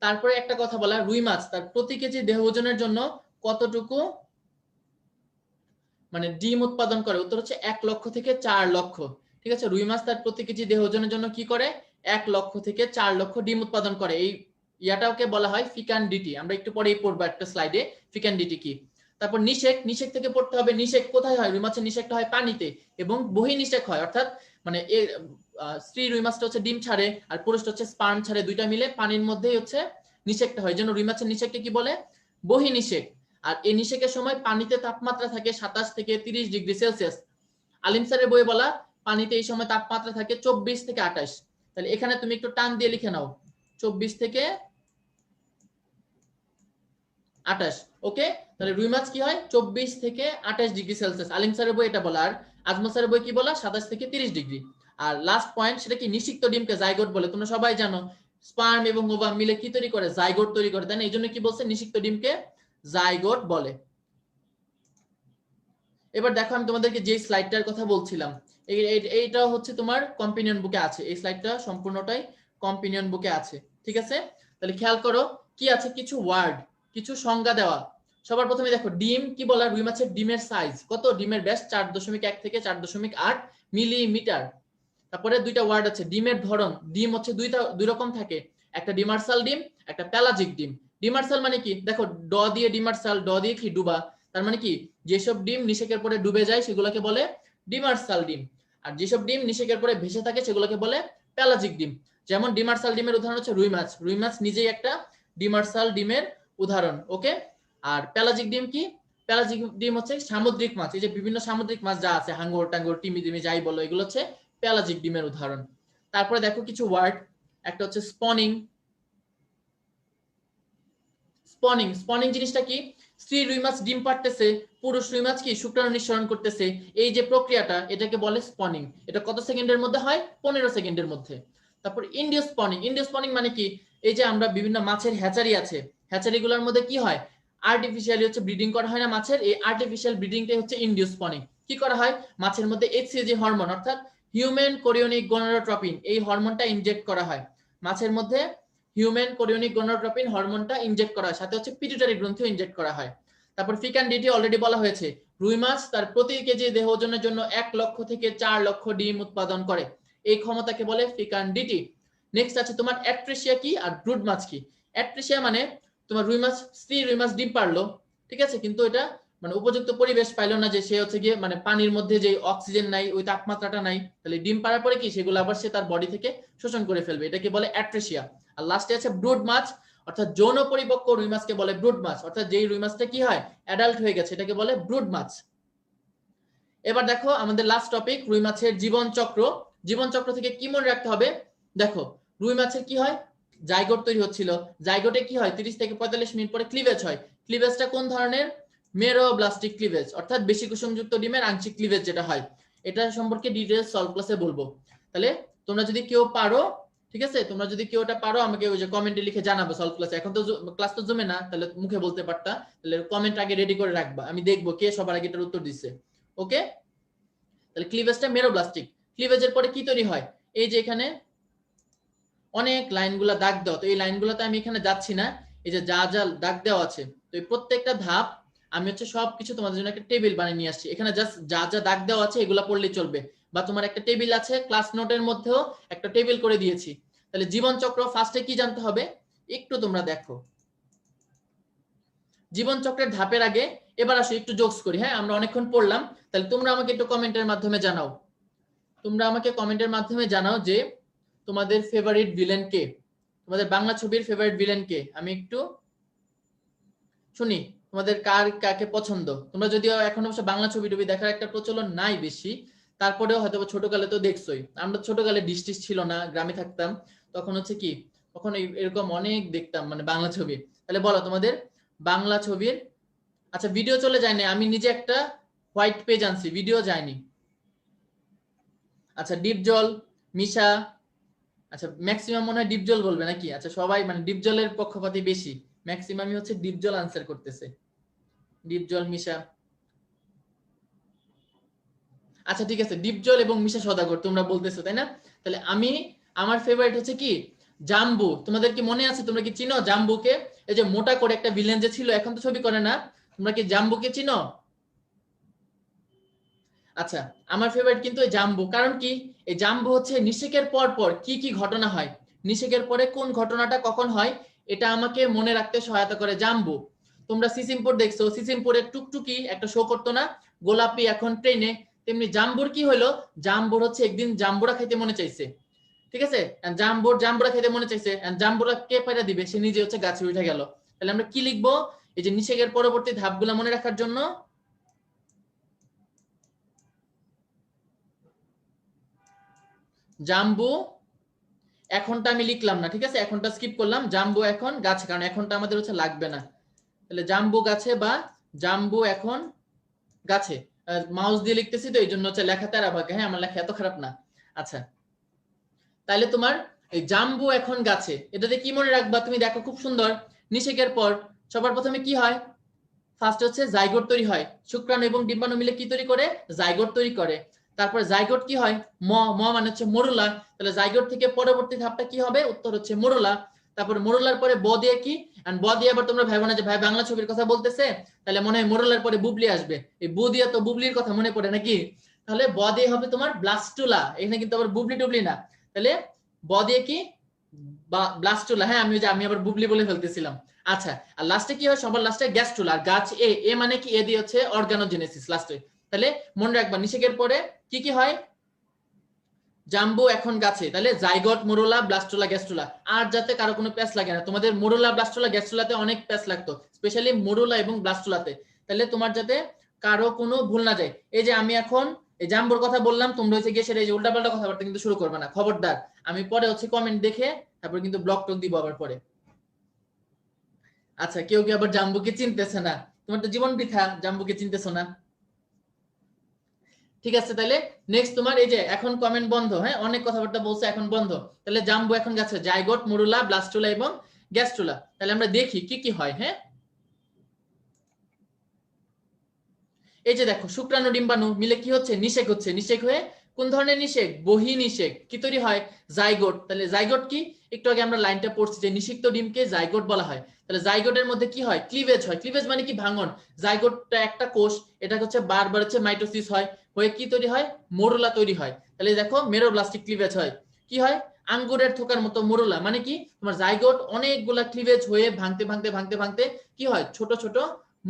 তারপরে একটা কথা বলা, রুই মাছ তার প্রতি কেজি দেহ ওজনের জন্য কতটুকু মানে ডিম উৎপাদন করে? উত্তর হচ্ছে 1 লক্ষ থেকে 4 লক্ষ। ঠিক আছে, রুই মাছ তার প্রতি কেজি দেহ ওজনের জন্য কি করে? 1 লক্ষ থেকে 4 লক্ষ ডিম উৎপাদন করে। এই ইয়াটাকে বলা হয় ফিকান্ডিটি। আমরা একটু পরেই পড়বো একটা স্লাইডে ফিকান্ডিটি কি। তারপর নিষেক, নিষেক থেকে পড়তে হবে। নিষেক কোথায় হয়? রুই মাছের নিষেকটা হয় পানিতে, এবং বহির্নিষেক হয়, অর্থাৎ মানে স্ত্রী রুই মাছটা হচ্ছে ডিম ছাড়ে আর পুরুষটা হচ্ছে স্পার্ম ছাড়ে, দুইটা মিলে পানির মধ্যেই হচ্ছে নিষেকটা হয়। জন্য রুই মাছের নিষেককে কি বলে? বহির্নিষেক। আর এই নিষেকের সময় পানিতে তাপমাত্রা থাকে 27 থেকে 30 ডিগ্রি সেলসিয়াস। আলিম স্যারের বইয়ে বলা পানিতে এই সময় তাপমাত্রা থাকে 24 থেকে 28। তাহলে এখানে তুমি একটু টান দিয়ে লিখে নাও 24 থেকে 28। ওকে, তাহলে রুই মাছ কি হয় 24 থেকে 28 ডিগ্রি সেলসিয়াস। আলিম স্যারের বই এটা বলা। আর আজমল স্যারের বই কি বলা? 27 থেকে 30 ডিগ্রি। আর লাস্ট পয়েন্ট, সেটা কি নিষিক্ত ডিমকে জাইগোট বলে। তোমরা সবাই জানো স্পার্ম এবং ওভাম মিলে কি তৈরি করে? জাইগোট তৈরি করে, তাই না? এই জন্য কি বলছে? নিষিক্ত ডিমকে জাইগোট বলে। এবার দেখো আমি তোমাদেরকে যে স্লাইডটার কথা বলছিলাম, এইটা হচ্ছে তোমার কম্পিনিয়ন বুকে আছে। এই স্লাইডটা সম্পূর্ণটাই কম্পিনিয়ন বুকে আছে। ঠিক আছে, তাহলে খেয়াল করো কি আছে, কিছু ওয়ার্ড, কিছু সংজ্ঞা দেওয়া। সবার প্রথমে দেখো ডিম কি বলা? রুই মাছের ডিমের সাইজ কত? ডিমের ব্যাস 4.1 থেকে 4.8 মিলিমিটার। তারপরে দুইটা ওয়ার্ড আছে, ডিমের ধরন। ডিম হচ্ছে দুই রকম থাকে, একটা ডিমার্সাল ডিম, একটা প্যালাজিক ডিম। ডিমার্সাল মানে কি? দেখো ড দিয়ে ডিমার্সাল, ড দিয়ে কি ডুবা, তার মানে কি যেসব ডিম নিষেকের পরে ডুবে যায় সেগুলোকে বলে ডিমার্সাল ডিম, আর যেসব ডিম নিষেকের পরে ভেসে থাকে সেগুলোকে বলে প্যালাজিক ডিম। যেমন ডিমার্সাল ডিমের উদাহরণ হচ্ছে রুই মাছ। রুই মাছ নিজেই একটা ডিমার্সাল ডিমের উদাহরণ। ওকে, আর প্যালাজিক ডিম কি? প্যালাজিক ডিম হচ্ছে সামুদ্রিক মাছ। এই যে বিভিন্ন সামুদ্রিক মাছ যা আছে, হাঙ্গর টাঙ্গর টিমি টিমি যাই বলো, এগুলো হচ্ছে প্যালাজিক ডিমের উদাহরণ। তারপরে দেখো কিছু ওয়ার্ড, একটা হচ্ছে স্পনিং। স্পনিং, স্পনিং জিনিসটা কি? স্ত্রী রুই মাছ ডিম পাড়তেছে, পুরুষ রুই মাছ কি শুক্রাণু নিঃসরণ করতেছে, এই যে প্রক্রিয়াটা এটাকে বলে স্পনিং। এটা কত সেকেন্ডের মধ্যে হয়? 15 সেকেন্ডের মধ্যে। তারপর ইন্ডিও স্পনিং। ইন্ডিও স্পনিং মানে কি? এই যে আমরা বিভিন্ন মাছের হ্যাচারি আছে, হ্যাচারিগুলোর মধ্যে কি হয় আর্টিফিশিয়ালি হচ্ছে ব্রিডিং করা হয় না মাছের, এই আর্টিফিশিয়াল ব্রিডিংটাই হচ্ছে ইন্ডিও স্পনিং। কি করা হয়? মাছের মধ্যে এইচসিজি হরমোন অর্থাৎ হিউম্যান কোরিওনিক গনোড্রোপিন, এই হরমোনটা ইনজেক্ট করা হয় মাছের মধ্যে। হিউম্যান কোরিওনিক গনোড্রোপিন হরমোনটা ইনজেক্ট করা হয়, সাথে হচ্ছে পিটুইটারি গ্রন্থিও ইনজেক্ট করা হয়। তারপর ফিকান্ডিটি অলরেডি বলা হয়েছে, রুই মাছ তার প্রতি কেজি দেহ ওজনের জন্য 1 লক্ষ থেকে 4 লক্ষ ডিম উৎপাদন করে, এই ক্ষমতাকে বলে ফিকান্ডিটি। নেক্সট আছে তোমার অ্যাট্রেসিয়া কি আর ব্রুড মাছ কি। অ্যাট্রেসিয়া মানে তোমার রুই মাছ, স্ত্রী রুই মাছ ডিম পারলো, ঠিক আছে, কিন্তু এটা মানে উপযুক্ত পরিবেশ পাইলো না, যে সে হচ্ছে গিয়ে মানে পানির মধ্যে যে অক্সিজেন নাই, ওই তাপমাত্রাটা নাই, তাহলে ডিম পাড়ার পরে কি সেগুলো আবার সে তার বডি থেকে শোষণ করে ফেলবে, এটাকে বলে অ্যাট্রেসিয়া। আর লাস্টে আছে ব্রুড মাছ, অর্থাৎ যৌন পরিপক্ক রুই মাছকে বলে ব্রুড মাছ, অর্থাৎ যেই রুই মাছটা কি হয় অ্যাডাল্ট হয়ে গেছে এটাকে বলে ব্রুড মাছ। এবার দেখো আমাদের লাস্ট টপিক, রুই মাছের জীবন চক্র। জীবন চক্র থেকে কি মনে রাখতে হবে? দেখো রুই মাছের কি হয়, জাইগোট তৈরি হচ্ছিল, জাইগোটে কি হয় 30 থেকে 45 মিনিট পরে ক্লিভেজ হয়। ক্লিভেজটা কোন ধরনের? মেরোব্লাস্টিক ক্লিভেজ, অর্থাৎ বেশি কুসুমযুক্ত ডিমের আংশিক ক্লিভেজ যেটা হয়। এটা সম্পর্কে ডিটেইলস সলভ ক্লাসে বলবো। তাহলে তোমরা যদি কেউ পারো, ঠিক আছে, তোমরা যদি কেউ ওটা পারো আমাকে ওই যে কমেন্টে লিখে জানাবে সলভ ক্লাসে। এখন তো ক্লাস তো জমে না, তাহলে মুখে বলতে পারতা, তাহলে কমেন্ট আগে রেডি করে রাখবা, আমি দেখবো কে সবার আগে এটার উত্তর দিচ্ছে। ওকে, তাহলে ক্লিভেজটা মেরোব্লাস্টিক। ক্লিভেজের পরে কি তৈরি হয়? এই যে এখানে অনেক লাইনগুলা দাগ দেওয়া, তো এই লাইনগুলোতে আমি এখানে যাচ্ছি না, এই যে যা যা দাগ দেওয়া আছে, তো এই প্রত্যেকটা ধাপ আমি হচ্ছে সবকিছু তোমাদের জন্য একটা টেবিল বানিয়ে নিয়ে আসছি। এখানে জাস্ট যা যা দাগ দেওয়া আছে এগুলা পড়লেই চলবে, বা তোমার একটা টেবিল আছে ক্লাস নোটের মধ্যেও একটা টেবিল করে দিয়েছি। তাহলে জীবন চক্র ফার্স্টে কি জানতে হবে একটু তোমরা দেখো। জীবন চক্রের ধাপের আগে এবার আসো একটু জোকস করি। হ্যাঁ, আমরা অনেকক্ষণ পড়লাম, তাহলে তোমরা আমাকে একটু কমেন্টের মাধ্যমে জানাও, তোমরা আমাকে কমেন্টের মাধ্যমে জানাও যে তোমাদের ফেভারিট ভিলেন কে, তোমাদের বাংলা ছবির ফেভারিট ভিলেন কে, আমি একটু শুনি তোমাদের কার কাকে পছন্দ। তোমরা যদিও এখন অবশ্য বাংলা ছবি টবি দেখার একটা প্রচলন নাই বেশি, তারপরেও হয়তো ছোটকালে তো দেখছোই, আমরা ছোটকালে ডিশ টিশ ছিল না, গ্রামে থাকতাম, তখন হচ্ছে কি তখন এরকম অনেক দেখতাম মানে বাংলা ছবি। তাহলে বলো তোমাদের বাংলা ছবির, আচ্ছা ভিডিও চলে যায়নি, আমি নিজে একটা হোয়াইট পেজ আনছি, ভিডিও যায়নি। আচ্ছা ডিপ জল, মিশা, আচ্ছা ম্যাক্সিমাম মনে হয় ডিপজল বলবে নাকি? আচ্ছা সবাই মানে ডিপজলের পক্ষপাতী বেশি, ম্যাক্সিমামই হচ্ছে ডিপজল আনসার করতেছে। ডিপজল, মিশা, আচ্ছা ঠিক আছে, ডিপজল এবং মিশা সওদাগর তোমরা বলতেছো তাই না? তাহলে আমি, আমার ফেভারিট হচ্ছে কি জাম্বু। তোমাদের কি মনে আছে, তোমরা কি চিনো জাম্বুকে? এই যে মোটা করে একটা ভিলেন যে ছিল, এখন তো ছবি করে না, তোমরা কি জাম্বুকে চিনো? আচ্ছা, আমার ফেভারিট কিন্তু এই জাম্বু। কারণ কি, এই জাম্বু হচ্ছে নিষেকের পর পর কি কি ঘটনা হয়, নিষেকের পরে কোন ঘটনাটা কখন হয়, এটা আমাকে মনে রাখতে সহায়তা করে জাম্বু। তোমরা সিসিমপুর দেখছো, সিসিমপুরের টুকটুকি একটা শো করতো না, গোলাপি এখন ট্রেনে, তেমনি জাম্বুর কি হলো, জাম্বুর হচ্ছে একদিন জাম্বুরা খাইতে মনে চাইছে, ঠিক আছে, জাম্বুর জাম্বুরা খাইতে মনে চাইছে, জাম্বুরা কে পাইরা দিবে, সে নিজে হচ্ছে গাছে উঠে গেল। তাহলে আমরা কি লিখবো, এই যে নিষেকের পরবর্তী ধাপগুলো মনে রাখার জন্য জাম্বু এখনটা আমি লিখলাম না, ঠিক আছে, এখনটা স্কিপ করলাম, জাম্বু এখন গাছে, কারণ এখনটা আমাদের হচ্ছে লাগবে না। তাহলে জাম্বু গাছে বা জাম্বু এখন গাছে, মাউস দিয়ে লিখতেছি তো এই জন্য হচ্ছে লেখা তেরা ভাগে, হ্যাঁ আমার লেখা এত খারাপ না। আচ্ছা, তাহলে তোমার এই জাম্বু এখন গাছে, এটাতে কি মনে রাখবা তুমি, দেখো খুব সুন্দর, নিষেকের পর সবার প্রথমে কি হয়, ফার্স্ট হচ্ছে জাইগোট তৈরি হয়, শুক্রাণু এবং ডিম্বাণু মিলে কি তৈরি করে, জাইগোট তৈরি করে। তারপরে জাইগোট কি হয়, ম ম মানে হচ্ছে মরুলা, তাহলে জাইগোট থেকে পরবর্তী ধাপটা কি হবে, উত্তর হচ্ছে মরুলা। তারপরে মরুলার পরে ব দিয়ে কি, এন্ড ব দিয়ে আবার তোমরা ভাইবো না যে ভাই বাংলা ছবির কথা বলতেছে, তাহলে মনে হয় মরুলার পরে বুবলি আসবে, এই বু দিয়ে তো বুবলির কথা মনে পড়ে নাকি, তাহলে ব দিয়ে হবে তোমার ব্লাস্টুলা, এখানে কিন্তু আবার বুবলি টুবলি না, তাহলে ব দিয়ে কি ব্লাস্টুলা, হ্যাঁ আমি আবার বুবলি বলে ফেলতেছিলাম। আচ্ছা, আর লাস্টে কি হয়, সবার লাস্টে গ্যাস্ট্রুলা, আর গাছ এ এ মানে কি, এ দিয়ে হচ্ছে অর্গানোজেনেসিস লাস্টে। তাহলে মনে রাখবা নিষেকের পরে কি কি হয়, জাম্বু এখন গাছে, তাহলে জাইগট, মোরোলা, ব্লাস্টোলা, গ্যাস্ট্রোলা। আর যাতে কারো কোনো প্যাচ লাগে না, তোমাদের মোরোলা, ব্লাস্টোলা, গ্যাস্ট্রোলাতে অনেক প্যাচ লাগতো, স্পেশালি মোরোলা এবং ব্লাস্টোলাতে, তাহলে তোমার যাতে কারো কোনো ভুল না যায়। এই যে আমি এখন এই জাম্বুর কথা বললাম, তোমরা হচ্ছে গিয়ে সেটা এই যে উল্টাপাল্টা কথাবার্তা কিন্তু শুরু করবে না, খবরদার। আমি পরে হচ্ছে কমেন্ট দেখে তারপর কিন্তু ব্লক টক দিব আবার পরে। আচ্ছা, কেউ কি আবার জাম্বুকে চিনতেছে না, তোমার তো জীবন বৃথা, জাম্বুকে চিনতেছো না, ঠিক আছে। তাহলে নেক্সট তোমার এই যে এখন কমেন্ট বন্ধ, হ্যাঁ অনেক কথাবার্তা বলছে এখন বন্ধ, তাহলে জাম্বু এখন গাছে, জাইগোট, মরুলা, ব্লাস্টুলা এবং গ্যাস্ট্রুলা। তাহলে আমরা দেখি কি কি হয়, হ্যাঁ এই যে দেখো শুক্রাণু ডিম্বাণু মিলে কি হচ্ছে, নিষেক হচ্ছে, নিষেক হয়ে কোন ধরনের নিষেক, বহি নিষেক, কি তৈরি হয়, জাইগোট। তাহলে জাইগোট কি, একটু আগে আমরা লাইনটা পড়ছি যে নিষিক্ত ডিমকে জাইগোট বলা হয়, তাহলে জাইগোটের মধ্যে কি হয়, ক্লিভেজ হয়, ক্লিভেজ মানে কি ভাঙন, জাইগোটটা একটা কোষ, এটা হচ্ছে বারবার হচ্ছে মাইটোসিস হয়, হয়ে কি তৈরি হয়, মরুলা তৈরি হয়। তাহলে দেখো মেরোব্লাস্টিক ক্লিভেজ হয়, কি হয়, আঙ্গুরের থোকার মতো মরুলা, মানে কি তোমার জাইগোট অনেকগুলা ক্লিভেজ হয়ে ভাঙতে ভাঙতে ভাঙতে ভাঙতে কি হয়, ছোট ছোট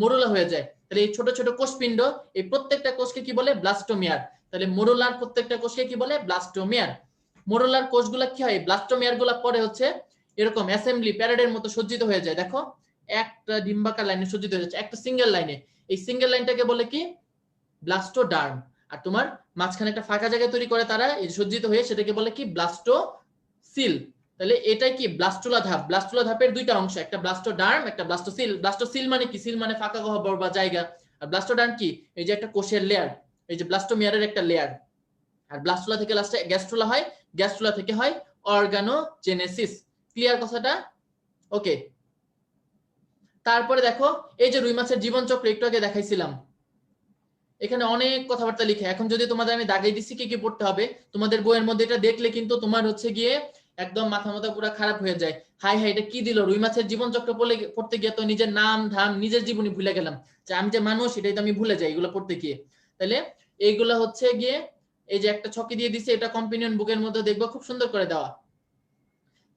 মরুলা হয়ে যায়। তাহলে এই ছোট ছোট কোষপিণ্ড, এই প্রত্যেকটা কোষকে কি বলে, ব্লাস্টোমিয়ার। তাহলে মরুলার প্রত্যেকটা কোষকে কি বলে, ব্লাস্টোমিয়ার। মরুলার কোষগুলা কি হয়, ব্লাস্টোমিয়ার গুলা পরে হচ্ছে এরকম অ্যাসেম্বলি প্যারেডের মতো সজ্জিত হয়ে যায়, দেখো একটা ডিম্বাকার লাইনে সজ্জিত হয়ে যাচ্ছে, একটা সিঙ্গেল লাইনে, এই সিঙ্গেল লাইনটাকে বলে কি, ব্লাস্টোডার্ম। আর তোমার মাঝখানে একটা ফাঁকা জায়গা তৈরি করে তারা এই সজ্জিত হয়ে, সেটাকে বলে কি, ব্লাস্টোসিল। তাহলে এটাই কি ব্লাস্টুলা ধাপ, ব্লাস্টুলা ধাপের দুইটা অংশ, একটা ব্লাস্টোডার্ম, একটা ব্লাস্টোসিল। ব্লাস্টোসিল মানে কি, সিল মানে ফাঁকা গহ্বর বা জায়গা, আর ব্লাস্টোডার্ম কি, এই যে একটা কোষের লেয়ার, এই যে ব্লাস্টোমিয়ারের একটা লেয়ার। আর ব্লাস্টুলা থেকে লাস্টে গ্যাস্ট্রুলা হয়, গ্যাস্ট্রুলা থেকে হয় অর্গানোজেনেসিস। ক্লিয়ার কথাটা? ওকে। তারপরে দেখো এই যে রুই মাছের জীবন চক্র একটু আগে দেখাইছিলাম, এখানে অনেক কথাবার্তা লিখে, এখন যদি তোমাদের আমি দাগাই দিচ্ছি কি কি পড়তে হবে, তোমাদের বইয়ের মধ্যে এটা দেখলে কিন্তু তোমার হচ্ছে গিয়ে একদম মাথা মাথা পুরো খারাপ হয়ে যায়, হাই হাই এটা কি দিল, রুই মাছের জীবন চক্র পড়তে গিয়ে তো নিজের নাম ধাম নিজের জীবনী ভুলে গেলাম, যে আমি যে মানুষ এটাই তো আমি ভুলে যাই এগুলো পড়তে গিয়ে। তাহলে এইগুলো হচ্ছে গিয়ে এই যে একটা ছকে দিয়ে দিছে, এটা কম্পিনিয়ন বুকের মধ্যে দেখবো খুব সুন্দর করে দেওয়া।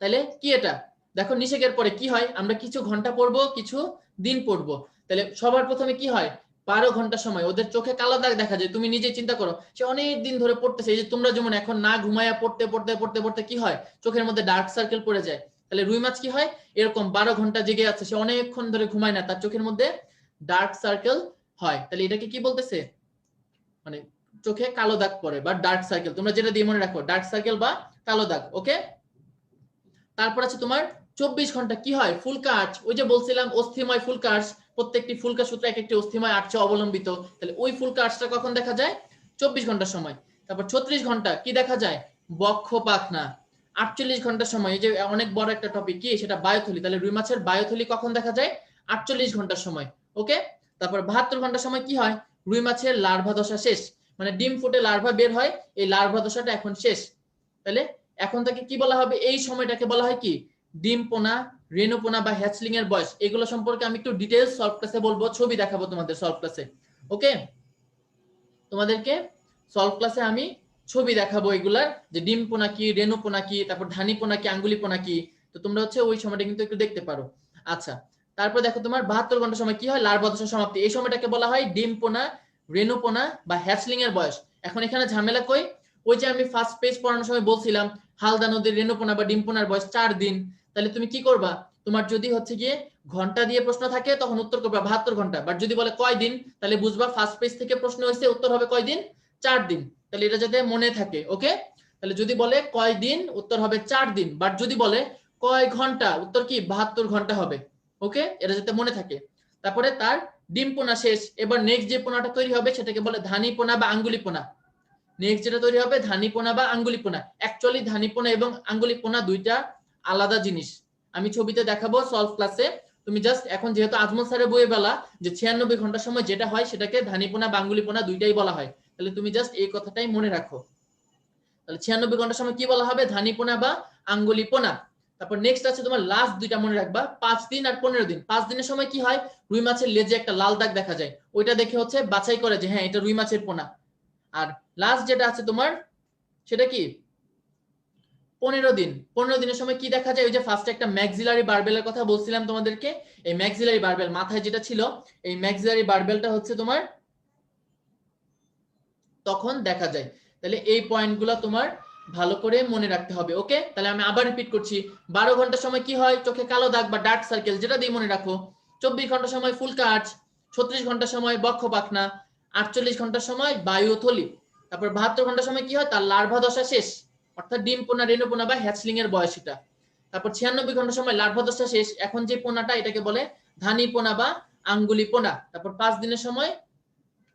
তাহলে কি এটা, দেখো নিষেকের পরে কি হয়, আমরা কিছু ঘন্টা পড়বো কিছু দিন পড়বো। তাহলে সবার প্রথমে কি হয়, 12 ঘন্টা সময়, ওদের চোখে কালো দাগ দেখা যায়, তুমি নিজে চিন্তা করো, সে অনেক দিন ধরে পড়তেছে, এই যে তোমরা যেমন এখন না ঘুমায়া পড়তে পড়তে পড়তে পড়তে কি হয়, চোখের মধ্যে ডার্ক সার্কেল পড়ে যায়। তাহলে রুই মাছ কি হয়, এরকম 12 ঘন্টা জেগে আছে, সে অনেকক্ষণ ধরে ঘুমায় না, তার চোখের মধ্যে ডার্ক সার্কেল হয়। তাহলে এটাকে কি বলতেছে, মানে চোখে কালো দাগ পড়ে বা ডার্ক সার্কেল, তোমরা যেটা দিয়ে মনে রাখো, ডার্ক সার্কেল বা কালো দাগ। ওকে। তারপর আছে তোমার 24 ঘন্টা কি হয়, ফুলকার্চ, ওই যে বলছিলাম অস্থিময় ফুলকার্চ, প্রত্যেকটি ফুলকা সূত্র এক একটি অস্থিময় আর্চে অবলম্বিত, তাহলে ওই ফুলকার্চটা কখন দেখা যায়, 24 ঘন্টার সময়। তারপর 36 ঘন্টা কি দেখা যায়, বক্ষ পাখনা 48 ঘন্টা সময়। এই যে অনেক বড় একটা টপিক, কি সেটা বায়ুথলি। তাহলে রুই মাছের বায়ুথলি কখন দেখা যায়? 48 ঘন্টার সময়। ওকে, তারপর 72 ঘন্টার সময় কি হয়? রুই মাছের লার্ভা দশা শেষ, মানে ডিম ফুটে লার্ভা বের হয়, এই লার্ভা দশাটা এখন শেষ। তাহলে এখন তাকে কি বলা হবে? এই সময়টাকে বলা হয় কি? ডিম পোনা, রেণুপোনা বা হ্যাচলিং এর বয়স। এগুলো সম্পর্কে আমি একটু ডিটেইলস সলভ ক্লাসে বলবো, ছবি দেখাবো তোমাদের সলভ ক্লাসে। ওকে, তোমাদেরকে সলভ ক্লাসে আমি ছবি দেখাবো এগুলার, যে ডিম পোনা কি, রেণু পোনা কি, তারপর ধানি পোনা কি, আঙ্গুলি পোনা কি। তো তোমরা হচ্ছে ওই সময়টা কিন্তু একটু দেখতে পারো। আচ্ছা, তারপর দেখো তোমার 72 ঘন্টা সময় কি হয়? লার্ভা দশা সমাপ্তি। এই সময়টাকে বলা হয় ডিম পোনা, রেণু পোনা বা হ্যাচলিং এর বয়স। এখন এখানে ঝামেলা কই? ওই যে আমি ফার্স্ট পেজ পড়ানোর সময় বলছিলাম হালদা নদীর রেণু পোনা বা ডিম পোনার বয়স 4 দিন। তাহলে তুমি কি করবা? তোমার যদি হচ্ছে গিয়ে ঘন্টা দিয়ে প্রশ্ন থাকে তখন উত্তর করবা 72 ঘন্টা, বাট যদি বলে কয় দিন তাহলে বুঝবা ফার্স্ট পেজ থেকে প্রশ্ন হয়েছে, উত্তর হবে কয় দিন? 4 দিন। তাহলে এটা যাতে মনে থাকে। ওকে, তাহলে যদি বলে কয় দিন, উত্তর হবে 4 দিন, বাট যদি বলে কয় ঘন্টা, উত্তর কি? 72 ঘন্টা হবে। ওকে, এটা যাতে মনে থাকে। তারপরে তার ডিম পোনা শেষ। এবার নেক্সট যে পোনাটা তৈরি হবে সেটাকে বলে ধানি পোনা বা আঙ্গুলি পোনা। নেক্সট যেটা তৈরি হবে ধানি পোনা বা আঙ্গুলি পোনা। অ্যাকচুয়ালি ধানি পোনা এবং আঙ্গুলি পোনা দুইটা আলাদা জিনিস। আমি ছবিতে দেখাবো সলভ ক্লাসে। তুমি জাস্ট এখন যেহেতু আজমল স্যারের বইয়ে বলা যে 96 ঘন্টার সময় যেটা হয় সেটাকে ধানি পোনা বা আঙ্গুলি পোনা দুইটাই বলা হয়। তাহলে তুমি জাস্ট এই কথাটাই মনে রাখো। তাহলে 96 ঘন্টার সময় কি বলা হবে? ধানি পোনা বা আঙ্গুলি পোনা। তারপর নেক্সট আছে তোমার লাস্ট দুইটা মনে রাখবা, 5 দিন আর 15 দিন। 5 দিনের সময় কি হয়? রুই মাছের লেজে একটা লাল দাগ দেখা যায়, ওইটা দেখে হচ্ছে বাছাই করে যে হ্যাঁ এটা রুই মাছের পোনা। আর লাস্ট যেটা আছে তোমার সেটা কি? 15 দিন। 15 দিনের সময় কি দেখা যায়? ওই যে ফার্স্টে একটা ম্যাক্সিলারি বারবেলের কথা বলছিলাম তোমাদেরকে, এই ম্যাক্সিলারি বারবেল মাথায় যেটা ছিল, এই ম্যাক্সিলারি বারবেলটা হচ্ছে তোমার তখন দেখা যায়। তাহলে এই পয়েন্টগুলো তোমার ভালো করে মনে রাখতে হবে। ওকে, তাহলে আমি আবার রিপিট করছি। 12 ঘন্টার সময় কি হয়? চোখে কালো দাগ বা ডার্ক সার্কেল, যেটা দিয়ে মনে রাখো। 24 ঘন্টার সময় ফুলকা আঁচ। 36 ঘন্টার সময় বক্ষ পাখনা। 48 ঘন্টার সময় বায়ুথলি। তারপর 72 ঘন্টার সময় কি হয়? তার লার্ভা দশা শেষ, অর্থাৎ ডিম পোনা, রেণু পোনা বা হ্যাচলিং এর বয়স এটা। তারপর 96 ঘন্টার সময় লার্ভা দশা শেষ, এখন যে পোনাটা এটাকে বলে ধানি পোনা বা আঙ্গুলি পোনা। তারপর 5 দিনের সময়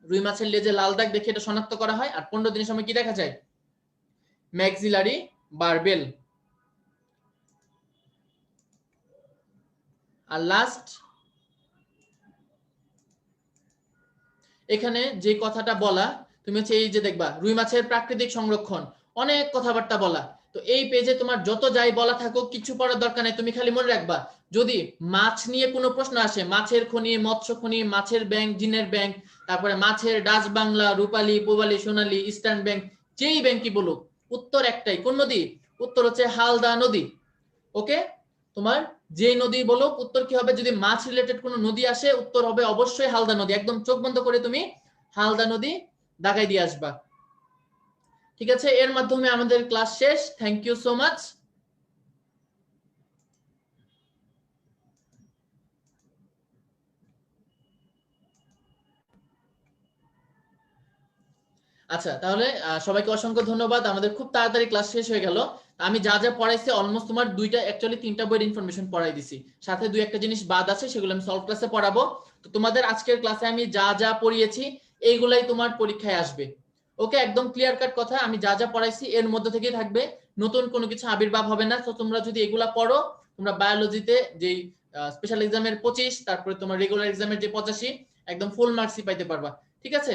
রুই মাছের লেজে লাল দাগ দেখে এটা শনাক্ত করা হয়। আর 15 দিনের সময় কি দেখা যায়? Maxillary barbell. আর লাস্ট এখানে যে কথাটা বলা, তুমি হচ্ছে এই যে দেখবা রুই মাছের প্রাকৃতিক সংরক্ষণ, অনেক কথাবার্তা বলা। তো এই পেজে তোমার যত যাই বলা থাকুক কিছু পড়ার দরকার নেই, তুমি খালি মনে রাখবা যদি মাছ নিয়ে কোনো প্রশ্ন আসে, মাছের খনি, মৎস্য খনি, মাছের ব্যাংক, জিনের ব্যাংক, তারপরে মাছের ডাচ বাংলা, রূপালী, পূবালী, সোনালী, ইস্টার্ন ব্যাংক, যেই ব্যাংকই বলুক উত্তর একটাই। কোন নদী? উত্তর হচ্ছে হালদা নদী। ওকে, তোমার যে নদী বলো উত্তর কি হবে? যদি মাছ রিলেটেড কোনো নদী আসে উত্তর হবে অবশ্যই হালদা নদী। একদম চোখ বন্ধ করে তুমি হালদা নদী দাগাই দিয়ে আসবা। ঠিক আছে, এর মাধ্যমে আমাদের ক্লাস শেষ। Thank you so much. আচ্ছা, তাহলে সবাইকে অসংখ্য ধন্যবাদ। আমাদের খুব তাড়াতাড়ি ক্লাস শেষ হয়ে গেল। আমি যা যা পড়াইছি অলমোস্ট তোমার দুইটা অ্যাকচুয়ালি 3টা বইয়ের ইনফরমেশন পড়াই দিছি, সাথে দুই একটা জিনিস বাদ আছে সেগুলো আমি সলভ ক্লাসে পড়াবো। তো তোমাদের আজকের ক্লাসে আমি যা যা পড়িয়েছি এইগুলাই তোমার পরীক্ষায় আসবে। ওকে, একদম ক্লিয়ার কাট কথা। আমি যা যা পড়াইছি এর মধ্যে থেকেই থাকবে, নতুন কোনো কিছু আবির্ভাব হবে না। তো তোমরা যদি এগুলা পড়ো, তোমরা বায়োলজিতে যেই স্পেশাল এক্সামের 25, তারপরে তোমার রেগুলার এক্সামের যে 85, একদম ফুল মার্কসই পাইতে পারবা। ঠিক আছে,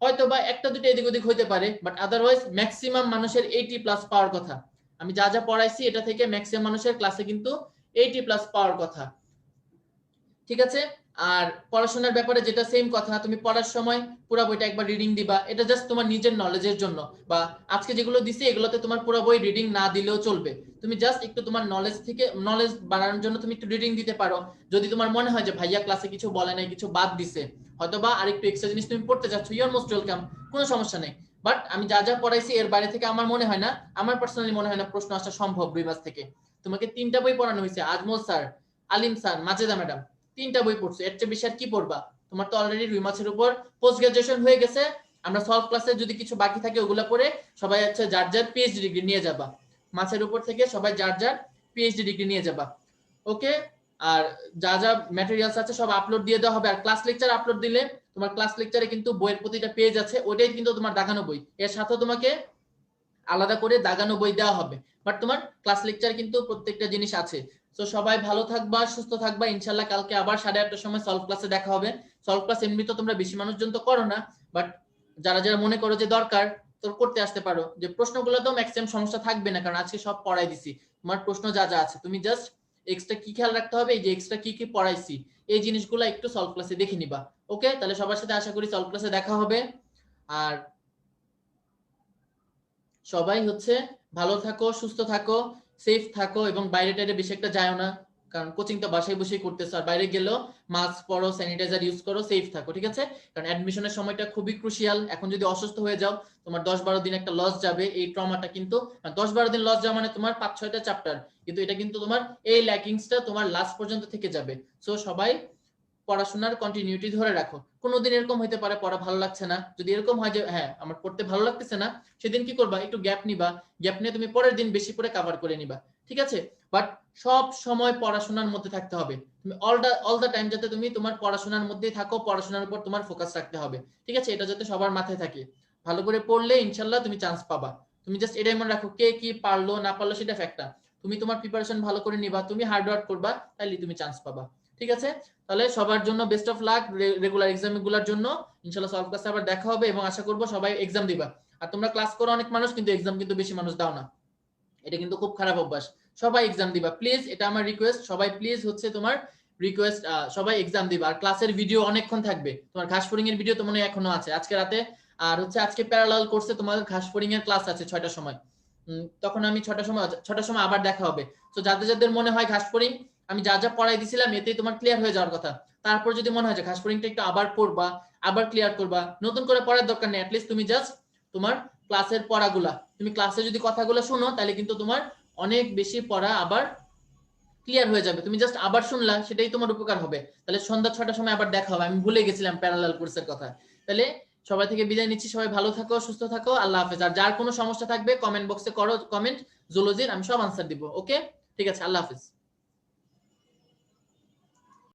হয়তো বা একটা দুটো এদিক ওদিক হইতে পারে, বাট আদারওয়াইজ ম্যাক্সিমাম মানুষের 80+ পাওয়ার কথা। আমি যা যা পড়াইছি এটা থেকে ম্যাক্সিমাম মানুষের ক্লাসে কিন্তু 80+ পাওয়ার কথা। ঠিক আছে, আর পড়াশোনার ব্যাপারে যেটা সেম কথা, তুমি পড়ার সময় পুরো বইটা একবার রিডিং দিবা, এটা জাস্ট তোমার নিজের নলেজের জন্য। বা আজকে যেগুলো দিছি এগুলোতে তোমার পুরো বই রিডিং না দিলেও চলবে, তুমি জাস্ট একটু তোমার নলেজ থেকে নলেজ বাড়ানোর জন্য তুমি একটু রিডিং দিতে পারো। যদি তোমার মনে হয় যে ভাইয়া ক্লাসে কিছু বলে নাই, কিছু বাদ দিছে, হয়তোবা আরেকটু এক্সট্রা জিনিস তুমি পড়তে চাচ্ছ, ইউ আর মোস্ট ওয়েলকাম, কোনো সমস্যা নেই। বাট আমি যা যা পড়াইছি এর বাইরে থেকে আমার মনে হয় না, আমার পার্সোনালি মনে হয় না প্রশ্ন আসা সম্ভব দুই মাস থেকে। তোমাকে 3টা বই পড়ানো হয়েছে, আজমল স্যার, আলিম স্যার, মাজেদা ম্যাডাম, 3টা বই পড়ছো, এর চেয়ে বেশি আর কি পড়বা? তোমার তো অলরেডি রুই মাছের উপর পোস্ট গ্রাজুয়েশন হয়ে গেছে। আমরা সলভ ক্লাসে যদি কিছু বাকি থাকে ওগুলো পড়ে সবাই হচ্ছে যার যার পিএইচডি ডিগ্রি নিয়ে যাবা। মাছের উপর থেকে সবাই যার যার পিএইচডি ডিগ্রি নিয়ে যাবা। ওকে, আর যা যা ম্যাটেরিয়ালস আছে সব আপলোড দিয়ে দেওয়া হবে। আর ক্লাস লেকচার আপলোড দিলে তোমার ক্লাস লেকচারে কিন্তু বইয়ের প্রতিটা পেজ আছে, ওইটাই কিন্তু তোমার দেখানো বই। এর সাথে তোমাকে আলাদা করে দাগানো বই দেওয়া হবে, বাট তোমার ক্লাস লেকচার কিন্তু প্রত্যেকটা জিনিস আছে। তো সবাই ভালো থাকবা, সুস্থ থাকবা, ইনশাল্লাহ কালকে আবার 8:30টার সময় সলভ ক্লাসে দেখা হবে। সলভ ক্লাস এমনি তো তোমরা বেশি মানুষজন তো করো না, বাট যারা যারা মনে করো যে দরকার তোর করতে আসতে পারো। যে প্রশ্নগুলো তো ম্যাক্সিমাম সমস্যা থাকবে না, কারণ আজকে সব পড়াই দিছি। তোমার প্রশ্ন যা যা আছে তুমি জাস্ট এক্সট্রা কি খেয়াল রাখতে হবে, এই যে এক্সট্রা কি কি পড়াইছি এই জিনিসগুলো একটু সলভ ক্লাসে দেখে নিবা। ওকে, তাহলে সবার সাথে আশা করি সলভ ক্লাসে দেখা হবে। আর সবাই হচ্ছে ভালো থাকো, সুস্থ থাকো, সেফ থাকো, এবং বাইরে টাইরে বেশি একটা যাও না, কারণ কোচিং তো বাসায় বসেই করতেছো। আর বাইরে গেলেও মাস্ক পরো, স্যানিটাইজার ইউজ করো, সেফ থাকো, ঠিক আছে? কারণ অ্যাডমিশনের সময়টা খুবই ক্রুশিয়াল। এখন যদি অসুস্থ হয়ে যাও তোমার 10-12 দিন একটা লস যাবে। এই ট্রমাটা কিন্তু 10-12 দিন লস যাওয়া মানে তোমার 5-6টা চ্যাপ্টার, কিন্তু এটা কিন্তু তোমার এই ল্যাকিংসটা তোমার লাস্ট পর্যন্ত থেকে যাবে। সো সবাই পড়াশোনার কন্টিনিউটি ধরে রাখো। কোনোদিন এরকম হইতে পারে পড়া ভালো লাগছে না, যদি এরকম হয় যে হ্যাঁ আমার পড়তে ভালো লাগতেছে না, সেদিন কি করবা, একটু গ্যাপ নিবা, গ্যাপ নিয়ে তুমি পরের দিন বেশি করে কভার করে নিবা, ঠিক আছে? বাট সব সময় পড়াশোনার মধ্যে থাকতে হবে। তুমি অল দা টাইম যাতে তুমি তোমার পড়াশোনার মধ্যেই থাকো, পড়াশোনার উপর তোমার ফোকাস রাখতে হবে, ঠিক আছে? এটা যাতে সবার মাথায় থাকে। ভালো করে পড়লে ইনশাল্লাহ তুমি চান্স পাবা। তুমি জাস্ট এটাই মনে রাখো, কে কি পারলো না পারলো সেটা ফ্যাক্টর, তুমি তোমার প্রিপারেশন ভালো করে নিবা, তুমি হার্ড ওয়ার্ক করবা, তাইলে তুমি চান্স পাবা, ঠিক আছে? তাহলে সবার জন্য best of luck regular exam গুলার জন্য। ইনশাআল্লাহ সলভ ক্লাসে আবার দেখা হবে, এবং আশা করব সবাই এক্সাম দিবা। আর তোমরা ক্লাস করো অনেক মানুষ, কিন্তু এক্সাম কিন্তু বেশি মানুষ দাও না, এটা কিন্তু খুব খারাপ অভ্যাস। সবাই এক্সাম দিবা প্লিজ, এটা আমার রিকোয়েস্ট। সবাই প্লিজ হচ্ছে তোমার রিকোয়েস্ট, সবাই এক্সাম দিবা। আর ক্লাসের ভিডিও অনেকক্ষণ থাকবে, তোমার ঘাসফড়িং এর ভিডিও তো মনে হয় এখনো আছে আজকে রাতে। আর হচ্ছে আজকে প্যারালাল কোর্সে তোমাদের ঘাসফড়িং এর ক্লাস আছে 6টার সময়। তখন আমি 6টার সময় আবার দেখা হবে। তো যাদের যাদের মনে হয় ঘাসফড়িং আমি যা যা পড়াই দিছিলাম এতেই তোমার ক্লিয়ার হয়ে যাওয়ার কথা, তারপর যদি মনে হয় যে ঘাসফড়িংটা একটু আবার পড়বা, আবার ক্লিয়ার করবা, নতুন করে পড়ার দরকার নেই। অ্যাটলিস্ট তুমি জাস্ট তোমার ক্লাসের পড়াগুলা, তুমি ক্লাসে যদি কথাগুলো শোনো তাহলে কিন্তু তোমার অনেক বেশি পড়া আবার ক্লিয়ার হয়ে যাবে। তুমি জাস্ট আবার শুনলা, সেটাই তোমার উপকার হবে। তাহলে সন্ধ্যা 6টার সময় আবার দেখা হবে, আমি ভুলে গেছিলাম প্যারালাল কোর্সের কথা। তাহলে সবাই থেকে বিদায় নিচ্ছি, সবাই ভালো থাকো, সুস্থ থাকো, আল্লাহ হাফেজ। আর যার কোনো সমস্যা থাকবে কমেন্ট বক্সে করো কমেন্ট, জুলজির আমি সব আনসার দিব। ওকে, ঠিক আছে, আল্লাহ হাফেজ।